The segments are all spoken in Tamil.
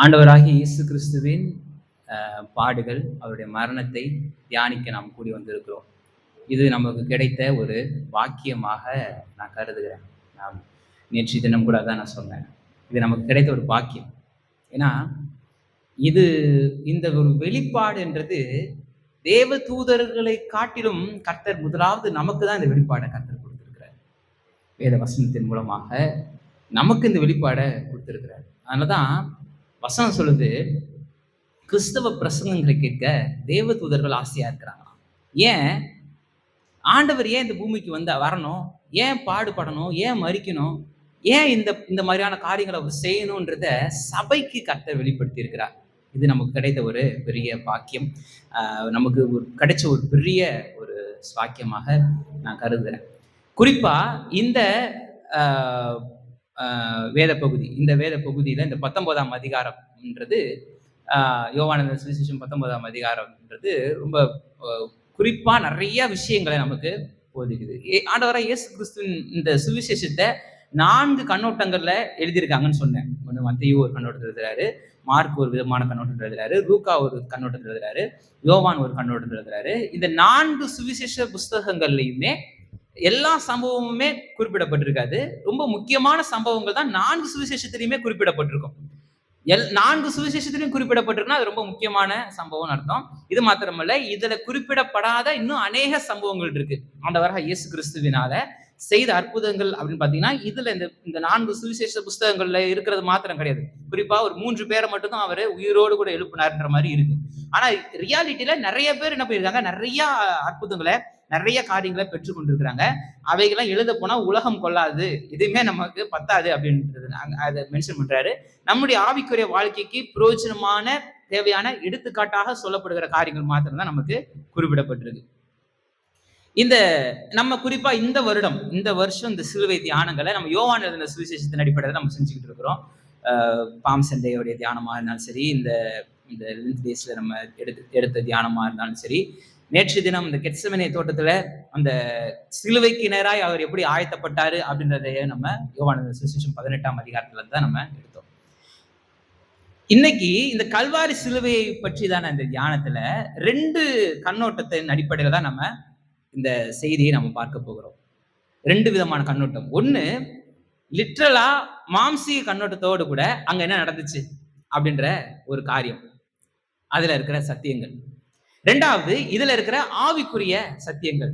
ஆண்டவராகிய இயேசு கிறிஸ்துவின் பாடுகள், அவருடைய மரணத்தை தியானிக்க நாம் கூடி வந்திருக்கிறோம். இது நமக்கு கிடைத்த ஒரு பாக்கியமாக நான் கருதுகிறேன். நான் நேற்று தினம் கூட அதான் நான் சொன்னேன். இது நமக்கு கிடைத்த ஒரு பாக்கியம். ஏன்னா, இது இந்த ஒரு வெளிப்பாடுன்றது தேவ தூதர்களை காட்டிலும் கர்த்தர் முதலாவது நமக்கு தான் இந்த வெளிப்பாடை கர்த்தர் கொடுத்திருக்கிறார். வேத வசனத்தின் மூலமாக நமக்கு இந்த வெளிப்பாடை கொடுத்திருக்கிறார். அதனாலதான் வசனம் சொல்லுது, கிறிஸ்தவ பிரசங்கங்களை கேட்க தேவ தூதர்கள் ஆசையா இருக்கிறாங்களாம். ஏன் ஆண்டவர் ஏன் இந்த பூமிக்கு வரணும், ஏன் பாடுபடணும், ஏன் மரிக்கணும், ஏன் இந்த இந்த மாதிரியான காரியங்களை அவர் செய்யணும்ன்றத சபைக்கு கர்த்தர் வெளிப்படுத்தி இருக்கிறார். இது நமக்கு கிடைத்த ஒரு பெரிய பாக்கியம். நமக்கு கிடைச்ச ஒரு பெரிய ஒரு வாக்கியமாக நான் கருதுகிறேன். குறிப்பா இந்த வேத பகுதி, இந்த வேத பகுதியில இந்த 19ஆம் அதிகாரம்ன்றது, யோவானன் சுவிசேஷம் 19ஆம் அதிகாரம்ன்றது ரொம்ப குறிப்பா நிறைய விஷயங்களை நமக்கு போதிக்குது. ஆண்டவராகிய இயேசு கிறிஸ்துவின் இந்த சுவிசேஷத்தை 4 கண்ணோட்டங்கள்ல எழுதியிருக்காங்கன்னு சொன்னேன். ஒன்று மத்தேயு ஒரு கண்ணோட்டத்தில் எழுதுறாரு, மார்க் ஒரு விதமான கண்ணோட்டத்தில் எழுதுறாரு, லூக்கா ஒரு கண்ணோட்டத்தில் எழுதுறாரு, யோவான் ஒரு கண்ணோட்டத்தில் எழுதுறாரு. இந்த 4 சுவிசேஷ புஸ்தகங்கள்லையுமே எல்லா சம்பவமுமே குறிப்பிடப்பட்டிருக்காது. ரொம்ப முக்கியமான சம்பவங்கள் தான் 4 சுவிசேஷத்திலையுமே குறிப்பிடப்பட்டிருக்கும். 4 சுவிசேஷத்திலையும் குறிப்பிடப்பட்டிருக்குன்னா அது ரொம்ப முக்கியமான சம்பவம்னு அர்த்தம். இது மாத்திரமல்ல, இதுல குறிப்பிடப்படாத இன்னும் அநேக சம்பவங்கள் இருக்கு. ஆண்டவராகிய இயேசு கிறிஸ்துவினால செய்த அற்புதங்கள் அப்படின்னு பாத்தீங்கன்னா, இதுல இந்த 4 சுவிசேஷ புஸ்தகங்கள்ல இருக்கிறது மாத்திரம் கிடையாது. குறிப்பா ஒரு 3 பேரை மட்டும் தான் அவரு உயிரோடு கூட எழுப்பினார்ன்ற மாதிரி இருக்கு. ஆனா ரியாலிட்டியில நிறைய பேர் என்ன பண்ணிருக்காங்க, நிறைய அற்புதங்களை, நிறைய காரியங்களை பெற்றுக் கொண்டிருக்கிறாங்க. அவைகள்லாம் எழுத போனா உலகம் கொள்ளாது, எதுவுமே நமக்கு பத்தாது அப்படின்றது அதை மென்ஷன் பண்றாரு. நம்முடைய ஆவிக்குரிய வாழ்க்கைக்கு பிரயோஜனமான தேவையான எடுத்துக்காட்டாக சொல்லப்படுகிற காரியங்கள் மாத்திரம் தான் நமக்கு குறிப்பிடப்பட்டிருக்கு. இந்த நம்ம குறிப்பா இந்த வருஷம் இந்த சிலுவை தியானங்களை நம்ம யோவான் எழுதின சுவிசேஷத்தின் அடிப்படையில் நம்ம செஞ்சுக்கிட்டு இருக்கிறோம். பாம் சண்டேயோடைய தியானமா இருந்தாலும் சரி, இந்த டேஸ்ல நம்ம எடுத்த தியானமா இருந்தாலும் சரி, நேற்று தினம் இந்த கெத்செமனே தோட்டத்துல அந்த சிலுவைக்கு நேராய் அவர் எப்படி ஆயத்தப்பட்டாரு அப்படின்றதைய நம்ம யோவான் சுவிசேஷம் 18ஆம் அதிகாரத்துல தான் நம்ம எடுத்தோம். இன்னைக்கு இந்த கல்வாரி சிலுவையை பற்றி தான இந்த தியானத்துல 2 கண்ணோட்டத்தின் அடிப்படையில தான் நம்ம இந்த செய்தியை நம்ம பார்க்க போகிறோம். 2 விதமான கண்ணோட்டம். ஒண்ணு லிட்ரலா மாம்சீக கண்ணோட்டத்தோடு கூட அங்க என்ன நடந்துச்சு அப்படின்ற ஒரு காரியம், அதுல இருக்கிற சத்தியங்கள். 2வது இதுல இருக்கிற ஆவிக்குரிய சத்தியங்கள்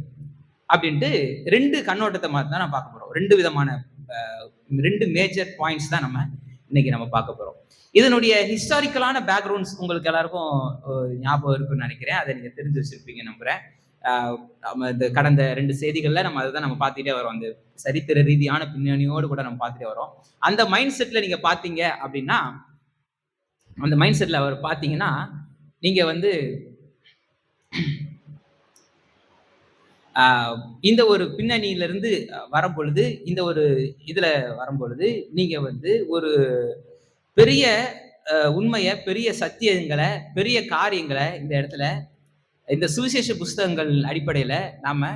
அப்படின்ட்டு 2 கண்ணோட்டத்தை மாதிரி தான் நம்ம பார்க்க போறோம். 2 விதமான 2 மேஜர் பாயிண்ட்ஸ் தான் நம்ம இன்னைக்கு நம்ம பார்க்க போறோம். இதனுடைய ஹிஸ்டாரிக்கலான பேக்ரவுண்ட்ஸ் உங்களுக்கு எல்லாருக்கும் ஞாபகம் இருக்குன்னு நினைக்கிறேன். அதை நீங்க தெரிஞ்சு வச்சிருப்பீங்க நம்புறேன். இந்த கடந்த 2 செய்திகள்ல நம்ம அதை தான் நம்ம பார்த்துட்டே வரோம். அந்த சரித்திர ரீதியான பின்னணியோடு கூட நம்ம பார்த்துட்டே வரோம். அந்த மைண்ட் செட்ல நீங்க பாத்தீங்க அப்படின்னா, அந்த மைண்ட் செட்ல அவர் பாத்தீங்கன்னா, நீங்க இந்த ஒரு பின்னணியிலிருந்து வரும்பொழுது, இந்த ஒரு இதுல வரும்பொழுது நீங்க ஒரு பெரிய உண்மைய, பெரிய சத்தியங்களை, பெரிய காரியங்களை இந்த இடத்துல இந்த சுவிசேஷ புஸ்தகங்கள் அடிப்படையில நாம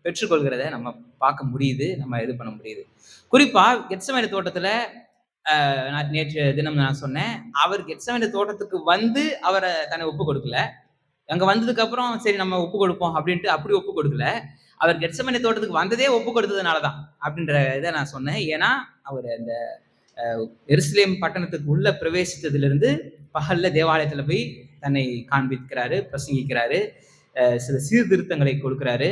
பெற்றுக்கொள்கிறத நம்ம பார்க்க முடியுது, நம்ம இது பண்ண முடியுது. குறிப்பா கெத்செமனே தோட்டத்துல நேற்று தினம் நான் சொன்னேன், அவர் கெத்செமனே தோட்டத்துக்கு அவரை தன்னை ஒப்பு கொடுக்கல. அங்க வந்ததுக்கு அப்புறம் சரி நம்ம ஒப்பு கொடுப்போம் அப்படின்ட்டு அப்படி ஒப்பு கொடுக்கல. அவர் கெத்செமனே தோட்டத்துக்கு வந்ததே ஒப்பு கொடுத்ததுனாலதான் அப்படின்ற இதை நான் சொன்னேன். ஏன்னா அவர் அந்த எருசலேம் பட்டணத்துக்கு உள்ள பிரவேசித்ததிலிருந்து பகல்ல தேவாலயத்துல போய் தன்னை காண்பிக்கிறாரு, பிரசங்கிக்கிறாரு, சில சீர்திருத்தங்களை கொடுக்கிறாரு,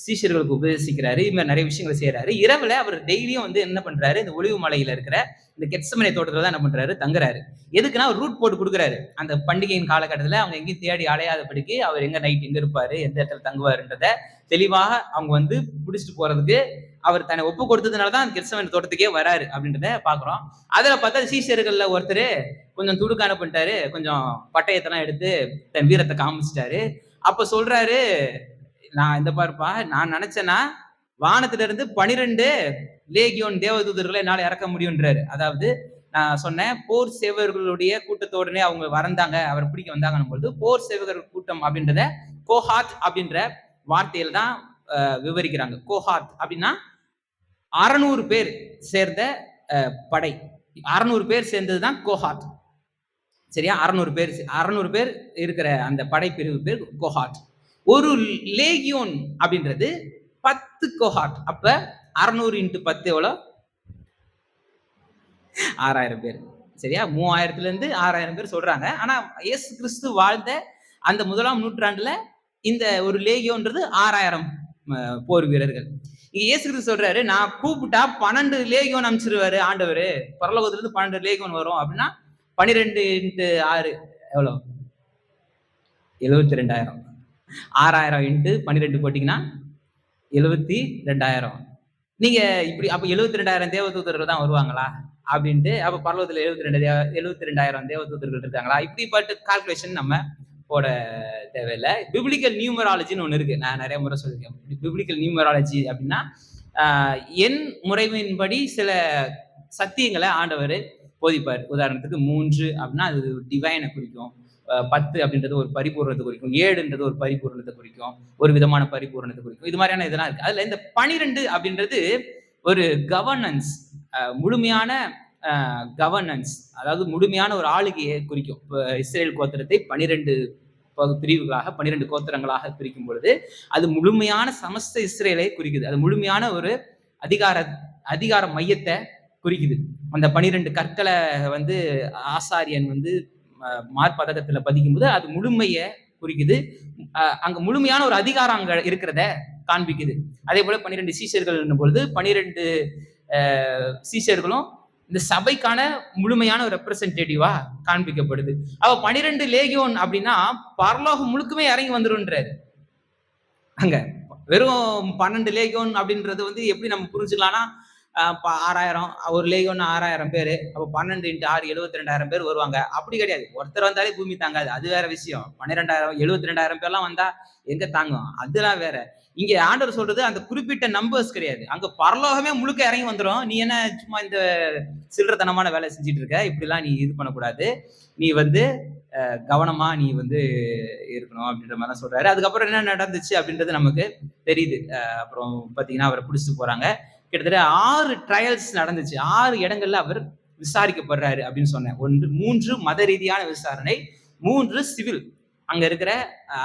சீஷர்களுக்கு உபதேசிக்கிறாரு, இந்த நிறைய விஷயங்களை செய்யறாரு. இரவுல அவர் டெய்லியும் என்ன பண்றாரு, இந்த ஒலிவு மலையில இருக்கிற இந்த கெத்செமனே தோட்டத்துல தான் என்ன பண்றாரு, தங்குறாரு. எதுக்குன்னா ரூட் போட்டு கொடுக்குறாரு. அந்த பண்டிகையின் காலகட்டத்துல அவங்க எங்கேயும் தேடி அலையாதபடிக்கு அவர் எங்க நைட் எங்க இருப்பாரு, எந்த இடத்துல தங்குவாருன்றத தெளிவாக அவங்க பிடிச்சிட்டு போறதுக்கு அவர் தன்னை ஒப்பு கொடுத்ததுனாலதான் கெத்செமனே தோட்டத்துக்கே வராரு அப்படின்றத பாக்குறோம். அதுல பார்த்தா சீஷர்கள்ல ஒருத்தர் கொஞ்சம் துடுக்கு அனுப்பிட்டாரு, கொஞ்சம் பட்டயத்தெல்லாம் எடுத்து தன் வீரத்தை காமிச்சிட்டாரு. அப்ப சொல்றாரு, நான் இந்த பாருப்பா, நான் நினைச்சேன்னா வானத்துல இருந்து 12 லேகியோன் தேவதூதர்களை என்னால இறக்க முடியும்ன்றாரு. அதாவது நான் சொன்னேன், போர் சேவர்களுடைய கூட்டத்தோடனே அவங்க வந்தாங்க, அவரை பிடிக்க வந்தாங்கன்னும் பொழுது போர் சேவகர் கூட்டம் அப்படின்றத கோஹாத் அப்படின்ற வார்த்தையில தான் விவரிக்கிறாங்க. கோஹாத் அப்படின்னா 600 பேர் சேர்ந்த படை, 600 பேர் சேர்ந்ததுதான் கோஹாத். சரியா? 600 பேர் இருக்கிற அந்த படைப்பிரிவு பேர் கோஹாட். ஒரு லேகியோன் அப்படின்றது 10 கோஹாட். அப்ப 600 இன்டு 10 எவ்வளோ? 6000 பேர். சரியா? 3000 இருந்து 6000 பேர் சொல்றாங்க. ஆனா இயேசு கிறிஸ்து வாழ்ந்த அந்த 1ஆம் நூற்றாண்டுல இந்த ஒரு லேகியோன்றது 6000 போர் வீரர்கள். இங்க இயேசு கிறிஸ்து சொல்றாரு, நான் கூப்பிட்டா 12 லேகியோன் அனுப்பிச்சிருவாரு ஆண்டவரு. பரலோகத்துல இருந்து 12 லேகியோன் வரும் அப்படின்னா 12 இன்டு 6 எவ்வளோ? 72,000. 6000 இன்டு 12 போட்டீங்கன்னா 72,000. நீங்க இப்படி அப்ப 72,000 தேவதூதர்கள் தான் வருவாங்களா அப்படின்ட்டு, அப்ப பரலோகத்துல 72,000 தேவதூதர்கள் இருக்காங்களா? இப்படிப்பட்ட கால்குலேஷன் நம்ம போட தேவையில்லை. பிப்ளிக்கல் நியூமராலஜின்னு ஒண்ணு இருக்கு. நான் நிறைய முறை சொல்லியிருக்கேன். பிப்ளிக்கல் நியூமராலஜி அப்படின்னா எண் முறைமையின்படி சில சத்தியங்களை ஆண்டவர் போதிப்பார். உதாரணத்துக்கு 3 அப்படின்னா அது டிவைனை குறிக்கும். 10 அப்படின்றது ஒரு பரிபூரணத்தை குறிக்கும். 7ன்றது ஒரு பரிபூரணத்தை குறிக்கும். ஒரு விதமான பரிபூரணத்தை குறிக்கும். இது மாதிரியான இதெல்லாம் இருக்கு. அதுல இந்த 12 அப்படின்றது ஒரு கவர்னன்ஸ், முழுமையான கவர்னன்ஸ், அதாவது முழுமையான ஒரு ஆளுகையை குறிக்கும். இஸ்ரேல் கோத்திரத்தை 12 பிரிவுகளாக 12 கோத்திரங்களாக பிரிக்கும் பொழுது அது முழுமையான சமஸ்த இஸ்ரேலை குறிக்குது. அது முழுமையான ஒரு அதிகார மையத்தை குறிக்குது. அந்த 12 கற்களை வந்து ஆசாரியன் வந்து மார்பதகத்துல பதிக்கும் போது அது முழுமையை குறிக்குது. அங்க முழுமையான ஒரு அதிகாரம் அங்க இருக்கிறத காண்பிக்குது. அதே போல 12 சீஷர்கள் பொழுது 12 சீஷர்களும் இந்த சபைக்கான முழுமையான ஒரு ரெப்ரசன்டேட்டிவா காண்பிக்கப்படுது. அவ 12 லேகியோன் அப்படின்னா பரலோகம் முழுக்குமே இறங்கி வந்துருன்றாரு. அங்க வெறும் 12 லேகியோன் அப்படின்றது வந்து எப்படி நம்ம புரிஞ்சுக்கலாம்னா, 6000 ஒரு லேகியோன் 6000 பேரு. அப்ப 12 இன்டு 6 72,000 பேர் வருவாங்க. அப்படி கிடையாது. ஒருத்தர் வந்தாலே பூமி தாங்காது. அது வேற விஷயம். 12,000 72,000 பேர்லாம் வந்தா எங்க தாங்கும்? அதெல்லாம் வேற. இங்க ஆண்டவர் சொல்றது அந்த குறிப்பிட்ட நம்பர்ஸ் கிடையாது. அங்க பரலோகமே முழுக்க இறங்கி வந்துரும். நீ என்ன சும்மா இந்த சில்லறத்தனமான வேலை செஞ்சுட்டு இருக்க? இப்படிலாம் நீ இது பண்ணக்கூடாது. நீ வந்து கவனமா நீ வந்து இருக்கணும் அப்படின்ற மாதிரிலாம் சொல்றாரு. அதுக்கப்புறம் என்ன நடந்துச்சு அப்படின்றது நமக்கு தெரியுது. அப்புறம் பாத்தீங்கன்னா அவரை பிடிச்சிட்டு போறாங்க. கிட்டத்தட்ட 6 ட்ரையல்ஸ் நடந்துச்சு. 6 இடங்கள்ல அவர் விசாரிக்கப்படுறாரு அப்படின்னு சொன்னேன். 3 மத ரீதியான விசாரணை, 3 சிவில், அங்க இருக்கிற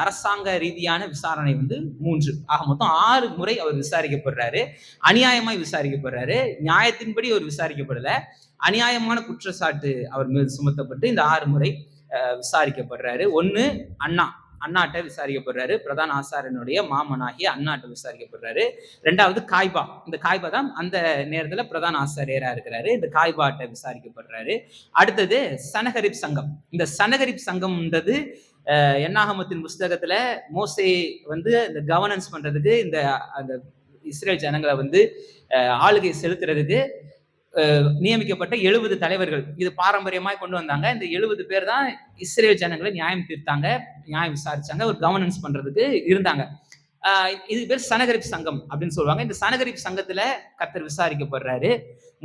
அரசாங்க ரீதியான விசாரணை வந்து 3. ஆக மொத்தம் 6 முறை அவர் விசாரிக்கப்படுறாரு. அநியாயமாய் விசாரிக்கப்படுறாரு. நியாயத்தின்படி அவர் விசாரிக்கப்படல. அநியாயமான குற்றச்சாட்டு அவர் மேல் சுமத்தப்பட்டு இந்த 6 முறை விசாரிக்கப்படுறாரு. 1 அண்ணாட்ட விசாரிக்கப்படுறாரு. பிரதான ஆசாரியனுடைய மாமனாகிய அண்ணாட்ட விசாரிக்கப்படுறாரு. 2வது காய்பா. இந்த காய்பா தான் அந்த நேரத்துல பிரதான ஆசாரியரா இருக்கிறாரு. இந்த காய்பாட்ட விசாரிக்கப்படுறாரு. அடுத்தது சனகரிப் சங்கம். இந்த சனகரிப் சங்கம்ன்றது என்னாகமத்தின் புஸ்தகத்துல மோசே வந்து இந்த கவர்னன்ஸ் பண்றதுக்கு இந்த அந்த இஸ்ரேல் ஜனங்களை வந்து ஆளுகை செலுத்துறதுக்கு நியமிக்கப்பட்ட 70 தலைவர்கள். இது பாரம்பரியமாய் கொண்டு வந்தாங்க. இந்த 70 பேர் தான் இஸ்ரேல் ஜனங்களை நியாயம் தீர்த்தாங்க, நியாயம் விசாரிச்சாங்க, ஒரு கவர்னன்ஸ் பண்றதுக்கு இருந்தாங்க. இது பேர் சனகரிப் சங்கம் அப்படின்னு சொல்லுவாங்க. இந்த சனகரிப் சங்கத்துல கர்த்தர் விசாரிக்கப்படுறாரு.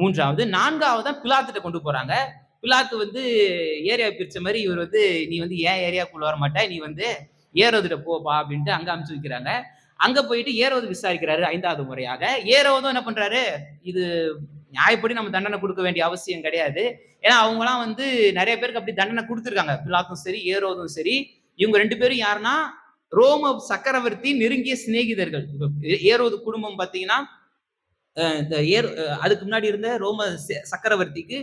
3வது 4வது பிலாத்துட்ட கொண்டு போறாங்க. பிலாத்து வந்து ஏரியா பிரிச்ச மாதிரி இவர் வந்து நீ வந்து ஏன் ஏரியாக்குள்ள வர மாட்ட, நீ வந்து ஏரோதுட்ட போப்பா அப்படின்ட்டு அங்க அனுப்பிச்சு வைக்கிறாங்க. அங்க போயிட்டு ஏரோது விசாரிக்கிறாரு 5வது முறையாக. ஏரோதும் என்ன பண்றாரு, இது நியாயப்படி நம்ம தண்டனை கொடுக்க வேண்டிய அவசியம் கிடையாது. ஏன்னா அவங்கலாம் வந்து நிறைய பேருக்கு அப்படி தண்டனை கொடுத்துருக்காங்க. பிலாத்தும் சரி, ஏரோதும் சரி. இவங்க 2 பேரும் யாருன்னா ரோம சக்கரவர்த்தி நெருங்கிய சிநேகிதர்கள். ஏரோது குடும்பம் பாத்தீங்கன்னா இந்த அதுக்கு முன்னாடி இருந்த ரோம சக்கரவர்த்திக்கு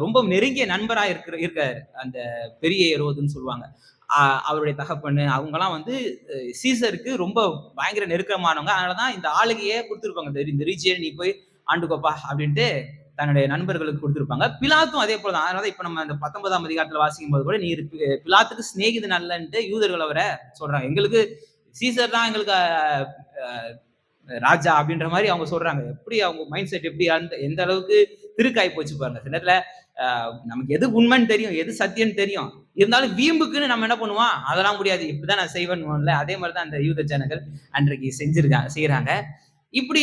ரொம்ப நெருங்கிய நண்பரா இருக்காரு அந்த பெரிய ஏரோதுன்னு சொல்லுவாங்க. அவருடைய தகப்பன்னு அவங்கலாம் வந்து சீசருக்கு ரொம்ப பயங்கர நெருக்கமானவங்க. அதனாலதான் இந்த ஆளுகையே கொடுத்துருப்பாங்க. இந்த ரீஜியன் நீ போய் ஆண்டுகோப்பா அப்படின்ட்டு தன்னுடைய நண்பர்களுக்கு கொடுத்திருப்பாங்க. பிலாத்தும் அதே போலதான். அதனால இப்ப நம்ம அந்த 19ஆம் அதிகாரத்துல வாசிக்கும் போது கூட நீ பிலாத்துக்கு சிநேகிதன் அல்லன்ட்டு யூதர்கள் அவரை சொல்றாங்க. எங்களுக்கு சீசர் தான் எங்களுக்கு ராஜா அப்படின்ற மாதிரி அவங்க சொல்றாங்க. எப்படி அவங்க மைண்ட் செட் எப்படி எந்த அளவுக்கு திருக்காய் போச்சு பாருங்க. சில நேரத்துல நமக்கு எது உண்மைன்னு தெரியும், எது சத்தியம்னு தெரியும். இருந்தாலும் வீம்புக்குன்னு நம்ம என்ன பண்ணுவோம், அதெல்லாம் முடியாது, இப்படிதான் நான் செய்வேன்னு. அதே மாதிரிதான் அந்த யூத ஜனங்கள் அன்றைக்கு செய்யறாங்க. இப்படி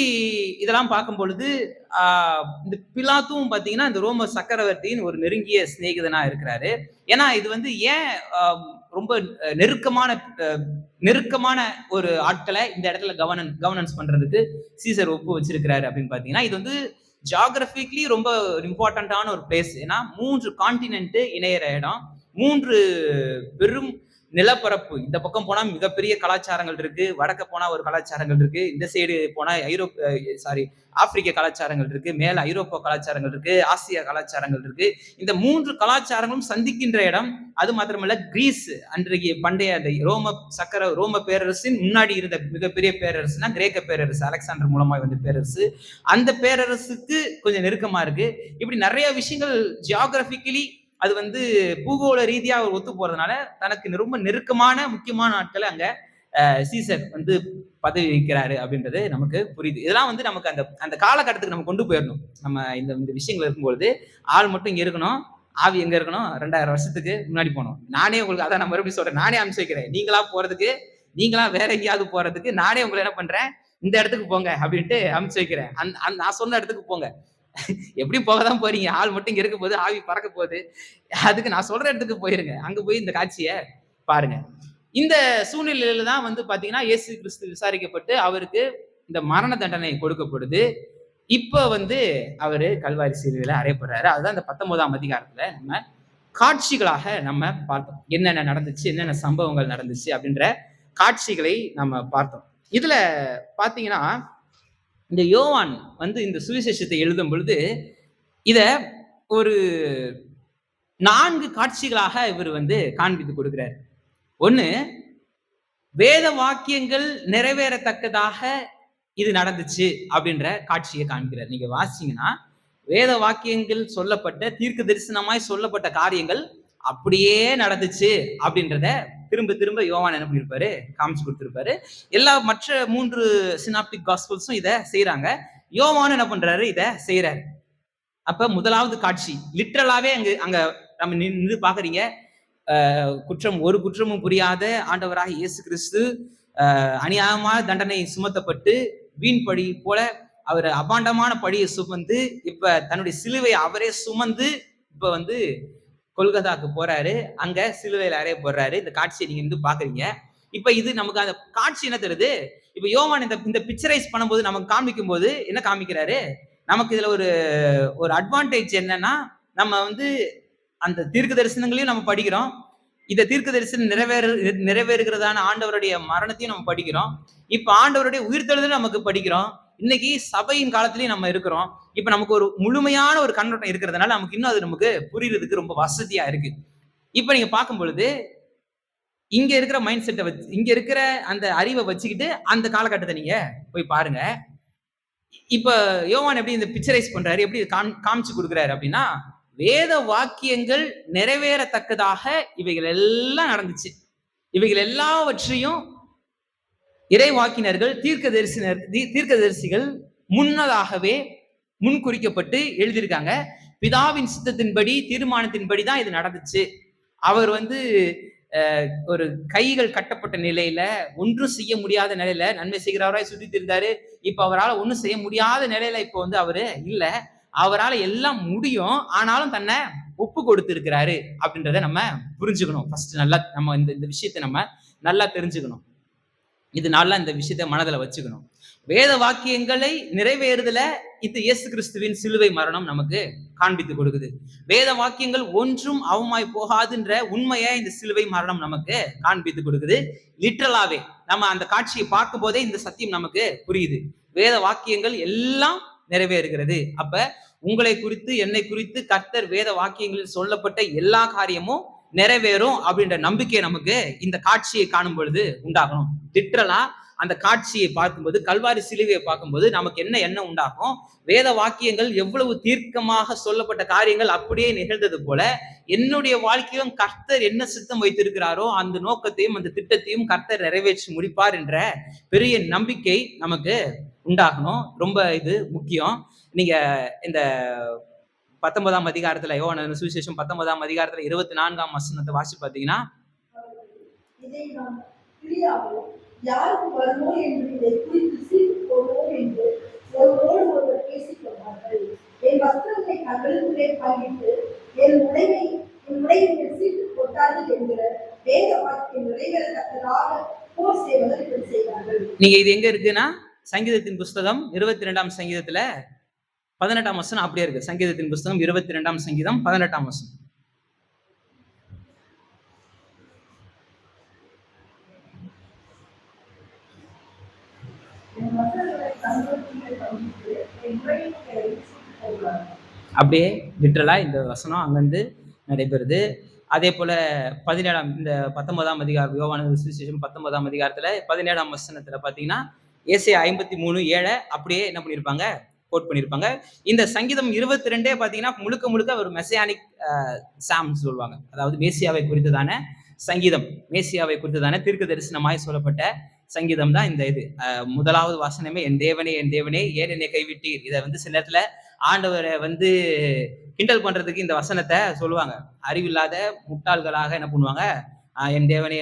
இதெல்லாம் பார்க்கும் பொழுது இந்த பிலாத்தும் பாத்தீங்கன்னா இந்த ரோம சக்கரவர்த்தியின் ஒரு நெருங்கிய சிநேகிதனா இருக்கிறாரு. ஏன்னா இது வந்து ஏன் ரொம்ப நெருக்கமான ஒரு ஆட்களை இந்த இடத்துல கவர்னன்ஸ் பண்றதுக்கு சீசர் ஒப்பு வச்சிருக்கிறாரு அப்படின்னு பாத்தீங்கன்னா, இது வந்து ஜியோகிராபிக்கலி ரொம்ப இம்பார்ட்டன்டான ஒரு பிளேஸ். ஏன்னா 3 கான்டினென்ட் இணையிற இடம், 3 பெரும் நிலப்பரப்பு. இந்த பக்கம் போனா மிகப்பெரிய கலாச்சாரங்கள் இருக்கு, வடக்க போனா ஒரு கலாச்சாரங்கள் இருக்கு, இந்த சைடு போனா ஆப்பிரிக்க கலாச்சாரங்கள் இருக்கு, மேல ஐரோப்பா கலாச்சாரங்கள் இருக்கு, ஆசியா கலாச்சாரங்கள் இருக்கு. இந்த 3 கலாச்சாரங்களும் சந்திக்கின்ற இடம். அது மாத்திரமல்ல, கிரீஸ் அன்றைக்கு பண்டைய அந்த ரோம பேரரசின் முன்னாடி இருந்த மிகப்பெரிய பேரரசுனா கிரேக்க பேரரசு, அலெக்சாண்டர் மூலமா வந்த பேரரசு. அந்த பேரரசுக்கு கொஞ்சம் நெருக்கமா இருக்கு. இப்படி நிறைய விஷயங்கள் ஜியோகிராபிக்கலி அது பூகோள ரீதியா அவர் ஒத்து போறதுனால தனக்கு ரொம்ப நெருக்கமான முக்கியமான ஆட்களை அங்க சீசர் பதவி வைக்கிறாரு அப்படின்றது நமக்கு புரியுது. இதெல்லாம் நமக்கு அந்த அந்த காலகட்டத்துக்கு நம்ம கொண்டு போயிடணும். நம்ம இந்த விஷயங்கள் இருக்கும்பொழுது ஆள் மட்டும் இங்க இருக்கணும், ஆவி எங்க இருக்கணும், 2000 வருஷத்துக்கு முன்னாடி போகணும். நானே உங்களுக்கு அதான் நான் மறுபடியும் சொல்றேன், நானே அனுப்பிச்சு வைக்கிறேன். நீங்களா போறதுக்கு, நீங்களா வேற எங்கேயாவது போறதுக்கு நானே உங்களை என்ன பண்றேன், இந்த இடத்துக்கு போங்க அப்படின்ட்டு அனுப்பிச்சு வைக்கிறேன். நான் சொன்ன இடத்துக்கு போங்க. எப்படி போகதான் போறீங்க, ஆள் மட்டும் இங்க இருக்க போது, ஆவி பறக்க போகுது. அதுக்கு நான் சொல்ற இடத்துக்கு போயிருங்க, அங்க போய் இந்த காட்சியை பாருங்க. இந்த சூழ்நிலையில தான் பாத்தீங்கன்னா இயேசு கிறிஸ்து விசாரிக்கப்பட்டு அவருக்கு இந்த மரண தண்டனை கொடுக்கப்படுது. இப்ப அவரு கல்வாரி சிலுவையில அறையப்படுறாரு. அதுதான் இந்த 19ஆம் அதிகாரத்துல நம்ம காட்சிகளாக நம்ம பார்த்தோம். என்னென்ன நடந்துச்சு, என்னென்ன சம்பவங்கள் நடந்துச்சு அப்படின்ற காட்சிகளை நம்ம பார்த்தோம். இதுல பாத்தீங்கன்னா இந்த யோவான் இந்த சுவிசேஷத்தை எழுதும் பொழுது இத ஒரு 4 காட்சிகளாக இவர் காண்பித்து கொடுக்கிறார். ஒண்ணு, வேத வாக்கியங்கள் நிறைவேறத்தக்கதாக இது நடந்துச்சு அப்படின்ற காட்சியை காண்கிறார். நீங்க வாசிங்கன்னா வேத வாக்கியங்கள் சொல்லப்பட்ட தீர்க்க தரிசனமாய் சொல்லப்பட்ட காரியங்கள் அப்படியே நடந்துச்சு அப்படின்றத திரும்ப திரும்ப யோவான் என்ன பண்ணிருப்பாரு, காமிச்சு கொடுத்திருப்பாரு. எல்லா மற்ற 3 சினாப்டிக் காஸ்பல்ஸும் இதை செய்யறாங்க. யோவான் என்ன பண்றாரு, இதை செய்யறாரு. அப்ப முதலாவது காட்சி லிட்டரலாவே அங்க நம்ம நின்று பாக்குறீங்க. ஒரு குற்றமும் புரியாத ஆண்டவராக இயேசு கிறிஸ்து அநியாயமான தண்டனை சுமத்தப்பட்டு வீண் பழி போல அவர் அபாண்டமான பழியை சுமந்து இப்ப தன்னுடைய சிலுவையை அவரே சுமந்து இப்ப கொல்கத்தாக்கு போறாரு. அங்க சிலுவையில அறைய போடுறாரு. இந்த காட்சியை நீங்க பாக்குறீங்க. இப்ப இது நமக்கு அந்த காட்சி என்ன தருது, இப்ப யோவான் இந்த பிக்சரைஸ் பண்ணும்போது நமக்கு காமிக்கும் போது என்ன காமிக்கிறாரு, நமக்கு இதுல ஒரு அட்வான்டேஜ் என்னன்னா, நம்ம அந்த தீர்க்க தரிசனங்களையும் நம்ம படிக்கிறோம். இந்த தீர்க்க தரிசனம் நிறைவேறுகிறதான ஆண்டவருடைய மரணத்தையும் நம்ம படிக்கிறோம். இப்ப ஆண்டவருடைய உயிர்த்தெழுதலும் நமக்கு படிக்கிறோம். இன்னைக்கு சபையின் காலத்திலயும் நம்ம இருக்கிறோம். இப்ப நமக்கு ஒரு முழுமையான ஒரு கண்ணோட்டம் இருக்கிறதுனால நமக்கு இன்னும் அது நமக்கு புரியுறதுக்கு ரொம்ப வசதியா இருக்கு. இப்ப நீங்க பார்க்கும் பொழுது இங்க இருக்கிற மைண்ட் செட்டை வச்சு, இங்க இருக்கிற அந்த அறிவை வச்சுக்கிட்டு அந்த காலகட்டத்தை நீங்க போய் பாருங்க. இப்ப யோவான் எப்படி இந்த பிக்சரைஸ் பண்றாரு, எப்படி காமிச்சு கொடுக்குறாரு அப்படின்னா, வேத வாக்கியங்கள் நிறைவேறத்தக்கதாக இவைகள் எல்லாம் நடந்துச்சு. இவைகள் எல்லாவற்றையும் இறைவாக்கினர்கள் தீர்க்கதரிசிகள் முன்னதாகவே முன்குறிக்கப்பட்டு எழுதியிருக்காங்க. பிதாவின் சித்தத்தின்படி தீர்மானத்தின்படி தான் இது நடந்துச்சு. அவர் ஒரு கைகள் கட்டப்பட்ட நிலையில, ஒன்றும் செய்ய முடியாத நிலையில நன்மை செய்கிறவராய் சுற்றிட்டு இருந்தாரு. இப்ப அவரால் ஒன்றும் செய்ய முடியாத நிலையில இப்ப அவரு இல்ல, அவரால் எல்லாம் முடியும், ஆனாலும் தன்னை ஒப்பு கொடுத்து இருக்கிறாரு அப்படின்றத நம்ம புரிஞ்சுக்கணும். ஃபர்ஸ்ட் நல்லா நம்ம இந்த விஷயத்தை நம்ம நல்லா தெரிஞ்சுக்கணும். இதனால இந்த விஷயத்தை மனதில் வச்சுக்கணும். வேத வாக்கியங்களை நிறைவேறுதல இது இயேசு கிறிஸ்துவின் சிலுவை மரணம் நமக்கு காண்பித்து கொடுக்குது. வேத வாக்கியங்கள் ஒன்றும் அவமாய் போகாதுன்ற உண்மையை இந்த சிலுவை மரணம் நமக்கு காண்பித்து கொடுக்குது. லிட்டரலாவே நம்ம அந்த காட்சியை பார்க்கும் போதே இந்த சத்தியம் நமக்கு புரியுது. வேத வாக்கியங்கள் எல்லாம் நிறைவேறுகிறது. அப்ப உங்களை குறித்து என்னை குறித்து கர்த்தர் வேத வாக்கியங்களில் சொல்லப்பட்ட எல்லா காரியமும் நிறைவேறும் அப்படின்ற நம்பிக்கை நமக்கு இந்த காட்சியை காணும் பொழுது உண்டாகணும். லிட்டரலா அந்த காட்சியை பார்க்கும்போது, கல்வாரி சிலுவையை பார்க்கும்போது நமக்கு என்ன எண்ணம் உண்டாகும், வேத வாக்கியங்கள் எவ்வளவு தீர்க்கமாக சொல்லப்பட்ட காரியங்கள் அப்படியே நிகழ்ந்தது போல என்னுடைய வாழ்க்கையிலும் கர்த்தர் என்ன சித்தம் வைத்திருக்கிறாரோ அந்த நோக்கத்தையும் அந்த திட்டத்தையும் கர்த்தர் நிறைவேற்றி முடிப்பார் என்ற பெரிய நம்பிக்கை நமக்கு உண்டாகணும். ரொம்ப இது முக்கியம். நீங்க இந்த 19ஆம் அதிகாரத்துல, யோவான் சுவிசேஷம் 19ஆம் அதிகாரத்துல 24ஆம் வசனத்தை வாசி பார்த்தீங்கன்னா, யாருக்கு வருமோ என்று இதை குறித்து சீட்டு போடுவோம் என்று ஒருவரோடு ஒருவர் பேசிக் கொண்டார்கள். என் வஸ்திரத்தை தங்களுக்குள்ளே பகிர்ந்து என் உடையை சீட்டு போட்டார்கள் என்கிற வேத வாக்கியம் நிறைவேறத்தக்கதாக போர் செய்வதை இப்படி செய்தார்கள். நீங்க இது எங்க இருக்குன்னா, சங்கீதத்தின் புஸ்தகம் 22ஆம் சங்கீதத்துல 18ஆம் வசனம் அப்படியே இருக்கு. சங்கீதத்தின் புஸ்தகம் 22ஆம் சங்கீதம் 18ஆம் வசனம். அப்படியே லிட்டரலா இந்த வசனம் அங்கிருந்து நடைபெறுது. அதே போல 17ஆம் இந்த 19ஆம் அதிகாரம் யோவான் சுவிசேஷம் 19ஆம் அதிகாரத்துல 17ஆம் வசனத்துல பாத்தீங்கன்னா ஏசாயா 53:7 அப்படியே என்ன பண்ணிருப்பாங்க, கோட் பண்ணிருப்பாங்க. இந்த சங்கீதம் 22 பாத்தீங்கன்னா முழுக்க முழுக்க ஒரு மெசியானிக் சாம் சொல்லுவாங்க. அதாவது மேசியாவை குறித்ததான சங்கீதம், மேசியாவை குறித்ததான தீர்க்க தரிசனமாய் சொல்லப்பட்ட சங்கீதம் தான் இந்த இது. முதலாவது வாசனமே என் தேவனே ஏன் என்னை கைவிட்டீர். இதை சில நேரத்துல ஆண்டவரை கிண்டல் பண்றதுக்கு இந்த வசனத்தை சொல்லுவாங்க. அறிவில்லாத முட்டாள்களாக என்ன பண்ணுவாங்க, என் தேவனே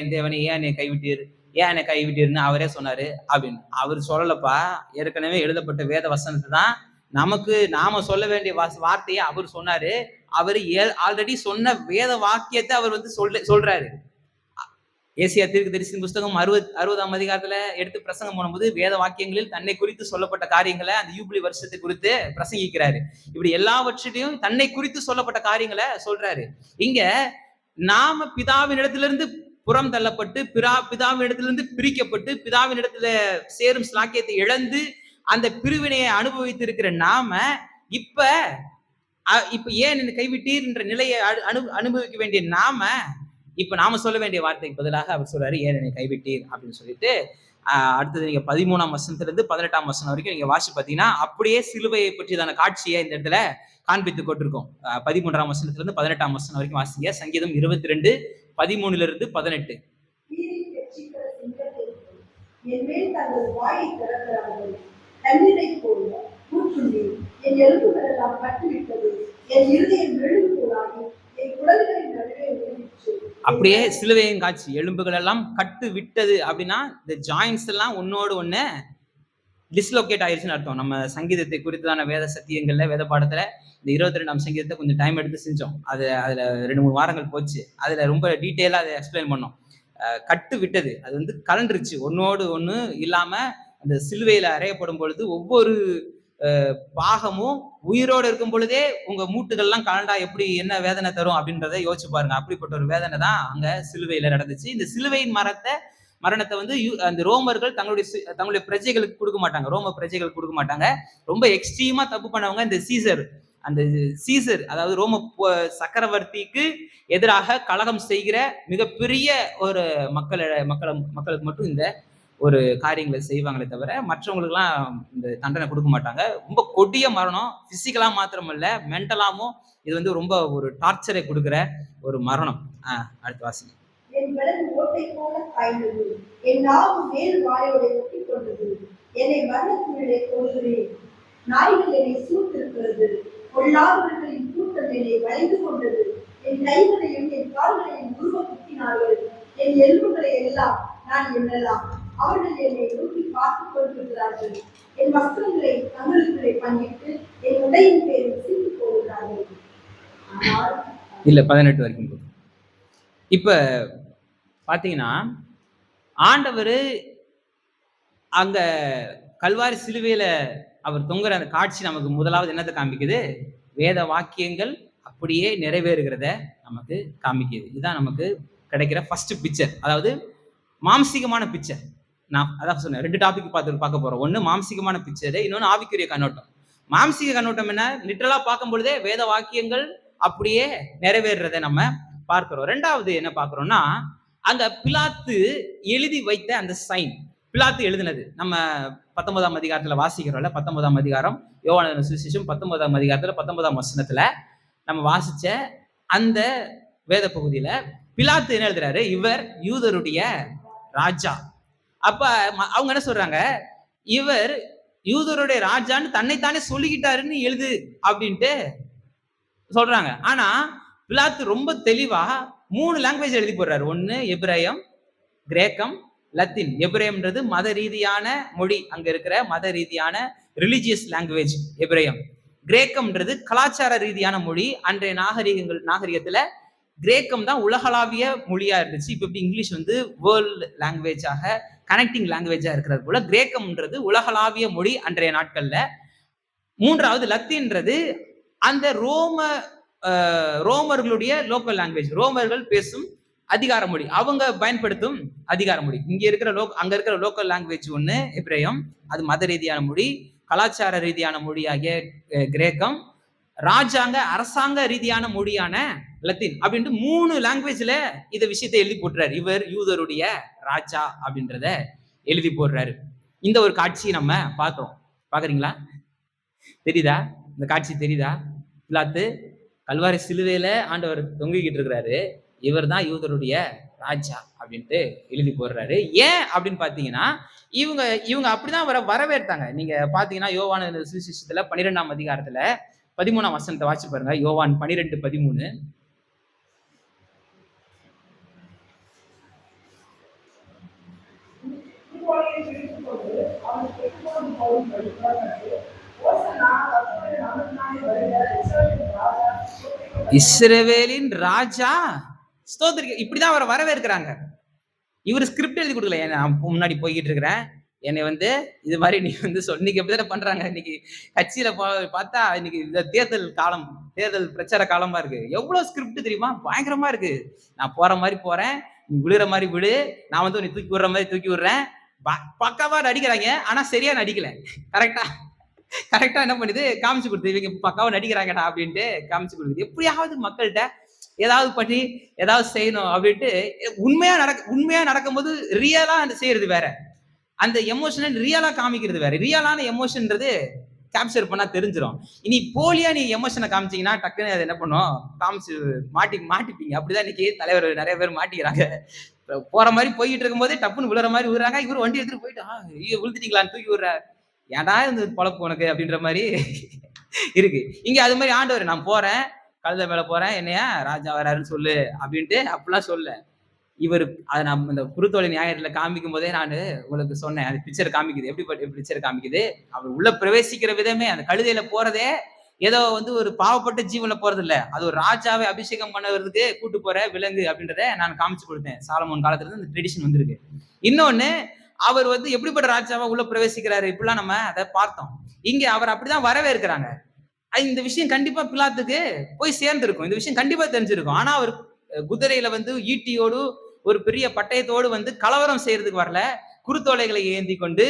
ஏன் என்னை கைவிட்டீர்னு அவரே சொன்னாரு அப்படின்னு. அவர் சொல்லலப்பா, ஏற்கனவே எழுதப்பட்ட வேத வசனத்தை தான் நாம சொல்ல வேண்டிய வார்த்தையை அவர் சொன்னாரு. அவர் ஆல்ரெடி சொன்ன வேத வாக்கியத்தை அவர் சொல்றாரு. ஏசியா தீர்க்கதரிசி புஸ்தகம் 60ஆம் அதிகாரத்துல எடுத்து பிரசங்கம் பண்ணும்போது வேத வாக்கியங்களில் தன்னை குறித்து சொல்லப்பட்ட காரியங்களை அந்த யூபிலி வருஷத்தை குறித்து பிரசங்கிக்கிறாரு. இப்படி எல்லாவற்றிலையும் தன்னை குறித்து சொல்லப்பட்ட காரியங்களை சொல்றாரு. இங்க நாம பிதாவின் இடத்திலிருந்து புறம் தள்ளப்பட்டு பிதாவின் இடத்திலிருந்து பிரிக்கப்பட்டு பிதாவின் இடத்துல சேரும் ஸ்லாக்கியத்தை இழந்து அந்த பிரிவினையை அனுபவித்திருக்கிற நாம இப்ப ஏன் இந்த கைவிட்டீர் என்ற நிலையை அனுபவிக்க வேண்டிய நாம சொல்ல வேண்டிய வார்த்தைக்கு பதிலாக அவர் சொல்றாரு, ஏன் என்னை கைவிட்டீர் அப்படின்னு சொல்லிட்டு. அடுத்தது நீங்க 13ஆம் வசனத்துல இருந்து 18ஆம் வசனம் வரைக்கும் நீங்க வாசி பார்த்தீங்கன்னா அப்படியே சிலுவையை பற்றியதான காட்சியை இந்த இடத்துல காண்பித்து கொண்டிருக்கோம். 13ஆம் வசனத்துல இருந்து 18ஆம் வசனம் வரைக்கும் வாசிங்க. சங்கீதம் 22 13ல இருந்து 18. அப்படியே சிலுவையின் காட்சி, எலும்புகள் எல்லாம் கட்டு விட்டது அப்படின்னா இந்த ஜாயின்ஸ் எல்லாம் ஒன்னோடு ஒண்ணு டிஸ்லோகேட் ஆயிடுச்சுன்னு அர்த்தம். நம்ம சங்கீதத்தை குறித்ததான வேத சத்தியங்கள்ல வேத பாடத்துல இந்த 22ஆம் சங்கீதத்தை கொஞ்சம் டைம் எடுத்து செஞ்சோம். அதுல 2-3 வாரங்கள் போச்சு. அதுல ரொம்ப டீட்டெயிலா அதை எக்ஸ்பிளைன் பண்ணோம். கட்டு விட்டது, அது கலண்டுருச்சு, ஒன்னோடு ஒண்ணு இல்லாம அந்த சிலுவையில அறையப்படும் பொழுது ஒவ்வொரு பாகமும் உயிரோடு இருக்கும் பொழுதே உங்க மூட்டுகள்லாம் கலண்டா எப்படி என்ன வேதனை தரும் அப்படின்றத யோசிச்சு பாருங்க. அப்படிப்பட்ட ஒரு வேதனை தான் அங்க சிலுவையில நடந்துச்சு. இந்த சிலுவையின் மரணத்தை அந்த ரோமர்கள் தங்களுடைய பிரஜைகளுக்கு கொடுக்க மாட்டாங்க, ரோம பிரஜைகளுக்கு கொடுக்க மாட்டாங்க. ரொம்ப எக்ஸ்ட்ரீமா தப்பு பண்ணவங்க இந்த சீசர் அதாவது ரோம சக்கரவர்த்திக்கு எதிராக கலகம் செய்கிற மிகப்பெரிய ஒரு மக்களுக்கு மட்டும் இந்த ஒரு காரியங்களை செய்வாங்களே தவிர மற்றவங்களுக்குலாம் இந்த தண்டனை கொடுக்க மாட்டாங்க. ரொம்ப கொடிய மரணம், பிசிக்கலா மாத்திரமல்ல மென்டலாவும் இது ரொம்ப ஒரு டார்ச்சரை கொடுக்கிற ஒரு மரணம். அடுத்த வாசி. அவர்கள் என்னை நோக்கி பார்த்துக் கொண்டிருக்கிறார்கள். என் வஸ்திரங்களை தங்களுக்குள்ளே பங்கிட்டு என் உடையின் பேரில் சீட்டு போகிறார்கள். இல்ல 18 வரைக்கும். இப்ப பாத்தீங்கன்னா ஆண்டவர் அங்க கல்வாரி சிலுவையில அவர் தொங்குற அந்த காட்சி நமக்கு முதலாவது என்னத்தை காமிக்குது, வேத வாக்கியங்கள் அப்படியே நிறைவேறுகிறத நமக்கு காமிக்குது. இதுதான் நமக்கு கிடைக்கிற ஃபர்ஸ்ட் பிக்சர், அதாவது மாம்சீகமான பிக்சர். நான் அதான் சொன்னேன், 2 டாபிக் பார்க்க போறோம். ஒண்ணு மாம்சீகமான பிக்சர், இன்னொன்னு ஆவிக்குரிய கண்ணோட்டம். மாம்சீக கண்ணோட்டம் என்ன, லிட்டரலா பார்க்கும் பொழுதே வேத வாக்கியங்கள் அப்படியே நிறைவேறதை நம்ம பார்க்கிறோம். 2வது என்ன பார்க்கிறோம்னா, அங்க பிலாத்து எழுதி வைத்த அந்த சைன், பிலாத்து எழுதினது நம்ம 19ஆம் அதிகாரத்துல வாசிக்கிறோம்ல. 19ஆம் அதிகாரம் யோவான் சுவிசேஷம் 19ஆம் அதிகாரத்துல 19ஆம் வசனத்துல நம்ம வாசிச்ச அந்த வேத பகுதியில பிலாத்து என்ன எழுதுறாரு, இவர் யூதருடைய ராஜா. அப்ப அவங்க என்ன சொல்றாங்க, இவர் யூதருடைய ராஜான்னு தன்னைத்தானே சொல்லிக்கிட்டாருன்னு எழுது அப்படின்ட்டு சொல்றாங்க. ஆனா பிலாத்து ரொம்ப தெளிவா 3 லாங்குவேஜ் எழுதி போடுறாரு. ஒண்ணு எபிரேயம், கிரேக்கம், லத்தீன். எபிரேயம்ன்றது மத ரீதியான மொழி, அங்க இருக்கிற மத ரீதியான ரிலிஜியஸ் லாங்குவேஜ் எபிரேயம். கிரேக்கம்ன்றது கலாச்சார ரீதியான மொழி. அன்றைய நாகரிகத்துல கிரேக்கம் தான் உலகளாவிய மொழியா இருந்துச்சு. இப்ப எப்படி இங்கிலீஷ் வேர்ல்டு லாங்குவேஜாக கனெக்டிங் லாங்குவேஜா இருக்கிறது போல கிரேக்கம்ன்றது உலகளாவிய மொழி அன்றைய நாட்கள்ல. 3வது லத்தீன்றது அந்த ரோமர்களுடைய லோக்கல் லாங்குவேஜ், ரோமர்கள் பேசும் அதிகார மொழி, அவங்க பயன்படுத்தும் அதிகார மொழி. அங்க இருக்கிற லோக்கல் லாங்குவேஜ் ஒண்ணு எபிரேயம், அது மத ரீதியான மொழி. கலாச்சார ரீதியான மொழியாகிய கிரேக்கம், அரசாங்க ரீதியான மொழியான லத்தீன் அப்படின்ட்டு 3 லாங்குவேஜ்ல இந்த விஷயத்தை எழுதி போட்டுறாரு. இவர் யூதருடைய ராஜா அப்படின்றத எழுதி போடுறாரு. இந்த ஒரு காட்சியை நம்ம பார்க்கிறோம். பாக்குறீங்களா? தெரியுதா? இந்த காட்சி தெரியுதா? பிலாத்து கல்வாரி சிலுவையில ஆண்டவர் தொங்கிக்கிட்டு இருக்கிறாரு. இவர் தான் யூதருடைய ராஜா அப்படின்ட்டு எழுதி போடுறாரு. ஏன் அப்படின்னு பாத்தீங்கன்னா, இவங்க அப்படிதான் வரவேற்றாங்க. நீங்க பாத்தீங்கன்னா யோவான் சுவிசேஷத்துல 12ஆம் அதிகாரத்துல 13ஆம் வசனத்தை வாசிச்சு பாருங்க. யோவான் 12:13. இஸ்ரவேலின் ராஜா ஸ்தோத்திரிக்க, இப்படிதான் அவரை வரவேற்கிறாங்க. இவர் ஸ்கிரிப்ட் எழுதி கொடுக்கல. நான் முன்னாடி போய்கிட்டு இருக்கிறேன், என்னை இது மாதிரி நீ இன்னைக்கு எப்படிதானே பண்றாங்க. இன்னைக்கு கட்சியில பார்த்தா இன்னைக்கு இந்த தேர்தல் பிரச்சார காலமா இருக்கு. எவ்வளவு ஸ்கிரிப்ட் தெரியுமா? பயங்கரமா இருக்கு. நான் போற மாதிரி போறேன், நீ விழுற மாதிரி விழு, நான் உன்னை தூக்கி விடுற மாதிரி தூக்கி விடுறேன். பக்காவா நடிக்கிறாங்க, ஆனா சரியா நடிக்கல. கரெக்டா என்ன பண்ணுது, காமிச்சு கொடுத்து இவங்க பக்காவா நடிக்கிறாங்கடா அப்படின்ட்டு காமிச்சு கொடுக்குது. எப்படியாவது மக்கள்கிட்ட ஏதாவது பண்ணி ஏதாவது செய்யணும் அப்படின்ட்டு உண்மையா நடக்கும்போது ரியலா செய்யறது வேற, அந்த எமோஷனை ரியலா காமிக்கிறது வேற. ரியலான எமோஷன்ன்றது கேப்சர் பண்ணா தெரிஞ்சிடும். இனி போலியா நீ எமோஷனை காமிச்சீங்கன்னா டக்குன்னு அது என்ன பண்ணும், காமிச்சு மாட்டிப்பீங்க. அப்படிதான் இன்னைக்கு தலைவர் நிறைய பேர் மாட்டிக்கிறாங்க. போற மாதிரி போயிட்டு இருக்கும் போதே டப்புன்னு விழுற மாதிரி விழுறாங்க. இவரு வண்டி எடுத்துட்டு போயிட்டு விழுந்துட்டீங்களான்னு தூக்கி விடுற, ஏன்டா இந்த பொழப்பு உனக்கு அப்படின்ற மாதிரி இருக்கு. இங்க அது மாதிரி ஆண்டவர், நான் போறேன், கழுதை மேல போறேன், என்னையா ராஜா வராருன்னு சொல்லு அப்படின்ட்டு அப்படிலாம் சொல்ல. இவர் அதை நான் இந்த குருத்தோலை ஞாயிறுல காமிக்கும் போதே நான் உங்களுக்கு சொன்னேன், அந்த பிக்சர் காமிக்குது. எப்படி பிக்சர் காமிக்குது, அவர் உள்ள பிரவேசிக்கிற விதமே, அந்த கழுதையில போறதே ஏதோ ஒரு பாவப்பட்ட ஜீவன்ல போறது இல்ல, அது ஒரு ராஜாவை அபிஷேகம் பண்ணுறதுக்கு கூட்டு போற விலங்கு அப்படின்றத நான் காமிச்சு கொடுத்தேன். சாலமோன் காலத்துல இருந்து இந்த ட்ரெடிஷன் வந்திருக்கு. இன்னொன்னு, அவர் எப்படிப்பட்ட ராஜாவா உள்ள பிரவேசிக்கிறாரு, இப்படிலாம் நம்ம அதை பார்த்தோம். இங்க அவர் அப்படிதான் வரவேற்கிறாங்க. இந்த விஷயம் கண்டிப்பா பிலாத்துக்கு போய் சேர்ந்திருக்கும், இந்த விஷயம் கண்டிப்பா தெரிஞ்சிருக்கும். ஆனா அவர் குதிரையில ஈட்டியோடு ஒரு பெரிய பட்டயத்தோடு கலவரம் செய்யறதுக்கு வரல, குருத்தோலைகளை ஏந்தி கொண்டு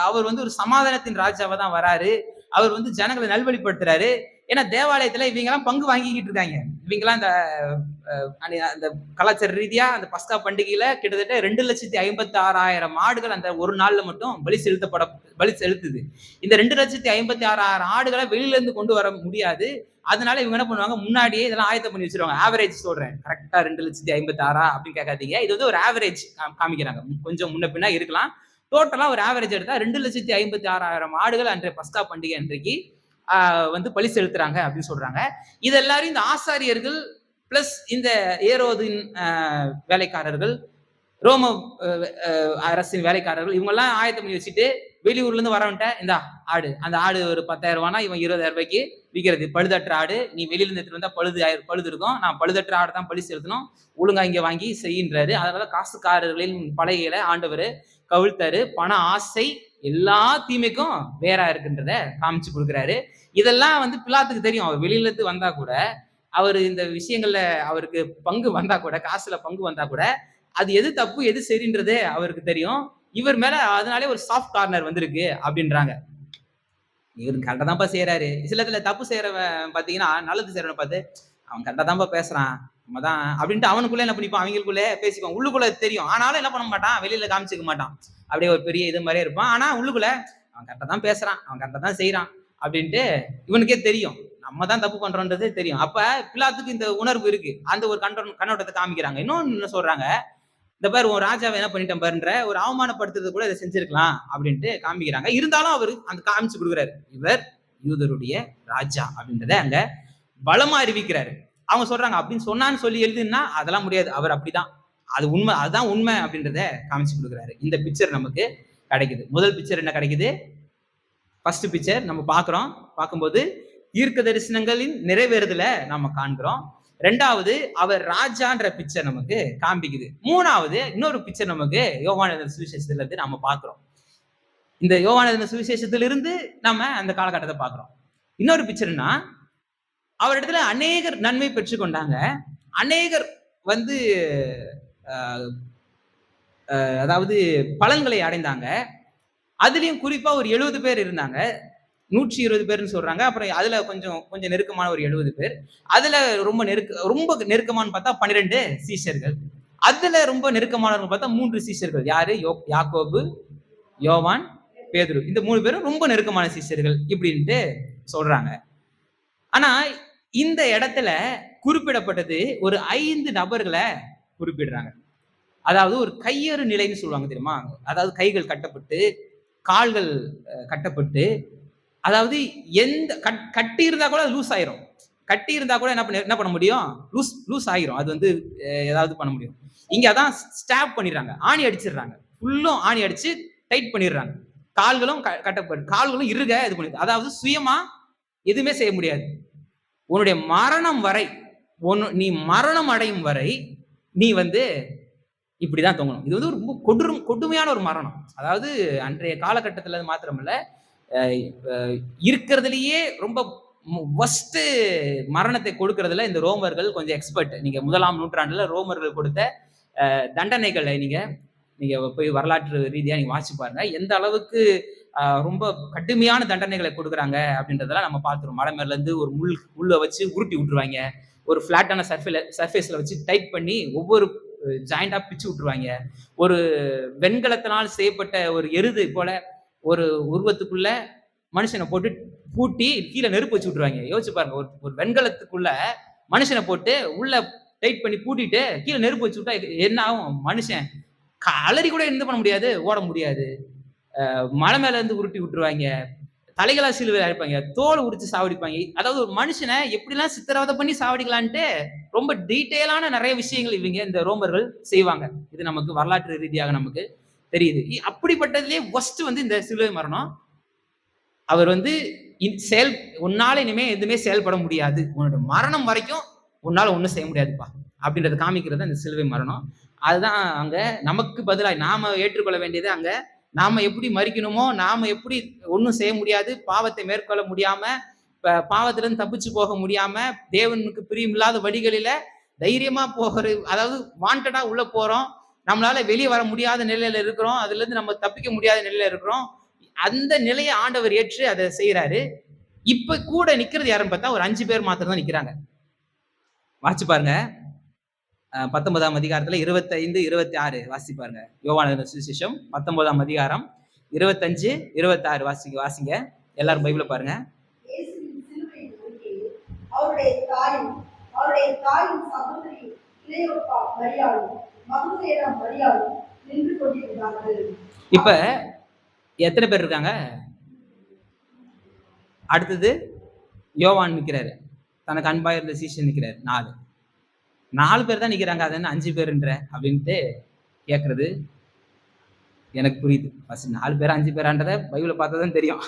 அவர் ஒரு சமாதானத்தின் ராஜாவா தான் வராரு. அவர் ஜனங்களை நல்வழிப்படுத்துறாரு. ஏன்னா தேவாலயத்துல இவங்க எல்லாம் பங்கு வாங்கிக்கிட்டு இருக்காங்க. இவங்க எல்லாம் அந்த கலாச்சார ரீதியா அந்த பஸ்கா பண்டிகையில கிட்டத்தட்ட 2,56,000 ஆடுகள் அந்த ஒரு நாள்ல மட்டும் பலி செலுத்துது. இந்த 2,56,000 ஆடுகளை வெளியில இருந்து கொண்டு வர முடியாது. அதனால இவங்க என்ன பண்ணுவாங்க, முன்னாடியே இதெல்லாம் ஆயத்தம் பண்ணி வச்சிருவாங்க. ஆவரேஜ் சொல்றேன், கரெக்டா 2,56,000 அப்படின்னு கேட்காதீங்க. இது ஒரு ஆவரேஜ் காமிக்கிறாங்க, கொஞ்சம் முன்ன பின்னா இருக்கலாம். டோட்டலா ஒரு ஆவரேஜ் எடுத்தா 2,56,000 ஆடுகள் அன்றைய பஸ்கா பண்டிகை அன்றைக்கு பலி செலுத்துறாங்க அப்படின்னு சொல்றாங்க. இது எல்லாரும் இந்த ஆசாரியர்கள் பிளஸ் இந்த ஏரோதின் வேலைக்காரர்கள், ரோம அரசின் வேலைக்காரர்கள், இவங்க எல்லாம் ஆயத்தம் பண்ணி வச்சுட்டு வெளியூர்ல இருந்து வரவன்ட்ட இந்த ஆடு, அந்த ஆடு ஒரு 10,000 ரூபானா இவன் 20,000 ரூபாய்க்கு விற்கிறது. பழுதற்ற ஆடு, நீ வெளியில இருந்து எடுத்துட்டு வந்தா பழுது இருக்கும், நான் பழுதற்ற ஆடு தான் பலி செலுத்தணும், ஒழுங்கா இங்க வாங்கி செய்யின்றாரு. அதனால காசுக்காரர்களின் பலகைகளை ஆண்டவர் கவிழ்த்தாரு. பண ஆசை எல்லா தீமைக்கும் வேறா இருக்குன்றத காமிச்சு கொடுக்குறாரு. இதெல்லாம் பிலாத்துக்கு தெரியும். அவர் வெளியில இருந்து வந்தா கூட, அவர் இந்த விஷயங்கள்ல அவருக்கு பங்கு வந்தா கூட, காசுல பங்கு வந்தா கூட, அது எது தப்பு எது சரின்றது அவருக்கு தெரியும். இவர் மேல அதனாலே ஒரு சாஃப்ட் கார்னர் வந்திருக்கு அப்படின்றாங்க. இவரு கரெக்டா தான்ப்பா செய்யறாரு. சிலத்துல தப்பு செய்யறவன் பாத்தீங்கன்னா, நல்லது செய்யறவனை பார்த்து அவன் கரெக்டா தான்ப்பா பேசுறான், நம்ம தான் அப்படின்ட்டு அவனுக்குள்ள என்ன பண்ணிப்பான், அவங்களுக்குள்ளே பேசிப்பான். உள்ளுக்குள்ள தெரியும், ஆனாலும் என்ன பண்ண மாட்டான், வெளியில காமிச்சுக்க மாட்டான். அப்படியே ஒரு பெரிய இது மாதிரியே இருப்பான். ஆனா உள்ளுக்குள்ள அவன் கரெக்டா தான் பேசுறான், அவன் கரெக்டா தான் செய்யறான் அப்படின்ட்டு இவனுக்கே தெரியும், நம்ம தான் தப்பு பண்றோன்றது தெரியும். அப்ப பிலாத்துக்கு இந்த உணர்வு இருக்கு. அந்த ஒரு கண்ணோட்டத்தை காமிக்கிறாங்க. இன்னொன்னு சொல்றாங்க, இந்த பேர் உன் ராஜாவை என்ன பண்ணிட்டேன் பாருன்ற ஒரு அவமானப்படுத்துறது கூட இதை செஞ்சிருக்கலாம் அப்படின்ட்டு காமிக்கிறாங்க. இருந்தாலும் அவர் அந்த காமிச்சு கொடுக்குறாரு, இவர் யூதருடைய ராஜா அப்படின்றத அங்க பலமா அறிவிக்கிறாரு. அவங்க சொல்றாங்க, அப்படின்னு சொன்னான்னு சொல்லி எழுதுன்னா அதெல்லாம் முடியாது, அவர் அப்படிதான், அது உண்மை, அதுதான் உண்மை அப்படின்றத காமிச்சு கொடுக்குறாரு. இந்த பிக்சர் நமக்கு கிடைக்குது. முதல் பிக்சர் என்ன கிடைக்குது, ஃபர்ஸ்ட் பிக்சர் நம்ம பார்க்கும்போது தீர்க்க தரிசனங்களின் நிறைவேறுதல நம்ம காண்கிறோம். ரெண்டாவது அவர் ராஜான்ற பிக்சர் நமக்கு காண்பிக்குது. மூணாவது இன்னொரு பிக்சர் நமக்கு யோவான் சுவிசேஷத்துல இருந்து நம்ம பார்க்கிறோம். இந்த யோவான் சுவிசேஷத்திலிருந்து நம்ம அந்த காலகட்டத்தை பார்க்கிறோம். இன்னொரு பிக்சர்னா, அவரிடத்துல அநேகர் நன்மை பெற்றுக்கொண்டாங்க, அநேகர் வந்து அதாவது பலன்களை அடைந்தாங்க. அதுலயும் குறிப்பா ஒரு 70 பேர் இருந்தாங்க. 120 பேர்ன்னு சொல்றாங்க. அப்புறம் அதுல கொஞ்சம் கொஞ்சம் நெருக்கமான ஒரு 70 பேர். அதுல ரொம்ப நெருக்கமான்னு பார்த்தா 12 சீஷர்கள். அதுல ரொம்ப நெருக்கமானவங்க பார்த்தா 3 சீஷர்கள். யாரு? யாக்கோபு, யோவான், பேதுரு. இந்த 3 பேரும் ரொம்ப நெருக்கமான சீஷர்கள் இப்படின்ட்டு சொல்றாங்க. ஆனா இந்த இடத்துல குறிப்பிடப்பட்டது ஒரு 5 நபர்கள குறிப்பிடுறாங்க. அதாவது ஒரு கையறு நிலைன்னு சொல்லுவாங்க தெரியுமா? அதாவது கைகள் கட்டப்பட்டு, கால்கள் கட்டப்பட்டு, அதாவது கட்டி இருந்தா கூட லூஸ் ஆயிரும். கட்டி இருந்தா கூட என்ன பண்ண முடியும்? லூஸ் ஆயிரும். அது வந்து ஏதாவது பண்ண முடியும். இங்க அதான் ஸ்டாப் பண்ணிடுறாங்க. ஆணி அடிச்சிடுறாங்க. ஃபுல்லும் ஆணி அடிச்சு டைட் பண்ணிடுறாங்க. கால்களும் கட்டப்பட்டு, கால்களும் இறுக இது பண்ணி, அதாவது சுயமா எதுவுமே செய்ய முடியாது. உன்னுடைய மரணம் வரை, நீ மரணம் அடையும் வரை நீ வந்து இப்படிதான் தொங்கணும். இது வந்து ரொம்ப கொடுமையான ஒரு மரணம். அதாவது அன்றைய காலகட்டத்துல மாத்திரமல்ல, இருக்கிறதுலயே ரொம்ப வஸ்ட் மரணத்தை கொடுக்கறதுல இந்த ரோமர்கள் கொஞ்சம் எக்ஸ்பர்ட். நீங்க 1ஆம் நூற்றாண்டுல ரோமர்கள் கொடுத்த தண்டனைகளை நீங்க போய் வரலாற்று ரீதியா நீங்க வாசிச்சு பாருங்க. எந்த அளவுக்கு ரொம்ப கடுமையான தண்டனைகளை கொடுக்குறாங்க அப்படின்றதெல்லாம் நம்ம பார்த்துருவோம். மலை மேல இருந்து ஒரு முள்ள வச்சு உருட்டி விட்டுருவாங்க. ஒரு பிளாட்டான சர்ஃபேஸ்ல வச்சு டைட் பண்ணி ஒவ்வொரு ஜாயிண்டா பிச்சு விட்டுருவாங்க. ஒரு வெண்கலத்தினால் செய்யப்பட்ட ஒரு எருது போல ஒரு உருவத்துக்குள்ள மனுஷனை போட்டு பூட்டி கீழே நெருப்பு வச்சு விட்டுருவாங்க. யோசிச்சு பாருங்க, ஒரு வெண்கலத்துக்குள்ள மனுஷனை போட்டு உள்ள டைட் பண்ணி பூட்டிட்டு கீழே நெருப்பு வச்சு விட்டா என்ன ஆகும்? மனுஷன் அலறி கூட என்ன பண்ண முடியாது, ஓட முடியாது. மலை மேல இருந்து உருட்டி விட்டுருவாங்க. தலைகளா சிலுவை அழைப்பாங்க, தோல் உரிச்சு சாவடிப்பாங்க. அதாவது ஒரு மனுஷனை எப்படிலாம் சித்திரவதை பண்ணி சாவடிக்கலான்ட்டு ரொம்ப டீட்டெயிலான நிறைய விஷயங்கள் இவங்க இந்த ரோமர்கள் செய்வாங்க. இது நமக்கு வரலாற்று ரீதியாக நமக்கு தெரியுது. அப்படிப்பட்டதுலயே ஃபர்ஸ்ட் வந்து இந்த சிலுவை மரணம். அவர் வந்து உன்னால இனிமே எதுவுமே செயல்பட முடியாது, உன்னோட மரணம் வரைக்கும் உன்னால ஒண்ணும் செய்ய முடியாதுப்பா அப்படின்றத காமிக்கிறது அந்த சிலுவை மரணம். அதுதான் அங்க நமக்கு பதிலாக நாம ஏற்றுக்கொள்ள வேண்டியது. அங்க நாம எப்படி மறிக்கணுமோ, நாம எப்படி ஒன்றும் செய்ய முடியாது, பாவத்தை மேற்கொள்ள முடியாம, பாவத்திலிருந்து தப்பிச்சு போக முடியாம, தேவனுக்கு பிரியமில்லாத வழிகளில தைரியமா போகிற, அதாவது வாண்டடா உள்ள போறோம், நம்மளால வெளியே வர முடியாத நிலையில இருக்கிறோம், அதுல இருந்து நம்ம தப்பிக்க முடியாத நிலையில இருக்கிறோம். அந்த நிலையை ஆண்டவர் ஏற்று அதை செய்யறாரு. இப்ப கூட நிக்கிறது யாருன்னு பார்த்தா ஒரு 5 பேர் மாத்திரம் தான் நிக்கிறாங்க. வாசிச்சு பாருங்க, 19ஆம் அதிகாரத்துல 25, 26 வாசி பாருங்க. யோவான் சுவிசேஷம் 19ஆம் அதிகாரம் 25, 26 வாசிங்க. எல்லாரும் பைபிள பாருங்க. அவருடைய தாயும் சகோதரி கிளேயோப்பா மரியாளும் மகதலேனா மரியாளும் நின்று கொண்டிருந்தார்கள். இப்ப எத்தனை பேர் இருக்காங்க? அடுத்தது யோவான் நிக்கிறாரு, தனக்கு அன்பா இருந்த சீஷன் நிக்கிறாரு. 4 பேர் தான் நிக்கிறாங்க, அது என்ன 5 பேருன்ற அப்படின்ட்டு கேட்கறது எனக்கு புரியுது. ஃபர்ஸ்ட் 4 பேரா 5 பேரான்றத பைபிளை பார்த்தா தான் தெரியும்.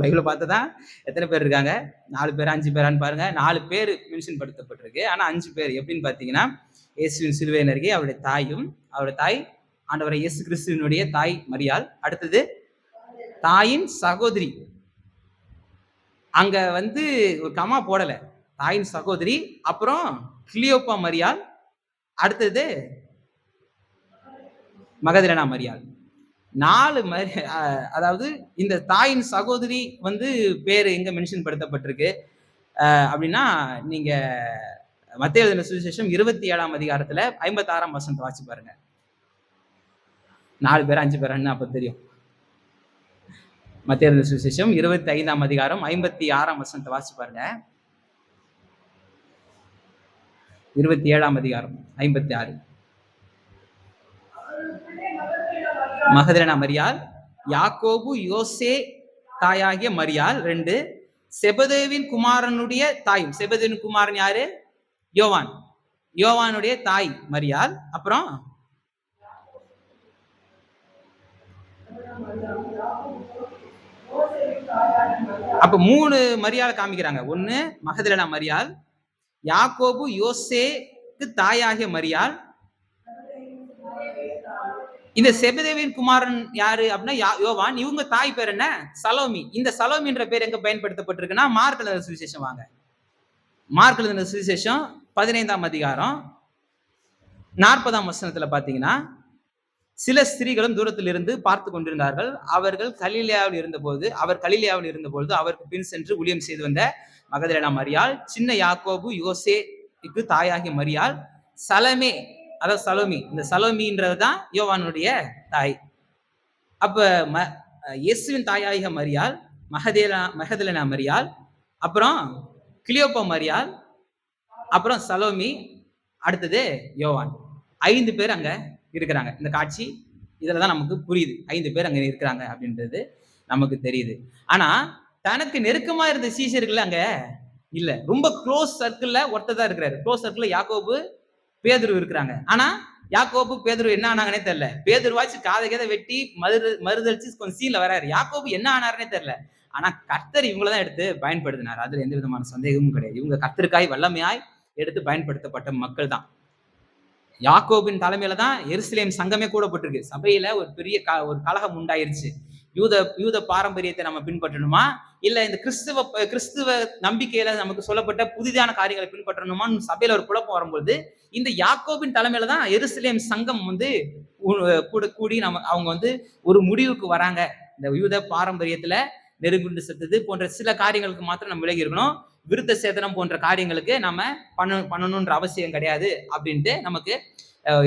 பைபிளை பார்த்தா தான் எத்தனை பேர் இருக்காங்க, 4 பேரா 5 பேரான்னு பாருங்க. 4 பேர் மென்ஷன் படுத்தப்பட்டிருக்கு. ஆனா 5 பேர் எப்படின்னு பார்த்தீங்கன்னா, இயேசுவின் சிலுவையின் அருகே அவருடைய தாயும், அவருடைய தாய் ஆண்டவரை இயேசு கிறிஸ்துவினுடைய தாய் மரியாள், அடுத்தது தாயின் சகோதரி. அங்க வந்து ஒரு கமா போடல, தாயின் சகோதரி, அப்புறம் கிளியோப்பா மரியாள், அடுத்தது மகதலேனா மரியாள். 4 அதாவது இந்த தாயின் சகோதரி வந்து பேரு எங்க மென்ஷன் படுத்தப்பட்டிருக்கு அப்படின்னா, நீங்க மத்தேயு எழுதின சுவிசேஷம் 27ஆம் அதிகாரத்துல 56ஆம் வசனத்தை வாசிச்சு பாருங்க. 4 பேரா 5 பேரான்னு அப்ப தெரியும். மத்தேயு எழுதின சுவிசேஷம் 25ஆம் அதிகாரம் 56ஆம் வசனத்தை வாசிச்சு பாருங்க. 27ஆம் அதிகாரம் 56. மகதலேனா மரியாள், யாக்கோபு யோசே தாயாகிய மரியாள் 2, செபதேவின் குமாரனுடைய தாயும். செபதேவின் குமாரன் யாரு? யோவான். யோவானுடைய தாய் மரியாள். அப்புறம் அப்ப 3 மரியாள் காமிக்கிறாங்க. 1 மகதலேனா மரியாள், யாக்கோபு யோசேக்கு தாயாகிய மரியாள். இந்த செபதேவின் குமாரன் யாரு அப்படின்னா யோவான். இவங்க தாய் பேர் என்ன? சலோமி. இந்த சலோமின்ற பேர் எங்க பயன்படுத்தப்பட்டிருக்குன்னா, மார்க் எழுதின சுவிசேஷம் வாங்க. மார்க் எழுதின சுவிசேஷம் 15ஆம் அதிகாரம் 40ஆம் வசனத்துல பாத்தீங்கன்னா, சில ஸ்திரீகளும் தூரத்தில் இருந்து பார்த்து கொண்டிருந்தார்கள். அவர் கலிலேயாவில் இருந்தபொழுது அவருக்கு பின் சென்று ஊழியம் செய்து வந்த மகதலேனா மரியாள், சின்ன யாக்கோபு, யோசேக்கு தாயாகிய மரியாள், சலமே, அதாவது சலோமி, இந்த சலோமின்றது தான் யோவானுடைய தாய். அப்ப இயேசுவின் தாயாகிய மரியாள், மகதலேனா மரியாள், அப்புறம் கிளியோப்பா மரியாள், அப்புறம் சலோமி, அடுத்தது யோவான். 5 பேர் அங்க இருக்கிறாங்க. இந்த காட்சி இதுலதான் நமக்கு புரியுது. 5 பேர் அங்க இருக்கிறாங்க அப்படின்றது நமக்கு தெரியுது. ஆனா தனக்கு நெருக்கமா இருந்த சீஷர்கள் அங்க இல்ல. ரொம்ப க்ளோஸ் சர்க்கிள்ல ஒருத்தர் தான் இருக்கிறாரு. க்ளோஸ் சர்க்கிள்ல யாக்கோபு, பேதுரு இருக்கிறாங்க. ஆனா யாக்கோபு, பேதுரு என்ன ஆனாங்கன்னே தெரியல. பேதுருவாச்சு காதை வெட்டி மறுதளிச்சு கொஞ்சம் சீன்ல வராரு. யாக்கோபு என்ன ஆனாருன்னே தெரியல. ஆனா கர்த்தர் இவங்களதான் எடுத்து பயன்படுத்தினார். அதுல எந்த விதமான சந்தேகமும் கிடையாது. இவங்க கர்த்தருக்காய் வல்லமையாய் எடுத்து பயன்படுத்தப்பட்ட மக்கள் தான். யாக்கோபின் தலைமையில தான் எருசலேம் சங்கமே கூடப்பட்டிருக்கு. சபையில ஒரு பெரிய ஒரு கலகம் உண்டாயிருச்சு. யூத பாரம்பரியத்தை நம்ம பின்பற்றணுமா, இல்ல இந்த கிறிஸ்துவ நம்பிக்கையில நமக்கு சொல்லப்பட்ட புதிதான காரியங்களை பின்பற்றணுமான்னு சபையில ஒரு குழப்பம் வரும்போது, இந்த யாக்கோபின் தலைமையில தான் எருசலேம் சங்கம் கூடி அவங்க ஒரு முடிவுக்கு வராங்க. இந்த யூத பாரம்பரியத்துல நெருங்குண்டு செத்தது போன்ற சில காரியங்களுக்கு மாத்திரம் நம்ம விலகி இருக்கணும். விருத்த சேதனம் போன்ற காரியங்களுக்கு நம்ம பண்ணணும்ன்ற அவசியம் கிடையாது அப்படின்ட்டு நமக்கு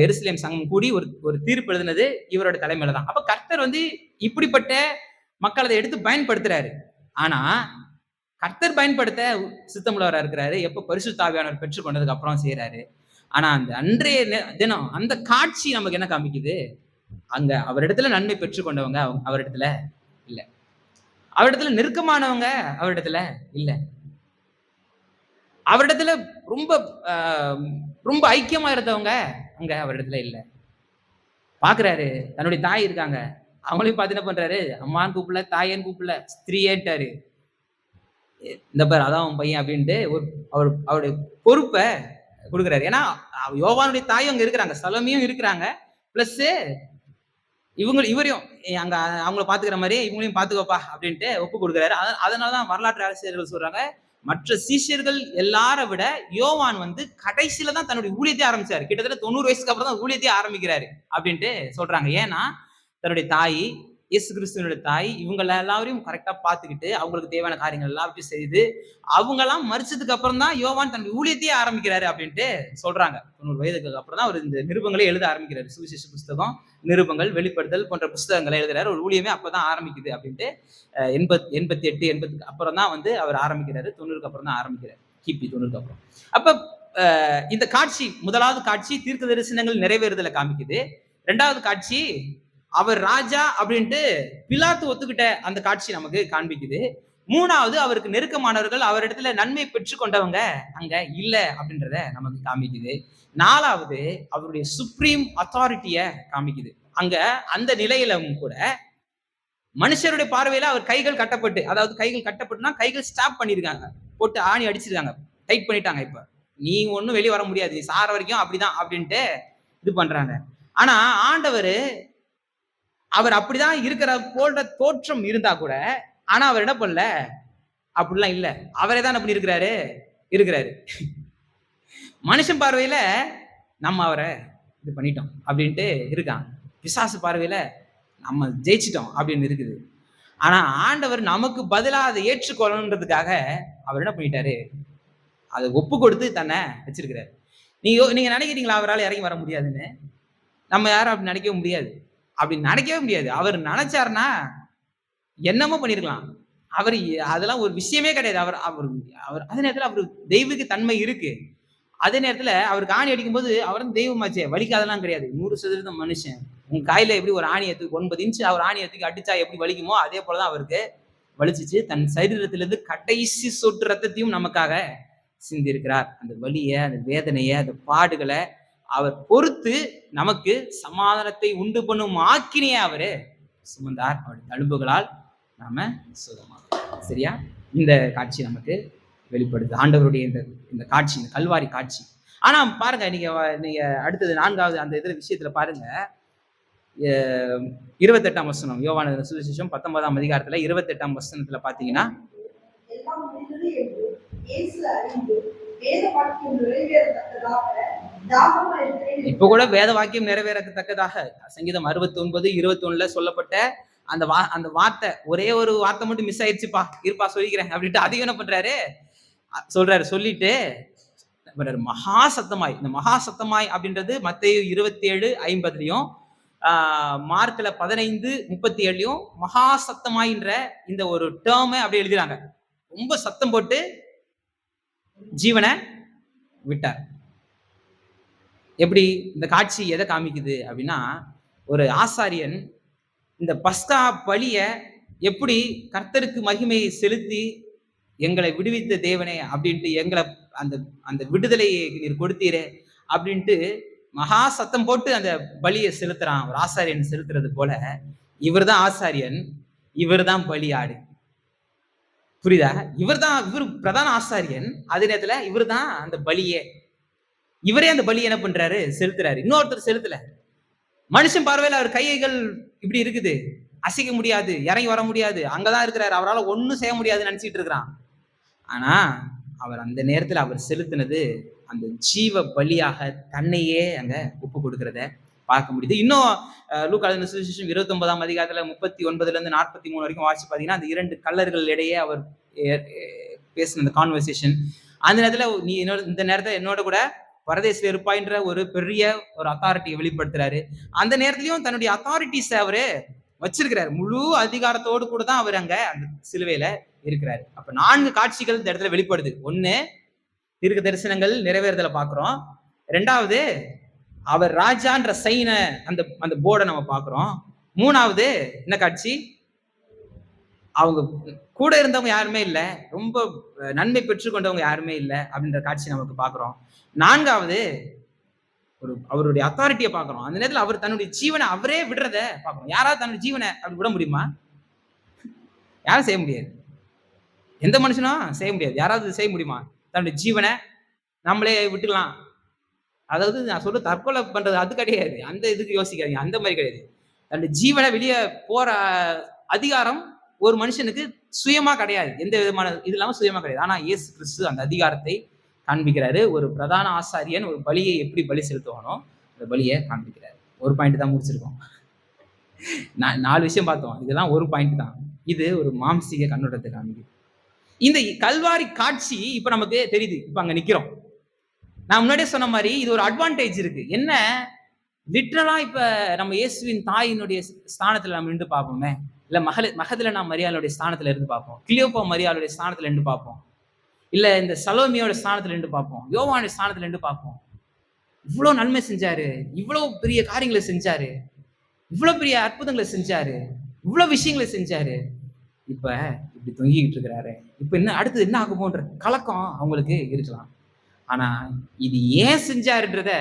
எருசலேம் சங்கம் கூடி ஒரு தீர்ப்பு எழுதினது இவரோட தலைமையில தான். அப்ப கர்த்தர் இப்படிப்பட்ட மக்கள் அதை எடுத்து பயன்படுத்துறாரு. ஆனா கர்த்தர் பயன்படுத்த சித்தமுள்ளவரா இருக்கிறாரு. எப்ப பரிசுத்த ஆவியானவர் பெற்றுக் கொண்டதுக்கு அப்புறம் செய்யறாரு. ஆனா அந்த அன்றைய தினம் அந்த காட்சி நமக்கு என்ன காமிக்குது? அங்க அவரிடத்துல நன்மை பெற்றுக் கொண்டவங்க அவரிடத்துல இல்ல. அவரிடத்துல நெருக்கமானவங்க அவரிடத்துல இல்ல. அவரிடத்துல ரொம்ப ரொம்ப ஐக்கியமா இருந்தவங்க அங்க அவரிடத்துல இல்ல. பாக்குறாரு, தன்னுடைய தாய் இருக்காங்க, அவங்களையும் பார்த்து என்ன பண்றாரு? அம்மான்னு கூப்பிடல, தாயன்னு கூப்பிடல, ஸ்திரீயேன்ட்டாரு. இந்த பாரு அதான் உன் பையன் அப்படின்ட்டு அவருடைய பொறுப்பை கொடுக்குறாரு. ஏன்னா யோவானுடைய தாயும் அங்க இருக்கிறாங்க, சலோமியும் இருக்கிறாங்க, பிளஸ் இவரையும் அங்க அவங்கள பாத்துக்கிற மாதிரி இவங்களையும் பாத்துக்கோப்பா அப்படின்ட்டு ஒப்பு கொடுக்குறாரு. அதனாலதான் வரலாற்று ஆசிரியர்கள் சொல்றாங்க, மற்ற சீஷர்கள் எல்லார விட யோவான் கடைசியில தான் தன்னுடைய ஊழியத்தை ஆரம்பிச்சாரு. கிட்டத்தட்ட 90 வயசுக்கு அப்புறம் தான் ஊழியத்தை ஆரம்பிக்கிறாரு அப்படின்ட்டு சொல்றாங்க. ஏன்னா தன்னுடைய தாய், இயேசு கிறிஸ்துவனுடைய தாய், இவங்க எல்லாரையும் கரெக்டா பாத்துக்கிட்டு அவங்களுக்கு தேவையான காரியங்கள் எல்லாத்தையும் செய்து அவங்க எல்லாம் மறிச்சதுக்கு அப்புறம் தான் யோவான் தன்னுடைய ஊழியத்தையே ஆரம்பிக்கிறாரு அப்படின்ட்டு சொல்றாங்க. 90 வயதுக்கு அப்புறம் தான் அவர் இந்த நிருபங்களை எழுத ஆரம்பிக்கிறாரு. சுவிசேஷ புஸ்தகம், நிருபங்கள், வெளிப்படுத்தல் போன்ற புஸ்தகங்களை எழுதுறாரு. ஒரு ஊழியமே அப்பதான் ஆரம்பிக்குது அப்படின்ட்டு 88 80க்கு அப்புறம் தான் அவர் ஆரம்பிக்கிறாரு. 90க்கு அப்புறம் தான் ஆரம்பிக்கிறாரு. கிபி 90க்கு அப்புறம். அப்ப இந்த காட்சி, முதலாவது காட்சி தீர்க்க தரிசனங்கள் நிறைவேறுதலை காமிக்குது. 2வது காட்சி அவர் ராஜா அப்படின்ட்டு பிலாத்து ஒத்துக்கிட்ட அந்த காட்சி நமக்கு காண்பிக்குது. 3வது அவருக்கு நெருக்கமானவர்கள் அவரிடத்துல நன்மை பெற்றுக்கொண்டவங்க அங்க இல்ல அப்படின்றத நமக்கு காமிக்குது. 4வது அவருடைய சுப்ரீம் அத்தாரிட்டிய காமிக்குது. அங்க அந்த நிலையிலும் கூட மனுஷருடைய பார்வையில அவர் கைகள் கட்டப்பட்டு, அதாவது கைகள் கட்டப்பட்டுனா கைகள் ஸ்டாப் பண்ணிருக்காங்க, போட்டு ஆணி அடிச்சிருக்காங்க, டைட் பண்ணிட்டாங்க. இப்ப நீ ஒண்ணும் வெளியே வர முடியாது, நீ சாற வரைக்கும் அப்படிதான் அப்படின்ட்டு இது பண்றாங்க. ஆனா ஆண்டவர் அவர் அப்படிதான் இருக்கிற போன்ற தோற்றம் இருந்தா கூட, ஆனா அவர் என்ன பண்ணல, அப்படிலாம் இல்ல, அவரே தான் என்ன பண்ணி இருக்கிறாரு. மனுஷன் பார்வையில நம்ம அவரை இது பண்ணிட்டோம் அப்படின்ட்டு இருக்கான். பிசாசு பார்வையில நம்ம ஜெயிச்சிட்டோம் அப்படின்னு இருக்குது. ஆனா ஆண்டவர் நமக்கு பதிலா அதை ஏற்றுக்கொள்ளணுன்றதுக்காக அவர் என்ன பண்ணிட்டாரு, அதை ஒப்பு கொடுத்து தன்னை வச்சிருக்கிறாரு. நீங்க நினைக்கிறீங்களா அவரால் இறங்கி வர முடியாதுன்னு? நம்ம யாரும் அப்படி நினைக்கவே முடியாது. அப்படி நினைக்கவே முடியாது. அவர் நினைச்சாருன்னா என்னமோ பண்ணிருக்கலாம். அவர் அதெல்லாம் ஒரு விஷயமே கிடையாது. அவர் அதே நேரத்துல அவரு தெய்வீக தன்மை இருக்கு. அதே நேரத்துல அவருக்கு ஆணி அடிக்கும் போது அவர் தெய்வமாச்சே, வலிக்காதெல்லாம் கிடையாது. 100% மனுஷன். உங்க காயில எப்படி ஒரு ஆணி எடுத்து 9 இன்ச்சு அவர் ஆணி எடுத்து அடிச்சா எப்படி வலிக்குமோ அதே போலதான் அவருக்கு வலிச்சிச்சு. தன் சரீரத்திலிருந்து கடைசி சொட்டு ரத்தத்தையும் நமக்காக சிந்தி இருக்கிறார். அந்த வலிய, அந்த வேதனைய, அந்த பாடுகளை அவர் பொறுத்து நமக்கு சமாதானத்தை உண்டு பண்ணும் ஆக்கினிய அவரு சுமந்தார். அவருடைய தழும்புகளால் நாம சுகமாகும். சரியா? இந்த காட்சி நமக்கு வெளிப்படுது ஆண்டவருடைய இந்த காட்சி, இந்த கல்வாரி காட்சி. ஆனா பாருங்க, நீங்க அடுத்தது 4வது அந்த விஷயத்துல பாருங்க, 28ஆம் வசனம், யோவான் சுவிசேஷம் 19ஆம் அதிகாரத்துல 28ஆம் வசனத்துல பாத்தீங்கன்னா, எல்லாம் முடிந்தது என்று இயேசு அறிந்து வேத வாக்கியம் நிறைவேறத்தக்கதாக தாகமா இருக்கிறேன் இப்ப கூட வேத வாக்கியம் நிறைவேறத்தக்கதாக சங்கீதம் 69:21 சொல்லப்பட்ட அந்த வார்த்தை, ஒரே ஒரு வார்த்தை மட்டும் மிஸ் ஆயிடுச்சுப்பா, இருப்பா சொல்லிக்கிறேன் அப்படின்ட்டு அதையும் என்ன பண்றாரு சொல்றாரு. சொல்லிட்டு மகா சத்தமாய், இந்த மகா சத்தமாய் அப்படின்றது மத்தேயு 27:50 மார்க்ல 15:37 மகா சத்தமாயின்ற இந்த ஒரு டேர்மை அப்படி எழுதுறாங்க. ரொம்ப சத்தம் போட்டு ஜீவனை விட்டார். எப்படி இந்த காட்சி எதை காமிக்குது அப்படின்னா, ஒரு ஆசாரியன் இந்த பஸ்கா பலிய எப்படி கர்த்தருக்கு மகிமையை செலுத்தி எங்களை விடுவித்த தேவனே அப்படின்ட்டு எங்களை அந்த அந்த விடுதலையை நீர் கொடுத்தீரே அப்படின்ட்டு மகா சத்தம் போட்டு அந்த பலியை செலுத்துறான். ஒரு ஆசாரியன் செலுத்துறது போல இவர் தான் ஆசாரியன், இவர் தான் பலியாடு. புரியுதா? இவர் பிரதான ஆசாரியன், அதே நேரத்துல இவர் தான் அந்த பலியே. இவரே அந்த பலி என்ன பண்றாரு, செலுத்துறாரு. இன்னொருத்தர் செலுத்தல. மனுஷன் பார்வையில் அவர் கைகள் இப்படி இருக்குது, அசைக்க முடியாது, இறங்கி வர முடியாது, அங்கதான் இருக்கிறாரு, அவரால் ஒன்னும் செய்ய முடியாதுன்னு நினைச்சிட்டு இருக்கிறான். ஆனா அவர் அந்த நேரத்துல அவர் செலுத்தினது அந்த ஜீவ பலியாக தன்னையே அங்க ஒப்பு கொடுக்கிறத பார்க்க முடியுது. இன்னும் லூக்கா எழுதின சுவிசேஷம் 29 39 43 வரைக்கும் வாசிச்சு பாத்தீங்கன்னா, அந்த 2 கள்ளர்கள் இடையே அவர் பேசின அந்த கான்வர்சேஷன், அந்த நேரத்துல நீ இந்த நேரத்துல என்னோட கூட பரதேசில இருப்பாயின்ற ஒரு பெரிய ஒரு அத்தாரிட்டியை வெளிப்படுத்துறாரு. அந்த நேரத்திலையும் தன்னுடைய அத்தாரிட்டிஸ் அவரு வச்சிருக்கிறாரு. முழு அதிகாரத்தோடு கூட தான் அவர் அங்க அந்த சிலுவையில இருக்கிறாரு. அப்ப 4 காட்சிகள் இந்த இடத்துல வெளிப்படுது. 1, தீர்க்க தரிசனங்கள் நிறைவேறுதலை பாக்குறோம். 2வது, அவர் ராஜான்ற சைன அந்த போர்டை நம்ம பாக்குறோம். 3வது என்ன காட்சி, அவங்க கூட இருந்தவங்க யாருமே இல்லை, ரொம்ப நன்மை பெற்றுக்கொண்டவங்க யாருமே இல்லை அப்படின்ற காட்சி நமக்கு பாக்குறோம். 4வது, அவருடைய அத்தாரிட்டியை பாக்குறோம். அந்த நேரத்தில் அவர் தன்னுடைய ஜீவனை அவரே விடுறத பாக்குறோம். யாராவது தன்னுடைய ஜீவனை அப்படி விட முடியுமா? யாரும் செய்ய முடியாது. எந்த மனுஷனும் செய்ய முடியாது. யாராவது செய்ய முடியுமா? தன்னுடைய ஜீவனை நம்மளே விட்டுக்கலாம். அதாவது நான் சொல்ற தற்கொலை பண்றது அது கிடையாது. அந்த இதுக்கு யோசிக்காதீங்க, அந்த மாதிரி கிடையாது. தன்னுடைய ஜீவனை வெளியே போற அதிகாரம் ஒரு மனுஷனுக்கு சுயமா கிடையாது. எந்த விதமான இது இல்லாம சுயமா கிடையாது. ஆனா இயேசு கிறிஸ்து அந்த அதிகாரத்தை காண்பிக்கிறாரு. ஒரு பிரதான ஆசாரியன் ஒரு பலியை எப்படி பலி செலுத்துவானோ அந்த பலியை காண்பிக்கிறாரு. ஒரு பாயிண்ட் தான் முடிச்சிருக்கோம். 4 விஷயம் பார்த்தோம். இதெல்லாம் ஒரு பாயிண்ட் தான். இது ஒரு மாம்சீக கண்ணோட்டத்தை காண்பிக்குது. இந்த கல்வாரி காட்சி இப்ப நமக்கு தெரியுது. இப்ப அங்க நிக்கிறோம். நான் முன்னாடியே சொன்ன மாதிரி இது ஒரு அட்வான்டேஜ் இருக்கு. என்ன, லிட்டரலா இப்ப நம்ம இயேசுவின் தாயினுடைய ஸ்தானத்துல நம்ம நின்று பார்ப்போமே, இல்ல மகதலேனா மரியாளுடைய ஸ்தானத்துல இருந்து பார்ப்போம், கிளியோப்பா மரியாளுடைய ஸ்தானத்துல நின்று பார்ப்போம், இல்ல இந்த சலோமியோட ஸ்தானத்துல நின்று பார்ப்போம், யோவானுடைய ஸ்தானத்துல நின்று பார்ப்போம். இவ்வளவு நன்மை செஞ்சாரு, இவ்வளவு பெரிய காரியங்களை செஞ்சாரு, இவ்வளவு பெரிய அற்புதங்களை செஞ்சாரு, இவ்வளவு விஷயங்களை செஞ்சாரு, இப்ப இப்படி தொங்கிக்கிட்டு இருக்கிறாரு, இப்ப என்ன அடுத்தது என்ன ஆகுமோன்ற கலக்கம் அவங்களுக்கு இருக்கலாம். ஆனா இது ஏன் செஞ்சாருன்றத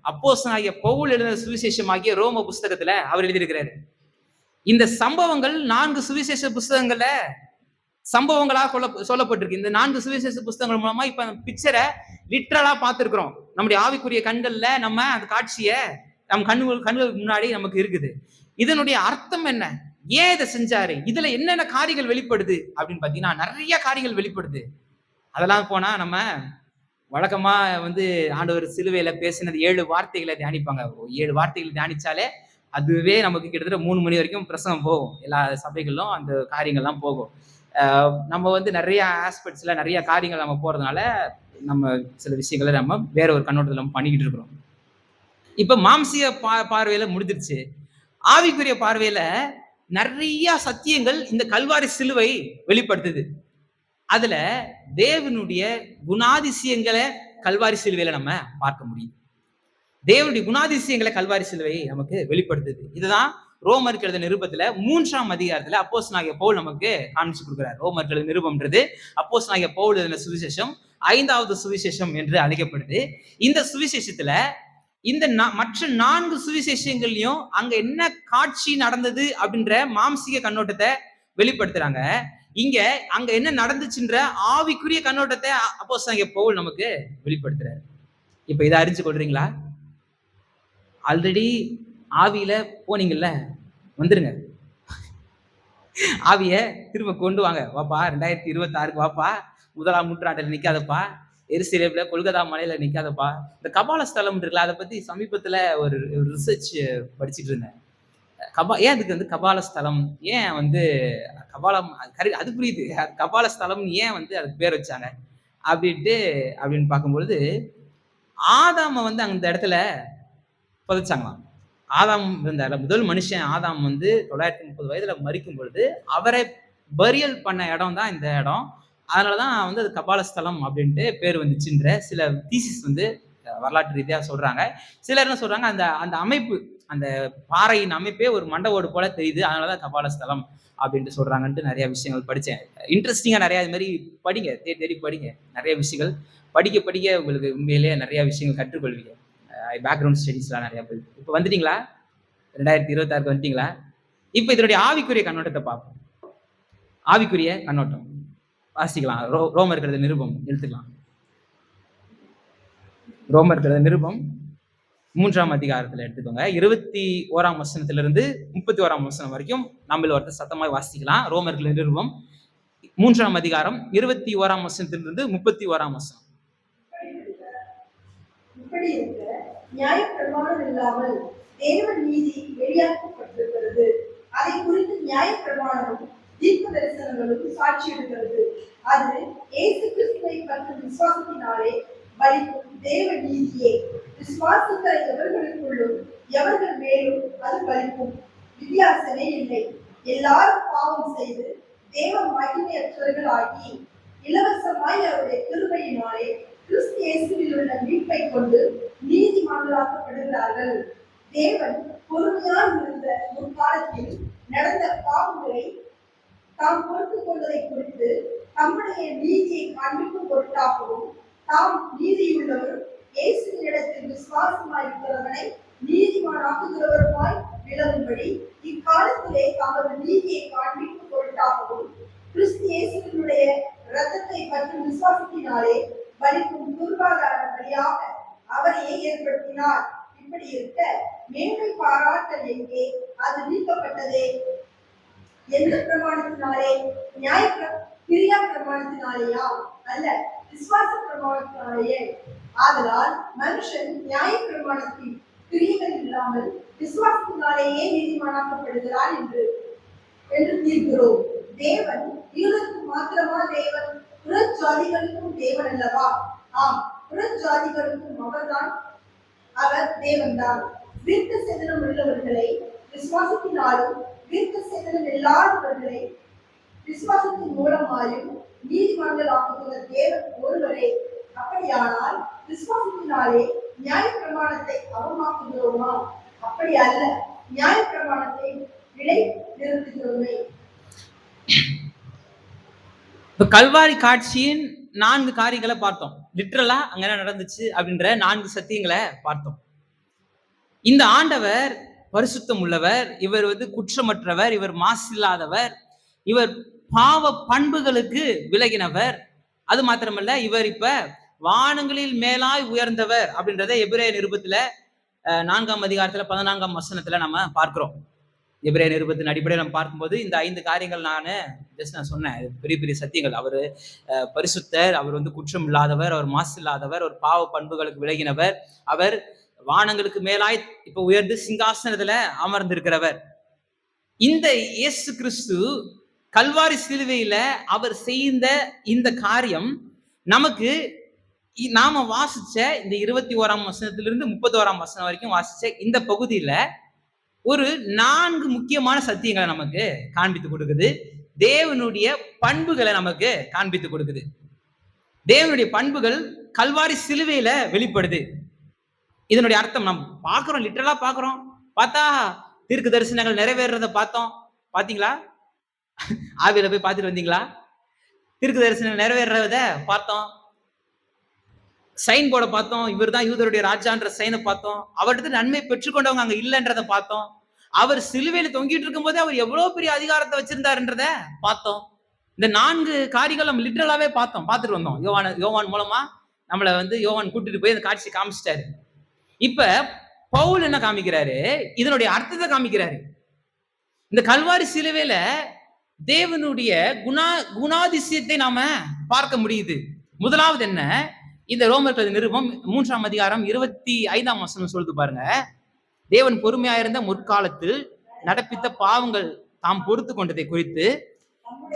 அப்போஸ்தலனாகிய பவுல் எழுதின சுவிசேஷமாகிய ரோம புஸ்தகத்துல அவர் எழுதியிருக்கிறாரு. இந்த சம்பவங்கள் 4 சுவிசேஷ புஸ்தகங்கள்ல சம்பவங்களாக சொல்லப்பட்டிருக்கு. இந்த 4 சுவிசேஷ புஸ்தகங்கள் மூலமா இப்ப பிக்சரை லிட்டரலா பார்த்திருக்கிறோம். நம்முடைய ஆவிக்குரிய கண்கள்ல நம்ம அந்த காட்சியை நம்ம கண்கள் முன்னாடி நமக்கு இருக்குது. இதனுடைய அர்த்தம் என்ன, ஏன் இதை செஞ்சாரு, இதுல என்னென்ன காரியங்கள் வெளிப்படுது அப்படின்னு பாத்தீங்கன்னா நிறைய காரியங்கள் வெளிப்படுது. அதெல்லாம் போனா நம்ம வழக்கமா ஆண்டவர் சிலுவையில பேசினது 7 வார்த்தைகளை தியானிப்பாங்க. 7 வார்த்தைகளை தியானிச்சாலே அதுவே நமக்கு கிட்டத்தட்ட 3 மணி வரைக்கும் பிரசங்கம் போகும். எல்லா சபைகளிலும் அந்த காரியங்கள்லாம் போகும். நம்ம நிறைய ஆஸ்பெக்ட்ஸ்ல நிறைய காரியங்கள் நம்ம போறதுனால நம்ம சில விஷயங்களை நம்ம வேற ஒரு கண்ணோட்டத்தில் நம்ம பண்ணிக்கிட்டு இருக்கிறோம். இப்ப மாம்சிய பார்வையில முடிஞ்சிருச்சு. ஆவிக்குரிய பார்வையில நிறைய சத்தியங்கள் இந்த கல்வாரி சிலுவை வெளிப்படுத்துது. அதுல தேவனுடைய குணாதிசயங்களை கல்வாரி சிலுவையில நம்ம பார்க்க முடியும். தேவனுடைய குணாதிசயங்களை கல்வாரி சிலுவை நமக்கு வெளிப்படுத்துது. இதுதான் ரோமருக்கு எழுதின நிருபத்துல 3ஆம் அதிகாரத்துல அப்போஸ்தலனாகிய பவுல் நமக்கு காமிச்சு கொடுக்கிறார். ரோமருக்கு எழுதின நிருபம்ன்றது அப்போஸ்தலனாகிய பவுல் எழுதின சுவிசேஷம் 5வது சுவிசேஷம் என்று அழைக்கப்படுது. இந்த சுவிசேஷத்துல இந்த மற்ற 4 சுவிசேஷங்கள்லயும் அங்க என்ன காட்சி நடந்தது அப்படின்ற மாம்சீக கண்ணோட்டத்தை வெளிப்படுத்துறாங்க. இங்க அங்க என்ன நடந்துச்சுன்ற ஆவிக்குரிய கண்ணோட்டத்தை அப்போஸ்தலனாகிய பவுல் நமக்கு வெளிப்படுத்துறாரு. இப்ப இதை அறிஞ்சு கொள்றீங்களா? ஆல்ரெடி ஆவியில போனீங்கல்ல, வந்துருங்க. ஆவிய திரும்ப கொண்டு வாங்க. வாப்பா 2026க்கு வாப்பா, 1ஆம் நூற்றாண்டில் நிக்காதப்பா, எருசலேம்ல கொல்கத்தா மலையில நிக்காதப்பா. இந்த கபால ஸ்தலம் இருக்குல்ல, அதை பத்தி சமீபத்துல ஒரு ரிசர்ச் படிச்சுட்டு இருந்தேன். ஏன் அதுக்கு வந்து கபால ஸ்தலம், ஏன் வந்து கபாலம் அது புரியுது. கபால ஸ்தலம் ஏன் வந்து அதுக்கு பேர் வச்சாங்க அப்படின்னு பார்க்கும்பொழுது, ஆதாம வந்து அந்த இடத்துல புதைச்சாங்களாம். ஆதாம் இருந்தார்ல, முதல் மனுஷன் ஆதாம் வந்து 930 வயதுல மரிக்கும் பொழுது அவரை பரியல் பண்ண இடம் தான் இந்த இடம். அதனாலதான் வந்து அது கபாலஸ்தலம் அப்படின்ட்டு பேர் வந்துச்சுன்ற சில தீசிஸ் வந்து வரலாற்று ரீதியா சொல்றாங்க. சிலர் என்ன சொல்றாங்க, அந்த அந்த அமைப்பு, அந்த பாறையின் அமைப்பே ஒரு மண்டவோடு போல தெரியுது, அதனாலதான் கபாலஸ்தலம் அப்படின்ட்டு சொல்றாங்கன்ட்டு நிறைய விஷயங்கள் படிச்சேன். இன்ட்ரெஸ்டிங்கா நிறைய இது மாதிரி படிங்க, தேடி தேடி படிங்க. நிறைய விஷயங்கள் படிக்க படிக்க உங்களுக்கு உண்மையிலேயே நிறைய விஷயங்கள் கற்றுக்கொள்வீங்க. பேக்ரவுண்ட் ஸ்டடிஸ்லாம் நிறைய போய் இப்போ வந்துட்டீங்களா? 2026 வந்துட்டீங்களா? இப்போ இதனுடைய ஆவிக்குரிய கண்ணோட்டத்தை பார்ப்போம். ஆவிக்குரிய கண்ணோட்டம் வாசிக்கலாம். ரோமர் கழுத நிருபம் எடுத்துக்கலாம். ரோமர் கழுத நிருபம் 3ஆம் அதிகாரத்துல எடுத்துக்கோங்க. 21ஆம் வசனத்திலிருந்து 31ஆம் வசனம் வரைக்கும் நம்மள ஒருத்தர் சத்தமாக வாசிக்கலாம். ரோமர் கழுத நிருபம் 3ஆம் அதிகாரம் 21ஆம் வசனத்திலிருந்து 31ஆம் வசனம். இப்படி இருக்க நியாயப்பிரமாணம் இல்லாமல் தேவ நீதி வெளியாக்கப்பட்டிருக்கிறது. அதை குறித்து நியாயப்பிரமாணமும் தீர்க்க தரிசனங்களும் சாட்சி எடுக்கிறது. அது இயேசு கிறிஸ்துவை பற்றும் விசுவாசத்தினாலே பலிக்கும் தேவ நீதியே. விசுவாசிக்கிற எவர்களுக்குள்ளும் எவர்கள் மேலும் அது பலிக்கும். வித்தியாசமே இல்லை. எல்லாரும் பாவம் செய்து தேவ மகிமையற்றவர்கள் ஆகி இலவசமாய் அவருடைய கிருபையினாலே கிறிஸ்து இயேசுவில் உள்ள மீட்பை கொண்டு நீதிமான்களாக்கப்படுகிறார்கள். தேவன் பொறுமையாக இருந்த முற்காலத்தில் நடந்த பாவங்களை தாம் பொறுத்துக் கொண்டதை குறித்து தம்முடைய நீதியை காண்பிக்கும் பொருட்டாகவும் தாம் நீதியுள்ளவர் இயேசுவினிடத்தில் விசுவாசமாயிருக்கிறவனை நீதிமானாக்குகிறவருமாய் விளங்கும்படி இக்காலத்திலே தமது நீதியை காண்பிக்கும் பொருட்டாகவும் கிறிஸ்து இயேசுவினுடைய இரத்தத்தை பற்றும் விசுவாசத்தினாலே பலிக்கும் குர்பான வழியாக அவரையே ஏற்படுத்தினார். இப்படி இருக்க மேன்மை பாராட்டல் எங்கே? அது நீக்கப்பட்டதே. எந்த பிரமாணத்தினாலே? கிரியா பிரமாணத்தினாலேயா? அல்ல, விசுவாச பிரமாணத்தினாலேயே. ஆதலால் மனுஷன் நியாய பிரமாணத்தின் கிரியைகள் இல்லாமல் விசுவாசத்தினாலேயே நீதிமானாக்கப்படுகிறார் என்று தீர்க்கிறோம். தேவன் யூதருக்கு மாத்திரமா தேவன்? புறஜாதிகளுக்கும் தேவன் அல்லவா? ஆம், புறஜாதிகளுக்கும் அவர் தேவன்தான். விருத்த சேதனம் உள்ளவர்களை விசுவாசத்தினாலும் விருத்த சேதனம் இல்லாதவர்களை விசுவாசத்தின் மூலமாயும் நீதிமன்றங்கள் ஆக்குகிற தேவன் ஒருவரே. அப்படியானால் விசுவாசத்தினாலே நியாய பிரமாணத்தை அவமாக்குகிறோமா? அப்படி அல்ல, நியாய பிரமாணத்தை நிலை நிறுத்துகிறோமே. கல்வாரி காட்சியின் 4 காரியங்களை பார்த்தோம். லிட்டரலா அங்க என்ன நடந்துச்சு அப்படின்ற 4 சத்தியங்களை பார்த்தோம். இந்த ஆண்டவர் பரிசுத்தம் உள்ளவர், இவர் வந்து குற்றமற்றவர், இவர் மாசில்லாதவர், இவர் பாவ பண்புகளுக்கு விலகினவர். அது மாத்திரமல்ல, இவர் இப்ப வானங்களில் மேலாய் உயர்ந்தவர் அப்படின்றத எபிரேய நிருபத்துல 4ஆம் அதிகாரத்துல 14ஆம் வசனத்துல நம்ம பார்க்கிறோம். எபிரேய நிருபத்தின் அடிப்படையில் நம்ம பார்க்கும்போது இந்த 5 காரியங்கள் நான் சொன்னேன். பெரிய பெரிய சத்தியங்கள். அவர் பரிசுத்தர், அவர் வந்து குற்றம் இல்லாதவர், அவர் மாசு இல்லாதவர், ஒரு பாவ பண்புகளுக்கு விலகினவர், அவர் வானங்களுக்கு மேலாய் இப்ப உயர்ந்து சிங்காசனத்துல அமர்ந்திருக்கிறவர். இந்த இயேசு கிறிஸ்து கல்வாரி சிலுவையில அவர் செய்த இந்த காரியம் நமக்கு நாம வாசிச்ச இந்த 21ஆம் வசனத்திலிருந்து 31ஆம் வசனம் வரைக்கும் வாசிச்ச இந்த பகுதியில ஒரு 4 முக்கியமான சத்தியங்களை நமக்கு காண்பித்து கொடுக்குது. தேவனுடைய பண்புகளை நமக்கு காண்பித்து கொடுக்குது. தேவனுடைய பண்புகள் கல்வாரி சிலுவையில வெளிப்படுது. இதனுடைய அர்த்தம் நம்ம பார்க்கிறோம், லிட்டரலா பார்க்கிறோம். பார்த்தா தீர்க்க தரிசனங்கள் நிறைவேறத பார்த்தோம். பாத்தீங்களா? ஆவியில போய் பார்த்துட்டு வந்தீங்களா? தீர்க்க தரிசனம் நிறைவேறத பார்த்தோம். சைன் போர்டை பார்த்தோம். இவர் தான் யூதருடைய ராஜான்ற சைனை பார்த்தோம். அவர்கிட்ட நன்மை பெற்றுக்கொண்டவங்க அங்க இல்லைன்றத பார்த்தோம். அவர் சிலுவையில தொங்கிட்டு இருக்கும் போதே அவர் எவ்வளவு பெரிய அதிகாரத்தை வச்சிருந்தாருன்றத பார்த்தோம். இந்த 4 காரியங்கள் நம்ம லிட்டரலாவே பார்த்துட்டு வந்தோம். யோவான் மூலமா நம்மளை வந்து யோவான் கூட்டிட்டு போய் அந்த காட்சி காமிச்சிட்டாரு. இப்ப பவுல் என்ன காமிக்கிறாரு? இதனுடைய அர்த்தத்தை காமிக்கிறாரு. இந்த கல்வாரி சிலுவையில தேவனுடைய குணாதிசயத்தை நாம பார்க்க முடியுது. முதலாவது என்ன? இந்த ரோமர்கள் நிருபம் 3ஆம் அதிகாரம் 25ஆம் வசனம் சொல்லுது பாருங்க. தேவன் பொறுமையாயிருந்த முற்காலத்தில் நடப்பித்த பாவங்கள் தாம் பொறுத்து கொண்டதை குறித்து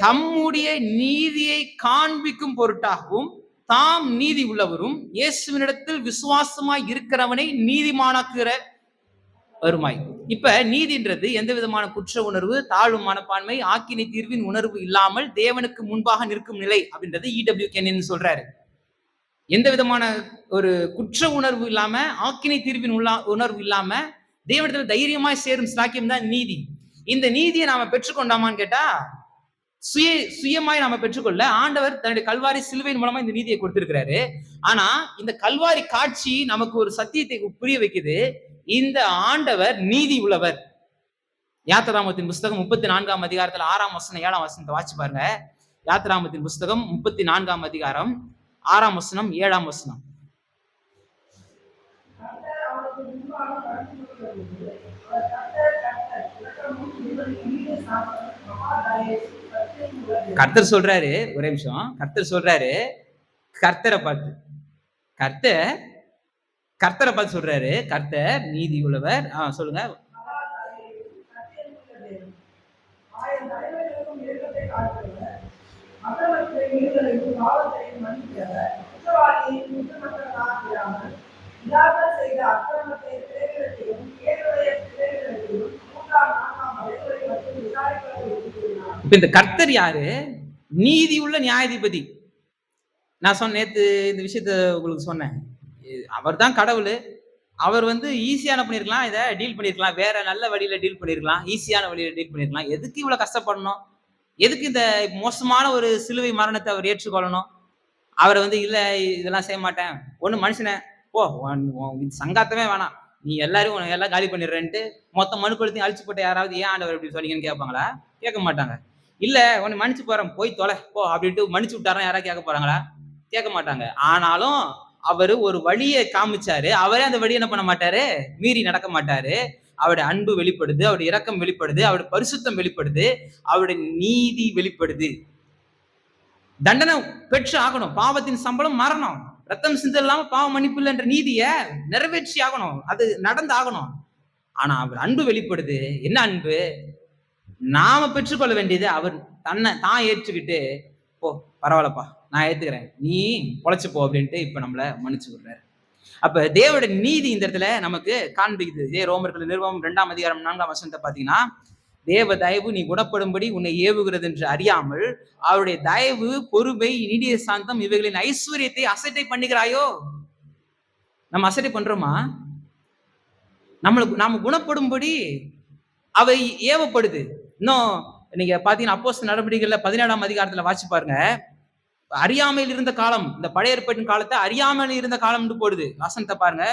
தம்முடைய நீதியை காண்பிக்கும் பொருட்டாகவும் தாம் நீதி உள்ளவரும் இயேசுவினிடத்தில் விசுவாசமாய் இருக்கிறவனை நீதிமானாக்குகிற வருமாய். இப்ப நீதின்றது எந்த விதமான குற்ற உணர்வு, தாழ்வு மனப்பான்மை, ஆக்கினை தீர்வின் உணர்வு இல்லாமல் தேவனுக்கு முன்பாக நிற்கும் நிலை அப்படின்றது E.W. கென்னன் சொல்றாரு. எந்த விதமான ஒரு குற்ற உணர்வு இல்லாம, ஆக்கினை தீர்வின் உணர்வு இல்லாம தேவனிடத்தில் தைரியமாய் சேரும் சாக்கியம் தான் நீதி. இந்த நீதியை நாம பெற்றுக்கொண்டாமான்னு கேட்டா சுயமாய் நாம பெற்றுக்கொள்ள ஆண்டவர் தன்னுடைய கல்வாரி சிலுவையின் மூலமா இந்த நீதியை கொடுத்திருக்கிறாரு. ஆனா இந்த கல்வாரி காட்சி நமக்கு ஒரு சத்தியத்தை புரிய வைக்குது. இந்த ஆண்டவர் நீதி உள்ளவர். யாத்திராமத்தின் புஸ்தகம் 34ஆம் அதிகாரத்துல 6ஆம் வசனம் 7ஆம் வசனத்தை வாசிச்சு பாருங்க. யாத்திராமத்தின் புஸ்தகம் 34ஆம் அதிகாரம் 6ஆம் வசனம் 7ஆம் வசனம். கர்த்தர் சொல்றாரு, ஒரே நிமிஷம். கர்த்தர் சொல்றாரு, கர்த்தரை பார்த்து சொல்றாரு, கர்த்தர் நீதி உள்ளவர். சொல்லுங்க. இந்த கர்த்தர் யாரு? நீதி உள்ள நியாயாதிபதி. நான் நேத்து இந்த விஷயத்த உங்களுக்கு சொன்னேன். அவர் தான் கடவுள். அவர் ஈஸியான பண்ணிருக்கலாம், இதை டீல் பண்ணிருக்கலாம், வேற நல்ல வழியில டீல் பண்ணிருக்கலாம், ஈஸியான வழியில டீல் பண்ணிருக்கலாம். எதுக்கு இவ்வளவு கஷ்டப்படணும்? எதுக்கு இந்த மோசமான ஒரு சிலுவை மரணத்தை அவர் ஏற்றுக்கொள்ளணும்? அவரை இல்ல இதெல்லாம் செய்ய மாட்டேன், ஒண்ணு மனுஷனை போ சங்காத்தமே வேணாம், நீ எல்லாரும் எல்லாம் காலி பண்ணிடுறேன்ட்டு மொத்த மனு கொளுத்தையும் அழிச்சு போட்ட யாராவது ஏன் ஆண்டவர் இப்படி சொன்னீங்கன்னு கேட்பாங்களா? கேட்க மாட்டாங்க. இல்ல உன்னை மன்னிச்சு போறேன், போய் தொலை போ அப்படின்ட்டு மன்னிச்சு விட்டாரா யாராவது கேட்க போறாங்களா? கேட்க மாட்டாங்க. ஆனாலும் அவரு ஒரு வழியை காமிச்சாரு. அவரே அந்த வழியை என்ன பண்ண மாட்டாரு? மீறி நடக்க மாட்டாரு. அவருடைய அன்பு வெளிப்படுது, அவருடைய இரக்கம் வெளிப்படுது, அவருடைய பரிசுத்தம் வெளிப்படுது, அவருடைய நீதி வெளிப்படுது. தண்டனை பெற்று ஆகணும். பாவத்தின் சம்பளம் மரணம். ரத்தம் சிந்தல் இல்லாம பாவ மன்னிப்பு என்ற நீதியை நிறைவேற்றி ஆகணும். அது நடந்து ஆகணும். ஆனா அவர் அன்பு வெளிப்படுது. என்ன அன்பு? நாம பெற்றுக்கொள்ள வேண்டியது அவர் தான் ஏற்றுக்கிட்டு, போ பரவாயில்லப்பா நான் ஏத்துக்கிறேன், நீ பொழைச்சு போ அப்படின்ட்டு இப்ப நம்மள மன்னிச்சு விடுறாரு. அப்ப தேவோட நீதி இந்த இடத்துல நமக்கு காண்பிக்குது. இதே ரோமர்கள் நிருபம் 2ஆம் அதிகாரம் 4ஆம் வசனத்தை பாத்தீங்கன்னா, தேவ தயவு நீ குணப்படும்படி உன்னை ஏவுகிறது என்று அறியாமல் அவருடைய தயவு, பொறுமை, நீடிய சாந்தம் இவைகளின் ஐஸ்வர்யத்தை அசட்டை பண்ணுகிறாயோ? நம்ம அசட்டை பண்றோமா? நாம குணப்படும்படி அவை ஏவப்படுது. இன்னும் நீங்க பாத்தீங்கன்னா அப்போஸ்தலர் நடவடிக்கைகள்ல 17ஆம் அதிகாரத்துல வாசிச்சு பாருங்க. அறியாமையில் இருந்த காலம், இந்த பழைய ஏற்பாட்டின் காலத்தை அறியாமல் இருந்த காலம் போடுது. வசனத்தை பாருங்க.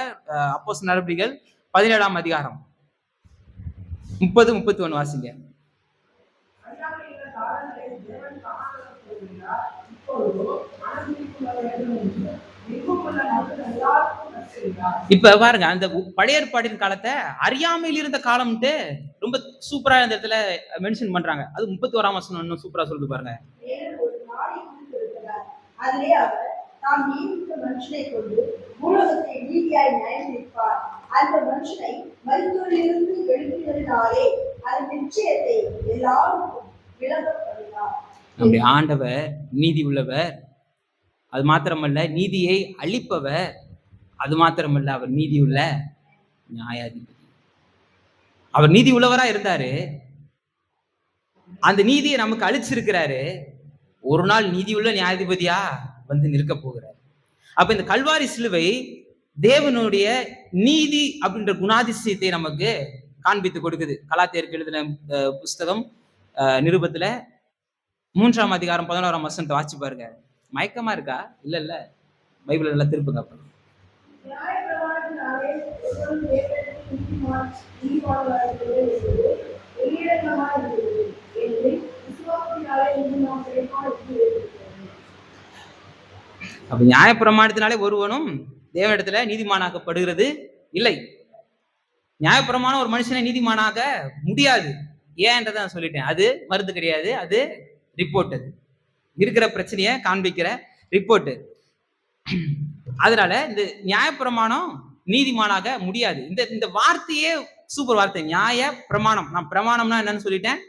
அப்போஸ்தலர் நடவடிக்கைகள் 17ஆம் அதிகாரம் 30-31 வாசிங்க. இப்ப பாருங்க, அந்த பழைய ஏற்பாட்டின் காலத்தை அறியாமையில் இருந்த காலம்ட்டு ரொம்ப சூப்பரா இந்த இடத்துல மென்ஷன் பண்றாங்க. அது 31ஆம் வசனம் இன்னும் சூப்பரா சொல்லுது பாருங்க. அதிலே அவர் தாம் நியமித்த மனுஷனை கொண்டு பூலோகத்தை நீதியாய் நியாயம் தீர்ப்பார். அந்த மனுஷனை மருத்துவரிலிருந்து எழுப்பினாலே அதன் நிச்சயத்தை எல்லாருக்கும் விளங்கப்படுகிறார். நம்முடைய ஆண்டவர் நீதி உள்ளவர். அது மாத்திரமல்ல, நீதியை அளிப்பவர். அது மாத்திரமல்ல, அவர் நீதி உள்ள நியாயாதிபதி. அவர் நீதி உள்ளவரா இருந்தாரு. அந்த நீதியை நமக்கு அளிச்சிருக்கிறாரு. ஒரு நாள் நீதி உள்ள நியாயாதிபதியா நிற்க போகிறார். அப்ப இந்த கல்வாரி சிலுவை தேவனுடைய நீதி அப்படின்ற குணாதிசயத்தை நமக்கு காண்பித்து கொடுக்குது. கலாத்தியருக்கு எழுதின புஸ்தகம் நிருபத்துல 3ஆம் அதிகாரம் 11ஆம் வசனத்தை வாசிச்சு பாருங்க. மயக்கமா இருக்கா? இல்ல பைபிள் எல்லாம் திருப்புங்க. அப்ப அப்ப நியாயப்பிரமாணத்தினாலே ஒருவனும் தேவனிடத்துல நீதிமானாக்கப்படுகிறது இல்லை. நியாயப்பிரமாணம் ஒரு மனுஷனை நீதிமானாக முடியாது. ஏன்றதை நான் சொல்லிட்டேன். அது மருந்து கிடையாது, அது ரிப்போர்ட். அது இருக்கிற பிரச்சனையை காண்பிக்கிற ரிப்போர்ட். அதனால இந்த நியாயப்பிரமாணம் நீதிமானாக முடியாது. இந்த இந்த வார்த்தையே சூப்பர் வார்த்தை, நியாய பிரமாணம். நான் பிரமாணம்னா என்னன்னு சொல்லிட்டேன்,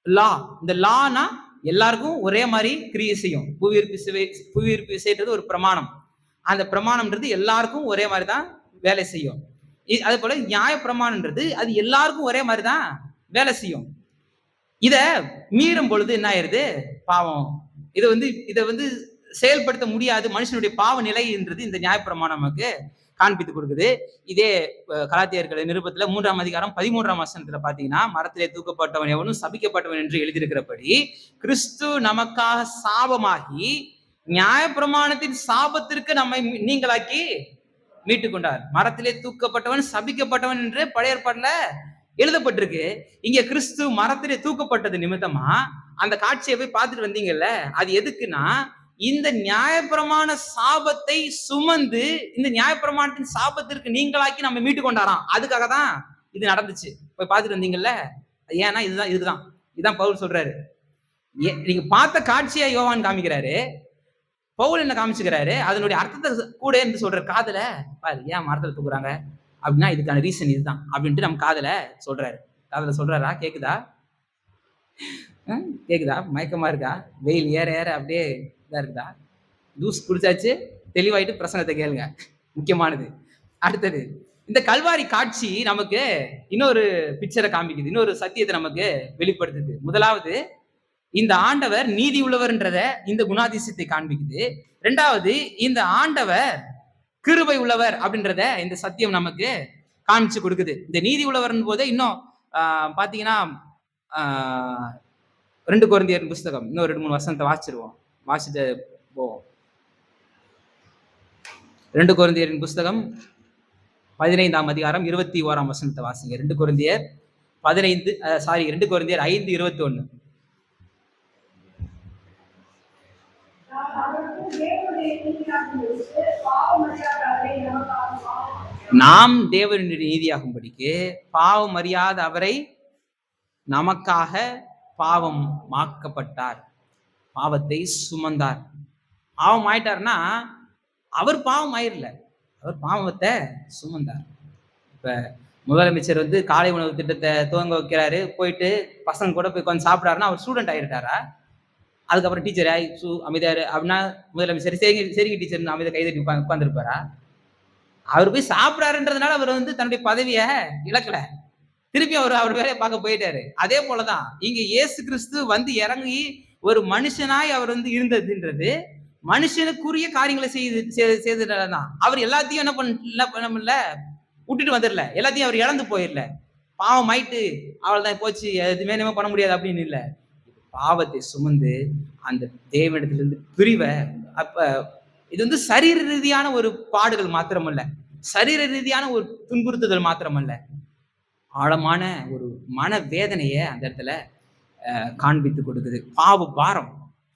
லா. இந்த லானா எல்லாருக்கும் ஒரே மாதிரி கிரியை செய்யும். புவியீர்ப்பு விசைன்றது ஒரு பிரமாணம். அந்த பிரமாணம்ன்றது எல்லாருக்கும் ஒரே மாதிரி தான் வேலை செய்யும். அதே போல நியாய பிரமாணம்ன்றது அது எல்லாருக்கும் ஒரே மாதிரி தான் வேலை செய்யும். இத மீறும் பொழுது என்ன ஆயிருது? பாவம். இதை வந்து செயல்படுத்த முடியாது. மனுஷனுடைய பாவ நிலைன்றது இந்த நியாயப்பிரமாணம் நமக்கு காண்பித்து கொடுக்குது. இதே கலாத்தியர்கள் நிருபத்துல 3ஆம் அதிகாரம் 13ஆம் வசனத்துல பாத்தீங்கன்னா, மரத்திலே தூக்கப்பட்டவன் எவனும் சபிக்கப்பட்டவன் என்று எழுதியிருக்கிறபடி கிறிஸ்து நமக்காக சாபமாகி நியாயப்பிரமாணத்தின் சாபத்திற்கு நம்மை நீங்களாக்கி மீட்டு கொண்டார். மரத்திலே தூக்கப்பட்டவன் சபிக்கப்பட்டவன் என்று பழைய ஏற்பாட்டுல எழுதப்பட்டிருக்கு. இங்க கிறிஸ்து மரத்திலே தூக்கப்பட்டது நிமித்தமா அந்த காட்சியை போய் பார்த்துட்டு வந்தீங்கல்ல, அது எதுக்குன்னா இந்த நியாயப்பிரமாண சாபத்தை சுமந்து இந்த நியாயப்பிரமாணத்தின் சாபத்திற்கு நீங்களாக்கி நம்ம மீட்டு கொண்டாராம். அதுக்காக தான் இது நடந்துச்சு. போய் பார்த்துட்டு வந்தீங்கல்ல. ஏன்னா இதுதான் பவுல் சொல்றாரு. நீங்க பார்த்த காட்சியா யோவான் காமிக்கிறாரு. பவுல் என்ன காமிச்சுக்கிறாரு? அதனுடைய அர்த்தத்தை கூட இருந்து சொல்ற காதல பாரு, ஏன் மரத்துல தூக்குறாங்க அப்படின்னா இதுக்கான ரீசன் இதுதான் அப்படின்ட்டு நம்ம காதல சொல்றாரா? கேக்குதா? மயக்கமா இருக்கா? வெயில் ஏற ஏற அப்படியே இதா இருக்குதா? ஜூஸ் குடிச்சாச்சு, தெளிவாயிட்டு பிரசங்கத்தை கேளுங்க, முக்கியமானது. அடுத்தது, இந்த கல்வாரி காட்சி நமக்கு இன்னொரு பிக்சரை காமிக்குது, இன்னொரு சத்தியத்தை நமக்கு வெளிப்படுத்துது. முதலாவது, இந்த ஆண்டவர் நீதி உள்ளவர்ன்றத இந்த குணாதிசயத்தை காண்பிக்குது. ரெண்டாவது, இந்த ஆண்டவர் கிருபை உள்ளவர் அப்படின்றத இந்த சத்தியம் நமக்கு காமிச்சு கொடுக்குது. இந்த நீதி உள்ளவர் போது இன்னும் பாத்தீங்கன்னா 2 கொரிந்தியர் புஸ்தகம் இன்னும் 2-3 வசனத்தை வாசிட்டு போவோம். 2 கொரிந்தியரின் புஸ்தகம் 15ஆம் அதிகாரம் 21ஆம் வசனத்தை வாசிங்க. 2 கொரிந்தியர் 5:21. நாம் தேவனுடைய நீதியாகும்படிக்கு பாவம் அறியாத அவரை நமக்காக பாவம் மாக்கப்பட்டார், பாவத்தை சுமந்தார். பாவம் ஆயிட்டார்னா அவர் பாவம் ஆயிரல, அவர் பாவத்தை சுமந்தார். இப்ப முதலமைச்சர் காலை உணவு திட்டத்தை துவங்க வைக்கிறாரு, போயிட்டு பசங்க கூட போய் கொஞ்சம் சாப்பிடாருன்னா அவர் ஸ்டூடெண்ட் ஆயிருட்டாரா? அதுக்கப்புறம் டீச்சர் அமைதியாரு அப்படின்னா முதலமைச்சர் சரிங்க டீச்சர் அமைதியை கைதட்டி உட்கார்ந்துருப்பாரா? அவர் போய் சாப்பிடாருன்றதுனால அவர் தன்னுடைய பதவியை இழக்கல, திருப்பி அவர் வேலையை பார்க்க போயிட்டாரு. அதே போலதான் இங்க இயேசு கிறிஸ்து இறங்கி ஒரு மனுஷனாய் அவர் இருந்ததுன்றது மனுஷனுக்குரிய காரியங்களை செய்ததான். அவர் எல்லாத்தையும் என்ன பண்ணல, விட்டுட்டு வந்துடல, எல்லாத்தையும் அவர் இழந்து போயிடல. பாவம் ஆயிட்டு அவள்தான் போச்சு, எதுவுமே நம்ம பண்ண முடியாது அப்படின்னு இல்லை. பாவத்தை சுமந்து அந்த தேவனிடத்திலிருந்து பிரிவை, அப்ப இது சரீர ரீதியான ஒரு பாடுகள் மாத்திரமல்ல, சரீர ரீதியான ஒரு துன்புறுத்துதல் மாத்திரமல்ல, ஆழமான ஒரு மன வேதனையை அந்த இடத்துல காண்பித்து கொடுக்குது.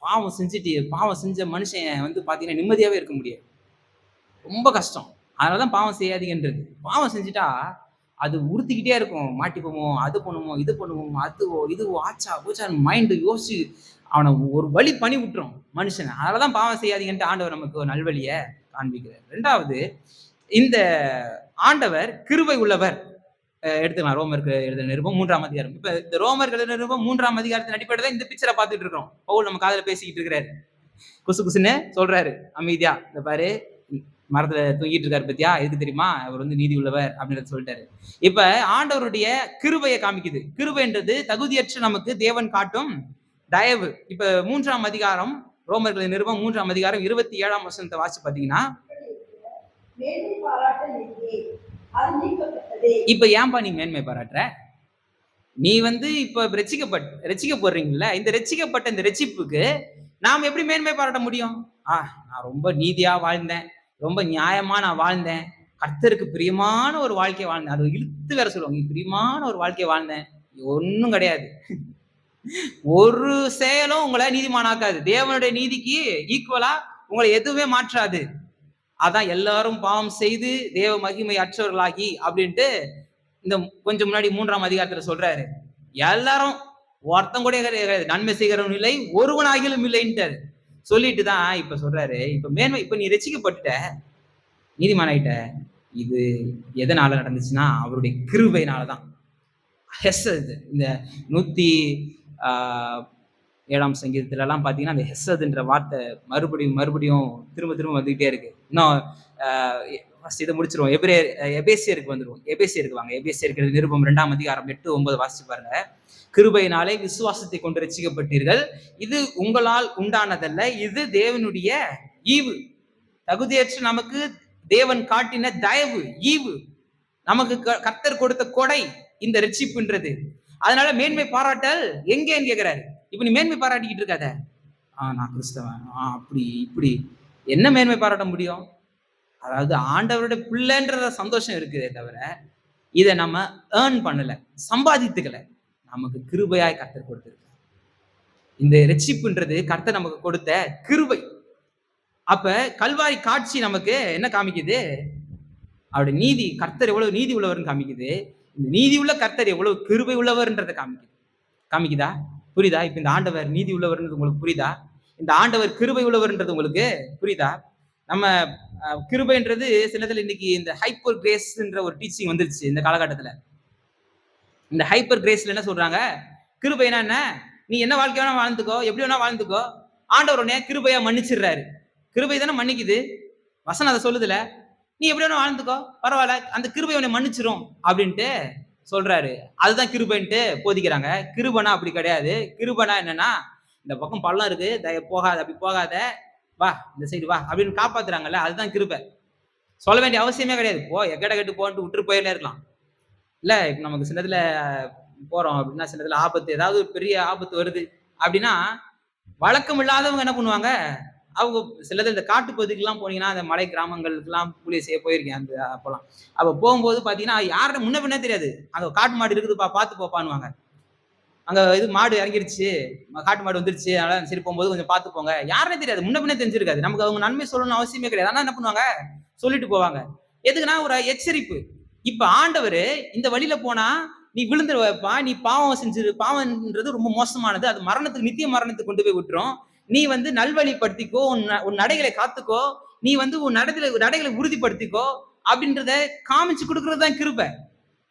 பாவம் செஞ்ச மனுஷன் பாத்தீங்கன்னா நிம்மதியாவே இருக்க முடியாது, ரொம்ப கஷ்டம். அதனாலதான் பாவம் செய்யாதீங்கன்றது. பாவம் செஞ்சுட்டா அது உறுத்திக்கிட்டே இருக்கும், மாட்டிப்போமோ, அது பண்ணுமோ, இது பண்ணுவோமோ, அதுவோ இதுவோ ஆச்சா போச்சான்னு மைண்டு யோசிச்சு அவனை ஒரு வழி பண்ணி விட்டுரும் மனுஷனை. அதனாலதான் பாவம் செய்யாதீங்கன்ட்டு ஆண்டவர் நமக்கு ஒரு நல்வழியை காண்பிக்கிறார். ரெண்டாவது, இந்த ஆண்டவர் கிருபை உள்ளவர். எடுத்துக்கலாம், ரோமருக்கு எழுதின நிருபம் 3ஆம் அதிகாரம். இப்ப இந்த ரோமர்கள் நிருபம் 3ஆம் அதிகாரத்தின் அடிப்படையில் இந்த பிக்சரை பார்த்துட்டு இருக்கிறோம். பவுல் நம்ம காதல பேசிக்கிட்டு இருக்கிறாரு, குசுன்னு சொல்றாரு அமைதியா, இந்த பாரு மரத்துல தூங்கிட்டு இருக்காரு பத்தியா, எதுக்கு தெரியுமா, அவர் நீதி உள்ளவர் அப்படின்றத சொல்லிட்டாரு. இப்ப ஆண்டவருடைய கிருபையை காமிக்குது. கிருபைன்றது தகுதியற்ற நமக்கு தேவன் காட்டும் தயவு. இப்ப 3ஆம் அதிகாரம், ரோமர்கள் நிருபம் 3ஆம் அதிகாரம் 27ஆம் வசனத்தை வாசிச்சு பாத்தீங்கன்னா, இப்ப ஏன்பா நீ மேன்மை பாராட்டுற? நீ இப்ப ரட்சிக்கப்படுறீங்கல்ல, இந்த ரட்சிக்கப்பட்ட இந்த ரட்சிப்புக்கு நாம் எப்படி மேன்மை பாராட்ட முடியும்? நான் ரொம்ப நீதியா வாழ்ந்தேன், ரொம்ப நியாயமா நான் வாழ்ந்தேன், கர்த்தருக்கு பிரியமான ஒரு வாழ்க்கையை வாழ்ந்தேன், அது இழுத்து வேற சொல்லுவாங்க, பிரியமான ஒரு வாழ்க்கையை வாழ்ந்தேன். ஒன்னும் கிடையாது. ஒரு செயலும் உங்களை நீதிமானாக்காது. தேவனுடைய நீதிக்கு ஈக்குவலா உங்களை எதுவுமே மாற்றாது. அதான் எல்லாரும் பாவம் செய்து தேவ மகிமை அற்றவர்களாகி அப்படின்ட்டு இந்த கொஞ்சம் முன்னாடி 3ஆம் அதிகாரத்துல சொல்றாரு. எல்லாரும் ஒருத்தம் கூட கிடையாது, நன்மை செய்கிறவன் இல்லை, ஒருவனாகிலும் இல்லைன்ட்டு சொல்லிட்டு தான் இப்ப சொல்றாரு. இப்ப மேன்மை, இப்ப நீ ரட்சிக்கப்பட்டுட்ட, நீதிமான் ஆயிட்ட. இது எதனால நடந்துச்சுன்னா அவருடைய கிருபையினாலதான். ஹெசத், இந்த 107ஆம் சங்கீதத்துல எல்லாம் பாத்தீங்கன்னா அந்த ஹெசத்ன்ற வார்த்தை மறுபடியும் மறுபடியும் திரும்ப திரும்ப வந்துகிட்டே இருக்கு. இன்னும் ஃபர்ஸ்ட் இதை முடிச்சிருவோம். எபேசியருக்கு வந்துருவோம். எபேசியருக்கு வாங்க. எபேசியருக்கு நிருபம் 2ஆம் அதிகாரம் 8-9 வாசிச்சு பாருங்க. கிருபையினாலே விசுவாசத்தை கொண்டு ரட்சிக்கப்பட்டீர்கள், இது உங்களால் உண்டானதல்ல, இது தேவனுடைய ஈவு. தகுதியற்ற நமக்கு தேவன் காட்டின தயவு, ஈவு. நமக்கு கர்த்தர் கொடுத்த கொடை இந்த ரட்சிப்புன்றது. அதனால மேன்மை பாராட்டல் எங்கேன்னு கேட்கிறாரு. இப்ப நீ மேன்மை பாராட்டிக்கிட்டு இருக்காத, நான் கிறிஸ்தவன், அப்படி இப்படி என்ன மேன்மை பாராட்ட முடியும்? அதாவது ஆண்டவருடைய பிள்ளைன்ற சந்தோஷம் இருக்குதே தவிர இதை நம்ம ஏர்ன் பண்ணல, சம்பாதித்துக்கல. நமக்கு கிருபையாய் கர்த்தர் கொடுத்திருக்க இந்த ரட்சிப்புன்றது கர்த்தர் நமக்கு கொடுத்த கிருபை. அப்ப கல்வாரி காட்சி நமக்கு என்ன காமிக்குது? அவருடைய நீதி, கர்த்தர் எவ்வளவு நீதி உள்ளவர்னு காமிக்குது. இந்த நீதி உள்ள கர்த்தர் எவ்வளவு கிருபை உள்ளவர்ன்றதை காமிக்குதா? புரியுதா? இப்ப இந்த ஆண்டவர் நீதி உள்ளவர்ன்றது உங்களுக்கு புரியுதா? இந்த ஆண்டவர் கிருபை உள்ளவர்ன்றது உங்களுக்கு புரியுதா? நம்ம கிருபைன்றது சிலதுல இன்னைக்கு இந்த ஹைப்பர் கிரேஸ்ன்ற ஒரு டீச்சிங் வந்துருச்சு இந்த காலகட்டத்துல. இந்த ஹைப்பர் கிரேஸ்ல என்ன சொல்றாங்க? கிருபைனா என்ன? நீ என்ன வாழ்க்கை வேணா வாழ்ந்துக்கோ, எப்படி வேணா வாழ்ந்துக்கோ, ஆண்டவர் உடனே கிருபையா மன்னிச்சிடுறாரு. கிருபை தானே மன்னிக்குது, வசனம் அதை சொல்லுதுல. நீ எப்படி வேணா வாழ்ந்துக்கோ, பரவாயில்ல, அந்த கிருபை உன்னை மன்னிச்சிரும் அப்படின்ட்டு சொல்றாரு. அதுதான் கிருபைன்ட்டு போதிக்கிறாங்க. கிருபனா அப்படி கிடையாது. கிருபனா என்னன்னா, இந்த பக்கம் பள்ளம் இருக்கு, போகாத, அப்படி போகாத, வா இந்த சைடு வா அப்படின்னு காப்பாத்துறாங்கல்ல, அதுதான் கிருபை. சொல்ல வேண்டிய அவசியமே கிடையாது. போ, எக்கட கட்டு போன்ட்டு விட்டுட்டு போயிட்டே இருக்கலாம். இல்ல இப்ப நமக்கு சின்னதுல போறோம் அப்படின்னா, சின்னதுல ஆபத்து, ஏதாவது ஒரு பெரிய ஆபத்து வருது அப்படின்னா, வழக்கம் இல்லாதவங்க என்ன பண்ணுவாங்க? அவங்க சிலது இந்த காட்டு பகுதிக்கெல்லாம் போனீங்கன்னா, அந்த மலை கிராமங்களுக்கெல்லாம் ஊழியம் செய்ய போயிருக்கேன். அந்த அப்பெல்லாம் அப்ப போகும்போது பாத்தீங்கன்னா யாரும் முன்ன பின்னே தெரியாது. அங்க காட்டு மாடு இருக்குதுப்பா, பார்த்து போப்பான்னுவாங்க. அங்க இது மாடு இறங்கிருச்சு, காட்டு மாடு வந்துருச்சு, அதனால சரி போகும்போது கொஞ்சம் பார்த்து போங்க. யாருன்னே தெரியாது, முன்ன பின்னே தெரிஞ்சிருக்காது. நமக்கு அவங்க நன்மை சொல்லணும்னு அவசியமே கிடையாது. ஆனா என்ன பண்ணுவாங்க? சொல்லிட்டு போவாங்க. எதுக்குன்னா ஒரு எச்சரிப்பு. இப்ப ஆண்டவர் இந்த வழியில போனா நீ விழுந்துருவப்பா, நீ பாவம் செஞ்சிரு, பாவம்ன்றது ரொம்ப மோசமானது, அது மரணத்துக்கு, நித்திய மரணத்துக்கு கொண்டு போய் விட்டுரும். நீ நல்வழிப்படுத்திக்கோ, உன் நடைகளை காத்துக்கோ, நீ உன் நடைகளை உறுதிப்படுத்திக்கோ அப்படின்றத காமிச்சு கொடுக்கறது தான் கிருபை.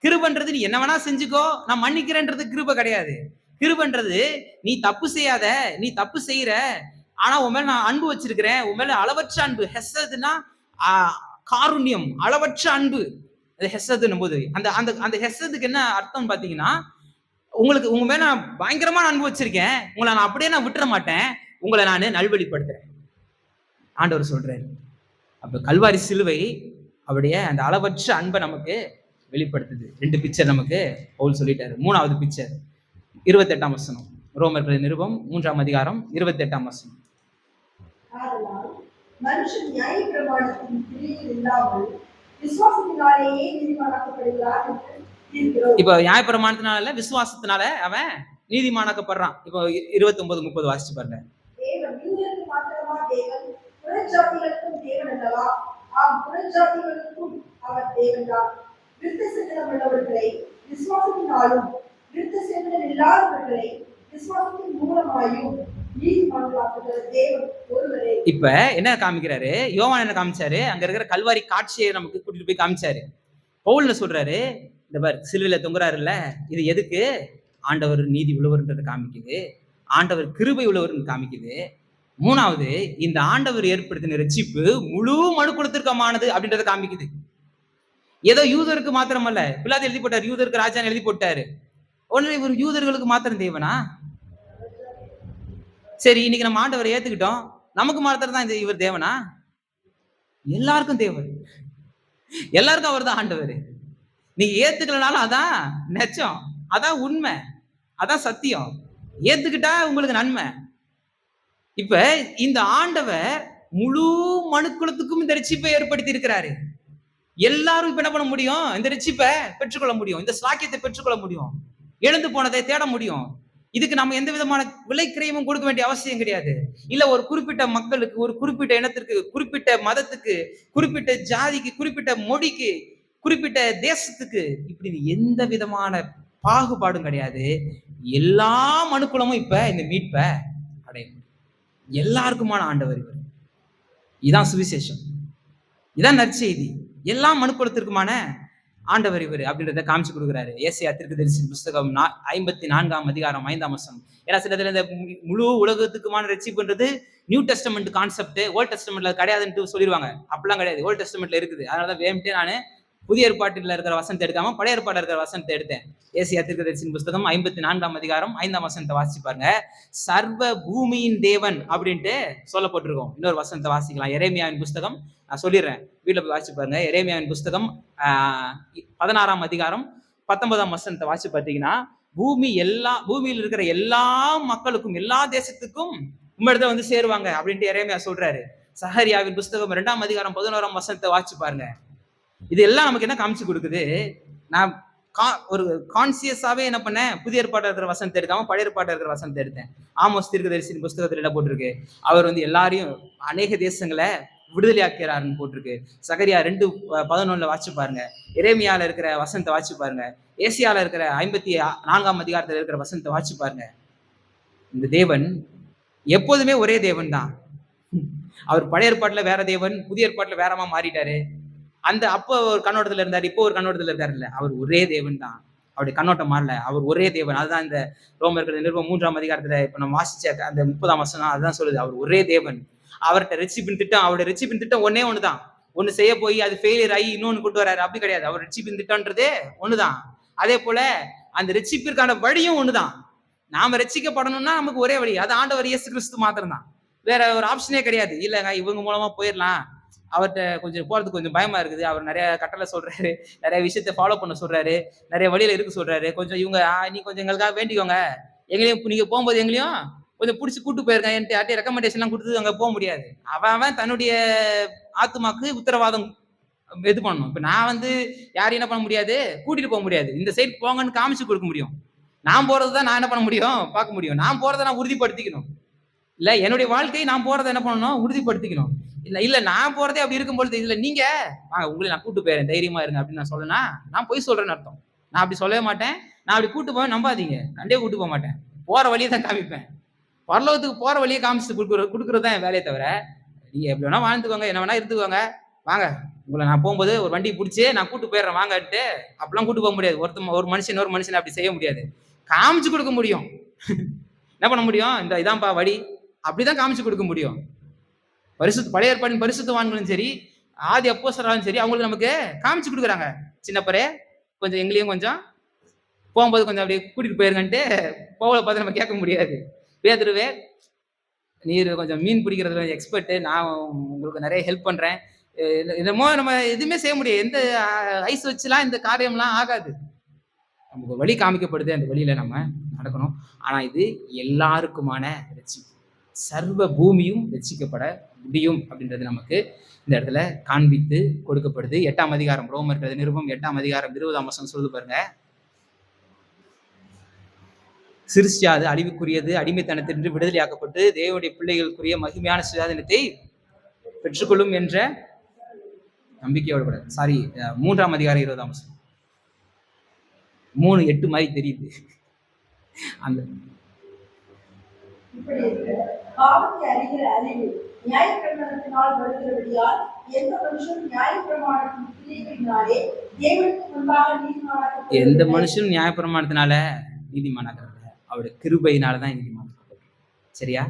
கிருபன்றது நீ என்ன வேணா செஞ்சுக்கோ, நான் மன்னிக்கிறேன்றது கிருபை கிடையாது. கிருபன்றது நீ தப்பு செய்யாத, நீ தப்பு செய்யற, ஆனா உன் மேல நான் அன்பு வச்சிருக்கிறேன், உன் மேல அளவற்ற அன்பு. ஹெசதுனா காருண்யம், அளவற்ற அன்பு. ஹெசதுன்னும் போது அந்த அந்த அந்த ஹெசதுக்கு என்ன அர்த்தம் பாத்தீங்கன்னா, உங்க மேல நான் பயங்கரமான அன்பு வச்சிருக்கேன், உங்களை நான் அப்படியே நான் விட்டுற மாட்டேன், உங்களை நான் நல்வழிப்படுத்துறேன் ஆண்டவர் சொல்றாரு. அப்ப கல்வாரி சிலுவை அவருடைய அந்த அளவற்ற அன்பை நமக்கு வெளிப்படுத்துது. 2 பிக்சர் நமக்கு பவுல் சொல்லிட்டாரு. 3வது பிக்சர் 28ஆம் வசனம். ரோமர்கள் நிருபம் 3ஆம் அதிகாரம் 28ஆம் வசனம். மனுஷன் நியாயப்பிரமாணத்தின் கிரியையில் இல்லாமல் விசுவாசத்தினாலேயே நீதிமானாக்கப்படுகிறார் என்று இருக்கிறோம். இப்ப நியாயப்பிரமாணத்தினால விசுவாசத்தினால அவன் நீதிமானாக்கப்படுறான். இப்போ 29-30 வாசிச்சு பாருங்க. தேவன் யூதருக்கு மாத்திரமா தேவன், புறஜாதிகளுக்கும் தேவன் அல்லவா? புறஜாதிகளுக்கும் அவர் தேவன்தான். விருத்த சேதனம் உள்ளவர்களை விசுவாசத்தினாலும், விருத்த சேதனம் இல்லாதவர்களை விசுவாசத்தின் மூலமாயும் நீதிமான்களாக்குகிற தேவன் ஒருவரே. இப்ப என்ன காமிக்கிறாரு யோவான்? என்ன காமிச்சாரு? அங்க இருக்கிற கல்வாரி காட்சியை நமக்கு கூட்டிட்டு போய் காமிச்சாரு. பவுல் சொல்றாரு, இந்த பார் சிலுவையில தொங்குறாருல்ல, இது எதுக்கு? ஆண்டவர் நீதி உள்ளவர்ன்றதை காமிக்குது, ஆண்டவர் கிருபை உள்ளவர்னு காமிக்குது. 3வது, இந்த ஆண்டவர் ஏற்படுத்தின ரட்சிப்பு முழு மனுக்குலத்திற்கமானது அப்படின்றத காமிக்குது. ஏதோ யூதருக்கு மாத்திரமல்ல. பிலாத்து எழுதி போட்டார், யூதருக்கு ராஜான்னு எழுதி போட்டாரு. உடனே இவர் யூதர்களுக்கு மாத்திரம் தேவனா? சரி, இன்னைக்கு நம்ம ஆண்டவரை ஏத்துக்கிட்டோம், நமக்கு மாத்திரம் தான் இவர் தேவனா? எல்லாருக்கும் தேவன், எல்லாருக்கும் அவர் தான் ஆண்டவர். நீங்க ஏத்துக்கலனாலும் அதான் நெச்சம், அதான் உண்மை, அதான் சத்தியம். ஏத்துக்கிட்டா உங்களுக்கு நன்மை. இப்ப இந்த ஆண்டவர் முழு மனுக்குலத்துக்கும் இந்த ரட்சிப்பை ஏற்படுத்தி இருக்கிறாரு. எல்லாரும் இப்ப என்ன பண்ண முடியும்? இந்த ரட்சிப்பை பெற்றுக்கொள்ள முடியும், இந்த சாக்கியத்தை பெற்றுக்கொள்ள முடியும், எழுந்து போனதை தேட முடியும். இதுக்கு நம்ம எந்த விதமான விலை கிரயமும் கொடுக்க வேண்டிய அவசியம் கிடையாது. இல்ல ஒரு குறிப்பிட்ட மக்களுக்கு, ஒரு குறிப்பிட்ட இனத்திற்கு, குறிப்பிட்ட மதத்துக்கு, குறிப்பிட்ட ஜாதிக்கு, குறிப்பிட்ட மொழிக்கு, குறிப்பிட்ட தேசத்துக்கு, இப்படி எந்த விதமான பாகுபாடும் கிடையாது. எல்லா மனுக்குலமும் இப்ப இந்த மீட்பை அடையும். எல்லாருக்குமான ஆண்டவர் இவர். இதான் சுவிசேஷம். இதான் நற்செய்தி. எல்லா மனுக்குலத்திற்குமான ஆண்டவர் இவர் அப்படின்றத காமிச்சு கொடுக்குறாரு. ஏசாயா தீர்க்கதரிசியின் புஸ்தகம் 54ஆம் அதிகாரம் 5ஆம் வசனம். ஏன்னா சில இந்த முழு உலகத்துக்குமான ரட்சிப்புன்றது நியூ டெஸ்டமெண்ட் கான்செப்ட், ஓல்ட் டெஸ்டமெண்ட்ல கிடையாதுன்னு சொல்லிடுவாங்க. அப்படிலாம் கிடையாது. ஓல்ட் டெஸ்டமெண்ட்ல இருக்குது. அதனாலதான் வேணும்ட்டே நான் புதிய ஏற்பாட்டில் இருக்கிற வசனத்தை எடுக்காம பழைய ஏற்பாட்டில் இருக்கிற வசனத்தை எடுத்தேன். ஏசாயா தீர்க்கதரிசியின் புஸ்தகம் 54ஆம் அதிகாரம் 5ஆம் வசனத்தை வாசிச்சு பாருங்க. சர்வ பூமியின் தேவன் அப்படின்ட்டு சொல்லப்பட்டிருக்கும். இன்னொரு வசனத்தை வாசிக்கலாம். எரேமியாவின் புஸ்தகம், நான் சொல்லிடுறேன், வீட்டுல போய் வாசிச்சு பாருங்க. எரேமியாவின் புஸ்தகம் 16ஆம் அதிகாரம் 19ஆம் வசனத்தை வாசிச்சு பார்த்தீங்கன்னா, பூமியில் இருக்கிற எல்லா மக்களுக்கும் எல்லா தேசத்துக்கும் உம்மிடத்தை வந்து சேருவாங்க அப்படின்ட்டு எரேமியா சொல்றாரு. சகரியாவின் புஸ்தகம் 2ஆம் அதிகாரம் 11ஆம் வசனத்தை வாசிச்சு பாருங்க. இது எல்லாம் நமக்கு என்ன காமிச்சு கொடுக்குது? நான் ஒரு கான்சியஸாவே என்ன பண்ணேன், புதிய ஏற்பாட்டில் இருக்கிற வசனத்தை எடுக்காம பழைய ஏற்பாட்டில் இருக்கிற வசனத்தை எடுத்தேன். ஆமோஸ் தீர்க்கதரிசியின் புஸ்தகத்தில் என்ன போட்டிருக்கு? அவர் வந்து எல்லாரையும் அநேக தேசங்களை விடுதலையாக்கிறாருன்னு போட்டிருக்கு. சகரியா 2:11 வாசிச்சு பாருங்க. எரேமியால இருக்கிற வசனத்தை வாசிச்சு பாருங்க. ஏசியால இருக்கிற 54ஆம் அதிகாரத்தில் இருக்கிற வசனத்தை வாசிச்சு பாருங்க. இந்த தேவன் எப்போதுமே ஒரே தேவன் தான். அவர் பழைய ஏற்பாட்டுல வேற தேவன், புதிய ஏற்பாட்டுல வேறமா மாறிட்டாரு. அந்த அப்போ ஒரு கண்ணோட்டத்துல இருந்தாரு, இப்போ ஒரு கண்ணோட்டத்துல இருக்காரு. இல்ல, அவர் ஒரே தேவன் தான். அவருடைய கண்ணோட்டம் மாறல. அவர் ஒரே தேவன். அதுதான் இந்த ரோமர்கள் நிருபம் 3ஆம் அதிகாரத்துல இப்ப நம்ம வாசிச்ச அந்த 30ஆம் வசனம் அதுதான் சொல்லுது. அவர் ஒரே தேவன். அவர்கிட்ட ரட்சிப்பின் திட்டம், அவருடைய ரட்சிப்பின் திட்டம் ஒன்னே ஒண்ணுதான். ஒண்ணு செய்ய போய் அது ஃபெயிலியர் ஆகி இன்னொன்னு கொண்டு வராரு, அப்படி கிடையாது. அவர் ரட்சிப்பின் திட்டம்ன்றதே ஒண்ணுதான். அதே போல அந்த ரட்சிப்பிற்கான வழியும் ஒண்ணுதான். நாம ரட்சிக்கப்படணும்னா நமக்கு ஒரே வழி, அது ஆண்டவர் இயேசு கிறிஸ்து மாத்திரம் தான். வேற ஒரு ஆப்ஷனே கிடையாது. இல்லங்க இவங்க மூலமா போயிடலாம், அவர்கிட்ட கொஞ்சம் போறதுக்கு கொஞ்சம் பயமா இருக்குது, அவர் நிறைய கட்டளை சொல்றாரு, நிறைய விஷயத்த ஃபாலோ பண்ண சொல்றாரு, நிறைய வழியில இருக்க சொல்றாரு, கொஞ்சம் இவங்க நீ கொஞ்சம் எங்களுக்காக வேண்டிக்கோங்க, எங்களையும் நீங்க போகும்போது எங்களையும் கொஞ்சம் பிடிச்சி கூட்டு போயிருக்கேன் யார்ட்டையும் ரெக்கமெண்டேஷன் எல்லாம் கொடுத்து அங்க போக முடியாது. அவன் தன்னுடைய ஆத்துமாக்கு உத்தரவாதம் இது பண்ணணும். இப்ப நான் வந்து யாரையும் என்ன பண்ண முடியாது, கூட்டிட்டு போக முடியாது. இந்த சைடு போங்கன்னு காமிச்சு கொடுக்க முடியும். நான் போறதுதான் நான் என்ன பண்ண முடியும், பார்க்க முடியும். நான் போறதை நான் உறுதிப்படுத்திக்கணும். இல்ல என்னுடைய வாழ்க்கையை நான் போறதை என்ன பண்ணணும், உறுதிப்படுத்திக்கணும். இல்ல நான் போறதே அப்படி இருக்கும் பொழுது இல்ல நீங்க உங்களை நான் கூட்டு போயிறேன் தைரியமா இருங்க அப்படின்னு நான் சொல்லனா நான் போய் சொல்றேன்னு அர்த்தம். நான் அப்படி சொல்லவே மாட்டேன். நான் அப்படி கூட்டு போவேன் நம்பாதீங்க, கண்டே கூட்டு போக மாட்டேன். போற வழியை தான் காமிப்பேன். பரலோகத்துக்கு போற வழியை காமிச்சு கொடுக்குறது தான் என் வேலையை தவிர, நீங்க எப்படி வேணா வாழ்ந்துக்கோங்க, என்ன வேணா இருந்துக்கோங்க, வாங்க உங்களை நான் போகும்போது ஒரு வண்டி பிடிச்சி நான் கூட்டு போயிடுறேன் வாங்கட்டு அப்படிலாம் கூட்டு போக முடியாது. ஒரு மனுஷன் ஒரு மனுஷன் அப்படி செய்ய முடியாது. காமிச்சு கொடுக்க முடியும். என்ன பண்ண முடியும், இந்த இதான்ப்பா வழி அப்படிதான் காமிச்சு கொடுக்க முடியும். பழைய ஏற்பாட்டின் பரிசுத்தவான்களும் சரி, ஆதி அப்போஸ்தலரும் சரி, அவங்களுக்கு நமக்கு காமிச்சு கொடுக்குறாங்க. சின்னப்பரே கொஞ்சம் எங்களையும் கொஞ்சம் போகும்போது கொஞ்சம் அப்படியே கூட்டிட்டு போயிருங்கன்ட்டு பவுலை பார்த்து நம்ம கேட்க முடியாது. பேதுருவே நீர் கொஞ்சம் மீன் பிடிக்கிறதுல எக்ஸ்பர்ட், நான் உங்களுக்கு நிறைய ஹெல்ப் பண்றேன், என்னமோ நம்ம எதுவுமே செய்ய முடியாது. எந்த ஐஸ் வச்சுலாம் இந்த காரியம்லாம் ஆகாது. நமக்கு வழி காமிக்கப்படுது, அந்த வழியில நம்ம நடக்கணும். ஆனா இது எல்லாருக்குமான ரட்சிப்பு. சர்வ பூமியும் ரட்சிக்கப்பட முடியும் அப்படின்றது நமக்கு இந்த இடத்துல காண்பித்து கொடுக்கப்படுது. 8ஆம் அதிகாரம் ரோமர்கள் நிருபம் 8ஆம் அதிகாரம் 20ஆம் வசனம் சொல்லுது பாருங்க. சிருஷ்டியாது அழிவுக்குரியது அடிமைத்தனத்திற்கு விடுதலையாக்கப்பட்டு தேவனுடைய பிள்ளைகளுக்குரிய மகிமையான சுயாதீனத்தை பெற்றுக்கொள்ளும் என்ற நம்பிக்கையோட. சாரி, 3ஆம் அதிகாரம் 20ஆம் வசனம். 3:8 மாதிரி தெரியுது. அந்த பாவத்தை அறிகிற அறிவு நியாயப்பிரமாணத்தினால் வருகிறபடியால் எந்த மனுஷனும் நியாயப்பிரமாணத்தின் கிரியைகளினாலே தேவனுக்கு முன்பாக நீதிமானாக்கப்படுவதில்லை. எந்த மனுஷனும் நியாயப்பிரமாணத்தினால நீதிமானாகிறது அவருடைய கிருபையினாலதான் நீதிமானாக்கப்படுது. சரியா,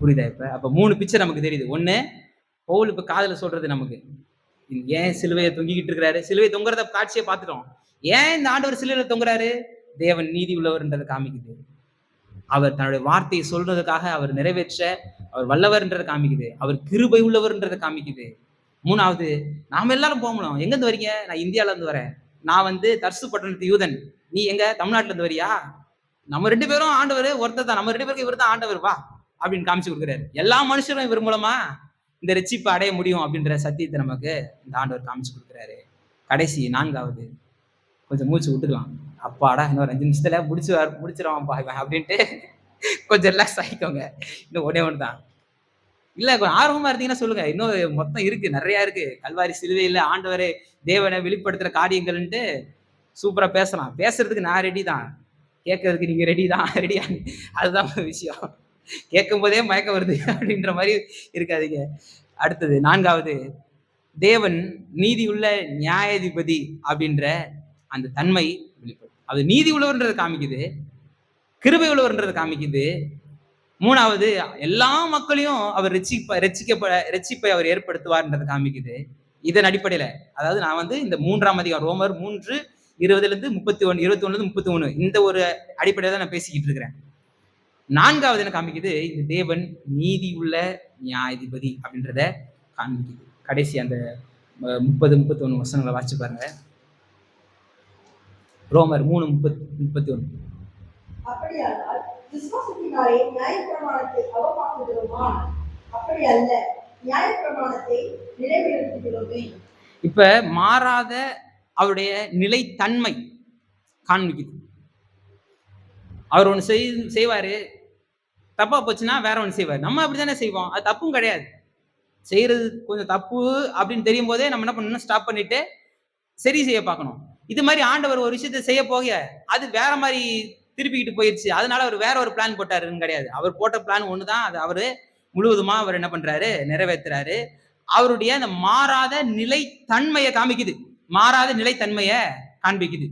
புரியுதா? அப்ப 3 பிக்சர் நமக்கு தெரியுது. ஒண்ணு, பவுல் இப்ப காதுல சொல்றது நமக்கு, ஏன் சிலுவையை தொங்கிக்கிட்டு இருக்கிறாரு, சிலுவை தொங்குறத காட்சியை பார்த்துட்டோம். ஏன் இந்த ஆண்டவர் சிலுவையில தொங்குறாரு, தேவன் நீதி உள்ளவர்ன்றதை காமிக்குது. அவர் தன்னுடைய வார்த்தையை சொல்றதுக்காக அவர் நிறைவேற்ற அவர் வல்லவர்ன்றதை காமிக்குது. அவர் கிருபை உள்ளவர்ன்றதை காமிக்குது. 3வது, நாம எல்லாரும் போகணும். எங்க இருந்து வரீங்க? நான் இந்தியால இருந்து வரேன். நான் வந்து தர்சு பட்டணத்து யூதன், நீ எங்க தமிழ்நாட்டுல இருந்து வரியா? நம்ம 2 பேரும் ஆண்டவர் ஒருத்தர் தான், நம்ம 2 பேருக்கு இவர் தான் ஆண்டவர், வா அப்படின்னு காமிச்சு கொடுக்குறாரு. எல்லா மனுஷரும் இவர் மூலமா இந்த ரட்சிப்பை அடைய முடியும் அப்படின்ற சத்தியத்தை நமக்கு இந்த ஆண்டவர் காமிச்சு கொடுக்குறாரு. கடைசி 4வது, கொஞ்சம் மூச்சு விட்டுக்கலாம். அப்பாடா இன்னொரு 5 நிமிஷத்துல முடிச்சிருவான்ப்பா அப்படின்ட்டு கொஞ்சம் ரிலாக்ஸ் ஆகிக்கோங்க. இன்னும் ஒன்னே ஒன்று தான். இல்ல கொஞ்சம் ஆர்வமா இருந்தீங்கன்னா சொல்லுங்க, இன்னும் மொத்தம் இருக்கு, நிறைய இருக்கு. கல்வாரி சிலுவையில ஆண்டவரை தேவனை வெளிப்படுத்துற காரியங்கள்ன்ட்டு சூப்பரா பேசலாம். பேசுறதுக்கு நான் ரெடி தான், கேட்கறதுக்கு நீங்க ரெடி தான். ரெடியா? அதுதான் விஷயம். கேட்கும் போதே மயக்கம் வருது அப்படின்ற மாதிரி இருக்காதீங்க. அடுத்தது 4வது, தேவன் நீதியுள்ள நியாயாதிபதி அப்படின்ற அந்த தன்மை வெளிப்படும். அது நீதி உள்ளவர்ன்றதை காமிக்குது, கிருபை உள்ளவர்ன்றதை காமிக்குது. மூணாவது, எல்லா மக்களையும் அவர் ரட்சிப்பை அவர் ஏற்படுத்துவார்ன்றதை காமிக்குது. இதன் அடிப்படையில, அதாவது நான் வந்து இந்த 3ஆம் அதிகாரம் ரோமர் 3:20 31 21 31 இந்த ஒரு அடிப்படையில தான் நான் பேசிக்கிட்டு இருக்கிறேன். 4வது என்ன காமிக்குது, இந்த தேவன் நீதி உள்ள நியாயாதிபதி அப்படின்றத காண்பிக்குது. கடைசி அந்த 30 31 வசனங்களை வாசிச்சு பாருங்க. ரோமர் 3:31. அப்படியானால் விசுவாசத்தினாலே நியாயப்பிரமாணத்தை அவமாக்குகிறோமா? அப்படி அல்ல, நியாயப்பிரமாணத்தை நிறைவேற்றுகிறோமே. இப்ப மாறாத அவருடைய நிலைத்தன்மை காண்பிக்குது. அவர் ஒண்ணு செய்வாரு, தப்பா போச்சுன்னா வேற ஒண்ணு செய்வார். நம்ம அப்படித்தானே செய்வோம், அது தப்பும் கிடையாது. செய்யறது கொஞ்சம் தப்பு அப்படின்னு தெரியும் போதே நம்ம என்ன பண்ணணும், ஸ்டாப் பண்ணிட்டு சரி செய்ய பார்க்கணும். இது மாதிரி ஆண்டவர் ஒரு விஷயத்த செய்ய போக அது வேற மாதிரி திருப்பிக்கிட்டு போயிடுச்சு, அதனால அவர் வேற ஒரு பிளான் போட்டாருன்னு கிடையாது. அவர் போட்ட பிளான் ஒண்ணுதான், அது அவரு முழுவதுமா அவர் என்ன பண்றாரு, நிறைவேற்றுறாரு. அவருடைய அந்த மாறாத நிலைத்தன்மையை காமிக்குது, மாறாத நிலைத்தன்மையை காண்பிக்குது.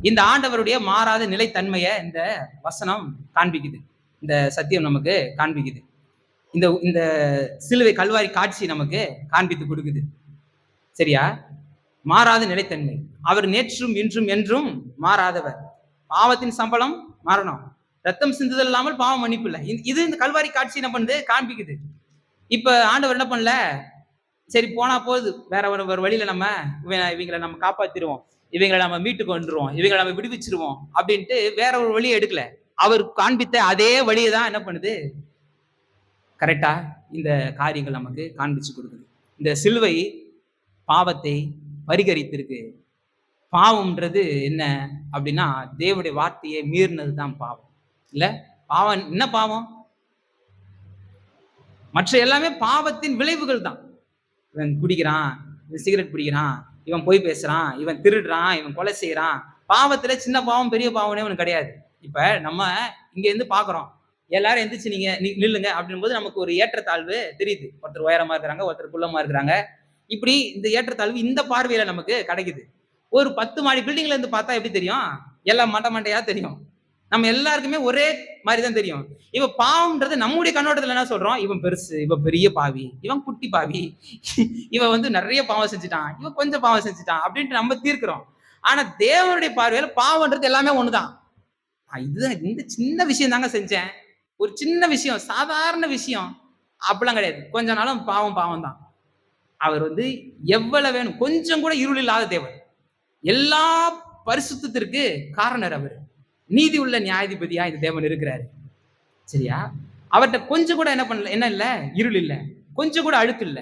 இந்த ஆண்டவருடைய மாறாத நிலைத்தன்மையை இந்த வசனம் காண்பிக்குது, இந்த சத்தியம் நமக்கு காண்பிக்குது. இந்த இந்த சிலுவை கல்வாரி காட்சி நமக்கு காண்பித்து கொடுக்குது. சரியா? மாறாத நிலைத்தன்மை. அவர் நேற்றும் இன்றும் என்றும் மாறாதவர். பாவத்தின் சம்பளம் மரணம், ரத்தம் சிந்துதல் இல்லாமல் பாவம் மன்னிப்பு இல்லை. இது இந்த கல்வாரி காட்சி என்ன பண்ணுது, காண்பிக்குது. இப்ப ஆண்டவர் என்ன பண்ணல, சரி போனா போகுது, வேற ஒரு வழியில நம்ம இவங்களை நம்ம காப்பாத்திடுவோம், இவங்களை நம்ம மீட்டுக்கு வந்துருவோம், இவங்களை நம்ம விடுவிச்சிருவோம் அப்படின்ட்டு வேற ஒரு வழியை எடுக்கல. அவர் காண்பித்த அதே வழியை தான் என்ன பண்ணுது, கரெக்டா இந்த காரியங்கள் நமக்கு காண்பிச்சு கொடுக்குது. இந்த சிலுவை பாவத்தை பரிகரித்திருக்கு. பாவம்ன்றது என்ன அப்படின்னா, தேவனுடைய வார்த்தையை மீறினது தான் பாவம். இல்ல, பாவம் என்ன பாவம்? மற்ற எல்லாமே பாவத்தின் விளைவுகள் தான். இவன் குடிக்கிறான், இவன் சிகரெட் பிடிக்கிறான், இவன் பொய் பேசுறான், இவன் திருடுறான், இவன் கொலை செய்யறான். பாவத்துல சின்ன பாவம் பெரிய பாவம்னே ஒண்ணு கிடையாது. இப்ப நம்ம இங்க இருந்து பாக்குறோம், எல்லாரும் எந்திரிச்சு நீங்க நில்லுங்க அப்படின் போது நமக்கு ஒரு ஏற்றத்தாழ்வு தெரியுது. ஒருத்தர் உயரமா இருக்கிறாங்க, ஒருத்தர் குள்ளமா இருக்கிறாங்க. இப்படி இந்த ஏற்றத்தாழ்வு இந்த பார்வையில நமக்கு கிடைக்குது. ஒரு 10 மாடி பில்டிங்ல இருந்து பார்த்தா எப்படி தெரியும், எல்லாம் மண்டையா தெரியும். நம்ம எல்லாருக்குமே ஒரே மாதிரி தான் தெரியும். இவ பாவம்ன்றது நம்முடைய கண்ணோட்டத்துல என்ன சொல்றோம், இவன் பெருசு, இவன் பெரிய பாவி, இவன் குட்டி பாவி, இவன் வந்து நிறைய பாவம் செஞ்சுட்டான், இவன் கொஞ்சம் பாவம் செஞ்சுட்டான் அப்படின்ட்டு நம்ம தீர்க்கிறோம். ஆனா தேவனுடைய பார்வையில பாவம்ன்றது எல்லாமே ஒண்ணுதான். இதுதான், இந்த சின்ன விஷயம் தாங்க செஞ்சேன், ஒரு சின்ன விஷயம், சாதாரண விஷயம் அப்படிலாம் கிடையாது. கொஞ்ச நாளும் பாவம் தான். அவர் வந்து எவ்வளவு வேணும், கொஞ்சம் கூட இருள் இல்லாத தேவன், எல்லா பரிசுத்தத்திற்கு காரணர் அவர், நீதி உள்ள நியாயாதிபதியா இந்த தேவன் இருக்கிறாரு. சரியா? அவர்கிட்ட கொஞ்சம் கூட என்ன பண்ணல, என்ன இல்ல, இருள் இல்ல, கொஞ்சம் கூட அழுக்கு இல்ல.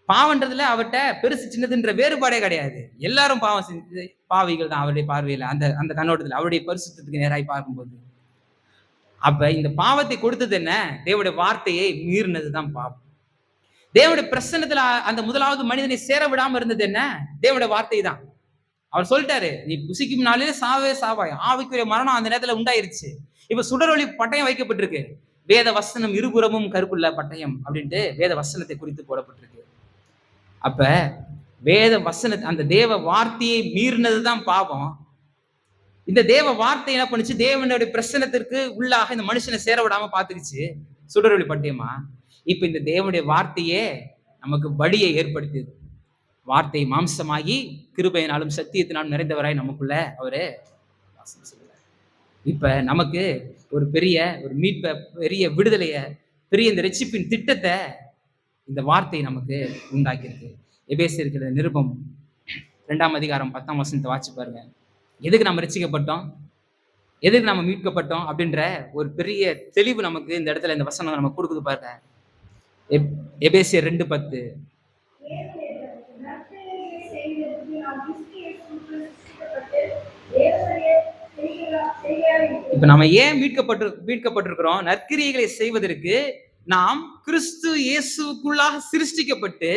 பாவன்றதுல அவர்கிட்ட பெருசு சின்னதுன்ற வேறுபாடே கிடையாது. எல்லாரும் பாவம் செஞ்சு பாவிகள் தான் அவருடைய பார்வையில, அந்த அந்த கண்ணோட்டத்துல அவருடைய பரிசுத்தத்துக்கு நேராய் பார்க்கும்போது. அப்ப இந்த பாவத்தை கொடுத்தது என்ன, தேவனுடைய வார்த்தையை மீறினதுதான் பாவம். தேவனுடைய பிரசன்னத்துல அந்த முதலாவது மனிதனை சேர விடாம இருந்தது என்ன, தேவனுடைய வார்த்தை தான். அவர் சொல்லிட்டாரு, நீ புசிக்கும் நாளிலே சாவே சாவாய். ஆவிக்குரிய மரணம் அந்த நேரத்துல உண்டாயிருச்சு. இப்ப சுடரொளி பட்டயம் வைக்கப்பட்டிருக்கு. வேத வசனம் இருபுறமும் கருப்புள்ள பட்டயம் அப்படின்ட்டு வேத வசனத்தை குறித்து போடப்பட்டிருக்கு. அப்ப வேத வசன அந்த தேவ வார்த்தையை மீறினதுதான் பாவம். இந்த தேவ வார்த்தை என்ன பண்ணுச்சு, தேவனுடைய பிரசனத்திற்கு உள்ளாக இந்த மனுஷனை சேர விடாம பாத்துக்குச்சு, சுடரொளி பட்டயமா. இப்ப இந்த தேவனுடைய வார்த்தையே நமக்கு வழியை ஏற்படுத்தியது. வார்த்தை மாம்சமாகி கிருபையினாலும் சத்தியத்தினாலும் நிறைந்தவராய் நமக்குள்ள அவரு வாசம் செய்கிறார். இப்ப நமக்கு ஒரு பெரிய ஒரு மீட்பை, பெரிய விடுதலைய, பெரிய இந்த ரட்சிப்பின் திட்டத்தை இந்த வார்த்தை நமக்கு உண்டாக்கியிருக்கு. எபேசியர் நிருபம் 2ஆம் அதிகாரம் 10ஆம் வசனத்தை வாசிச்சு பாருங்க. எதுக்கு நம்ம ரட்சிக்கப்பட்டோம், எதுக்கு நம்ம மீட்கப்பட்டோம் அப்படின்ற ஒரு பெரிய தெளிவு நமக்கு இந்த இடத்துல இந்த வசனம் நமக்கு கொடுக்குது பாருங்க. எபேசியர் 2:10. இப்ப நம்ம ஏன் மீட்கப்பட்டிருக்கிறோம், நற்கிரியைகளை செய்வதற்கு நாம் கிறிஸ்து இயேசுக்குள்ளாக சிருஷ்டிக்கப்பட்டு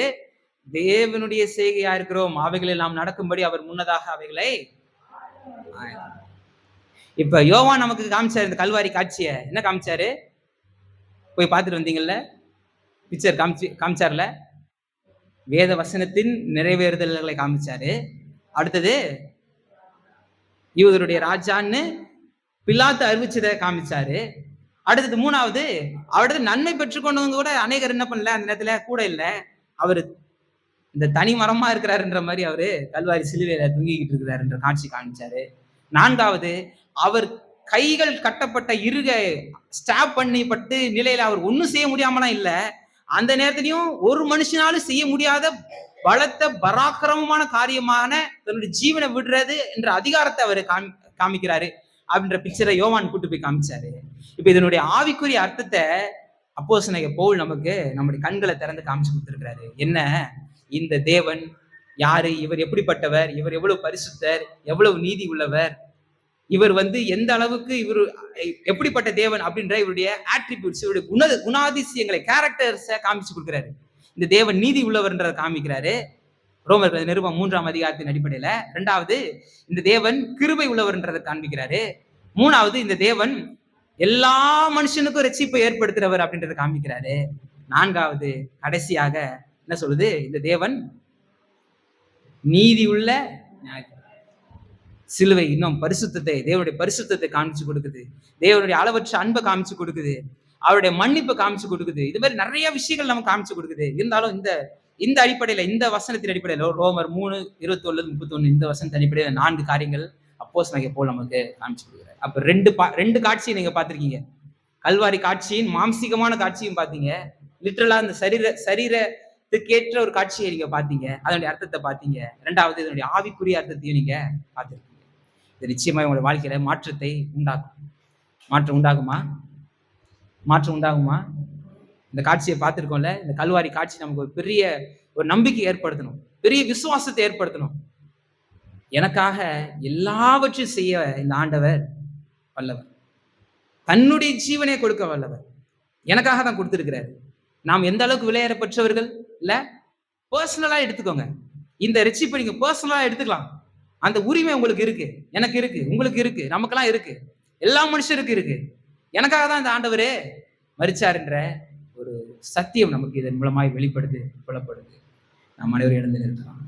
தேவனுடைய செய்கையா இருக்கிறோம். அவைகளில் நாம் நடக்கும்படி அவர் முன்னதாக அவைகளை. இப்ப யோவான் நமக்கு காமிச்சாரு இந்த கல்வாரி காட்சிய. என்ன காமிச்சாரு, போய் பார்த்துட்டு வந்தீங்கல்ல, பிக்சர் காமிச்சார்ல. வேத வசனத்தின் நிறைவேறுதல்களை காமிச்சாரு. அடுத்தது யூதருடைய ராஜான்னு பிலாத்து அறிவிச்சதை காமிச்சாரு. அடுத்தது மூணாவது, அவரது நன்மை பெற்றுக்கொண்டவங்க கூட அநேகர் என்ன பண்ணல, அந்த நேரத்துல கூட இல்ல. அவரு இந்த தனி மரமா இருக்கிறாருன்ற மாதிரி அவரு கல்வாரி சிலுவையில தூங்கிக்கிட்டு இருக்கிறாருன்ற காட்சி காமிச்சாரு. நான்காவது, அவர் கைகள் கட்டப்பட்ட இருக ஸ்டாப் பண்ணப்பட்டு நிலையில அவர் ஒண்ணும் செய்ய முடியாமலாம் இல்ல. அந்த நேரத்திலையும் ஒரு மனுஷனாலும் செய்ய முடியாத பலத்த பராக்கிரமமான காரியமான தன்னுடைய ஜீவனை விடுறது என்ற அதிகாரத்தை அவர் காமிக்கிறாரு அப்படின்ற பிக்சரை யோவான் கூட்டு போய் காமிச்சாரு. இப்ப இதனுடைய ஆவிக்குரிய அர்த்தத்தை அப்போஸ்தலனாகிய பவுல் நமக்கு நம்முடைய கண்களை திறந்து காமிச்சு கொடுத்திருக்கிறாரு. என்ன, இந்த தேவன் யாரு, இவர் எப்படிப்பட்டவர், இவர் எவ்வளவு பரிசுத்தர், எவ்வளவு நீதி உள்ளவர், இவர் எந்த அளவுக்கு இவர் எப்படிப்பட்ட தேவன் அப்படின்ற இவருடைய ஆட்ரிபியூட்ஸ், இவருடைய குணாதிசயங்களை, கேரக்டர்ஸை காமிச்சு கொடுக்கிறாரு. இந்த தேவன் நீதி உள்ளவர்ன்றதை காமிக்கிறாரு ரோமர் நிருபம் 3ஆம் அதிகாரத்தின் அடிப்படையில. இரண்டாவது, இந்த தேவன் கிருபை உள்ளவர்ன்றதை காண்பிக்கிறாரு. மூணாவது, இந்த தேவன் எல்லா மனுஷனுக்கும் ரட்சிப்பை ஏற்படுத்துறவர் அப்படின்றத காமிக்கிறாரு. நான்காவது, கடைசியாக என்ன சொல்லுது, இந்த தேவன் நீதி உள்ள சிலுவை இன்னும் பரிசுத்தத்தை, தேவனுடைய பரிசுத்தத்தை காமிச்சு கொடுக்குது, தேவனுடைய அளவற்ற அன்பை காமிச்சு கொடுக்குது, அவருடைய மன்னிப்பை காமிச்சு கொடுக்குது. இது மாதிரி நிறைய விஷயங்கள் நமக்கு காமிச்சு கொடுக்குது. இருந்தாலும் இந்த அடிப்படையில, இந்த வசனத்தின் அடிப்படையில, ரோமர் 3:21-31 இந்த வசனத்தின் அடிப்படையில 4 காரியங்கள் அப்போஸ்தலனாகிய பவுல் நமக்கு காமிச்சு கொடுக்குறாரு. அப்ப ரெண்டு காட்சியை நீங்க பார்த்திருக்கீங்க. கல்வாரி காட்சியின் மாம்சீகமான காட்சியும் பார்த்தீங்க, லிட்டரலா அந்த சரீரத்துக்கேற்ற ஒரு காட்சியை நீங்க பார்த்தீங்க, அதனுடைய அர்த்தத்தை பார்த்தீங்க. இரண்டாவது, இதனுடைய ஆவிக்குரிய அர்த்தத்தையும் நீங்க பார்த்திருக்கீங்க. இது நிச்சயமா உங்களுடைய வாழ்க்கையில மாற்றத்தை உண்டாக்கும். மாற்றம் உண்டாகுமா? இந்த காட்சியை பார்த்திருக்கோம்ல, இந்த கல்வாரி காட்சி நமக்கு ஒரு பெரிய ஒரு நம்பிக்கை ஏற்படுத்தணும், பெரிய விசுவாசத்தை ஏற்படுத்தணும். எனக்காக எல்லாவற்றையும் செய்ய இந்த ஆண்டவர் வல்லவர், தன்னுடைய ஜீவனை கொடுக்க வல்லவர், எனக்காக தான் கொடுத்திருக்கிறாரு. நாம் எந்த அளவுக்கு விலையேறப்பட்டவர்கள் இல்ல, பர்சனலா எடுத்துக்கோங்க. இந்த ரட்சிப்பை நீங்க பர்சனலா எடுத்துக்கலாம். அந்த உரிமை உங்களுக்கு இருக்கு, எனக்கு இருக்கு, உங்களுக்கு இருக்கு, நமக்கெல்லாம் இருக்கு, எல்லா மனுஷருக்கு இருக்கு. எனக்காக தான் இந்த ஆண்டவரே மரிச்சாருன்ற ஒரு சத்தியம் நமக்கு இதன் மூலமாய் வெளிப்படுது, புலப்படுது. நாம் அனைவரும் எழுந்து நிற்கலாம்.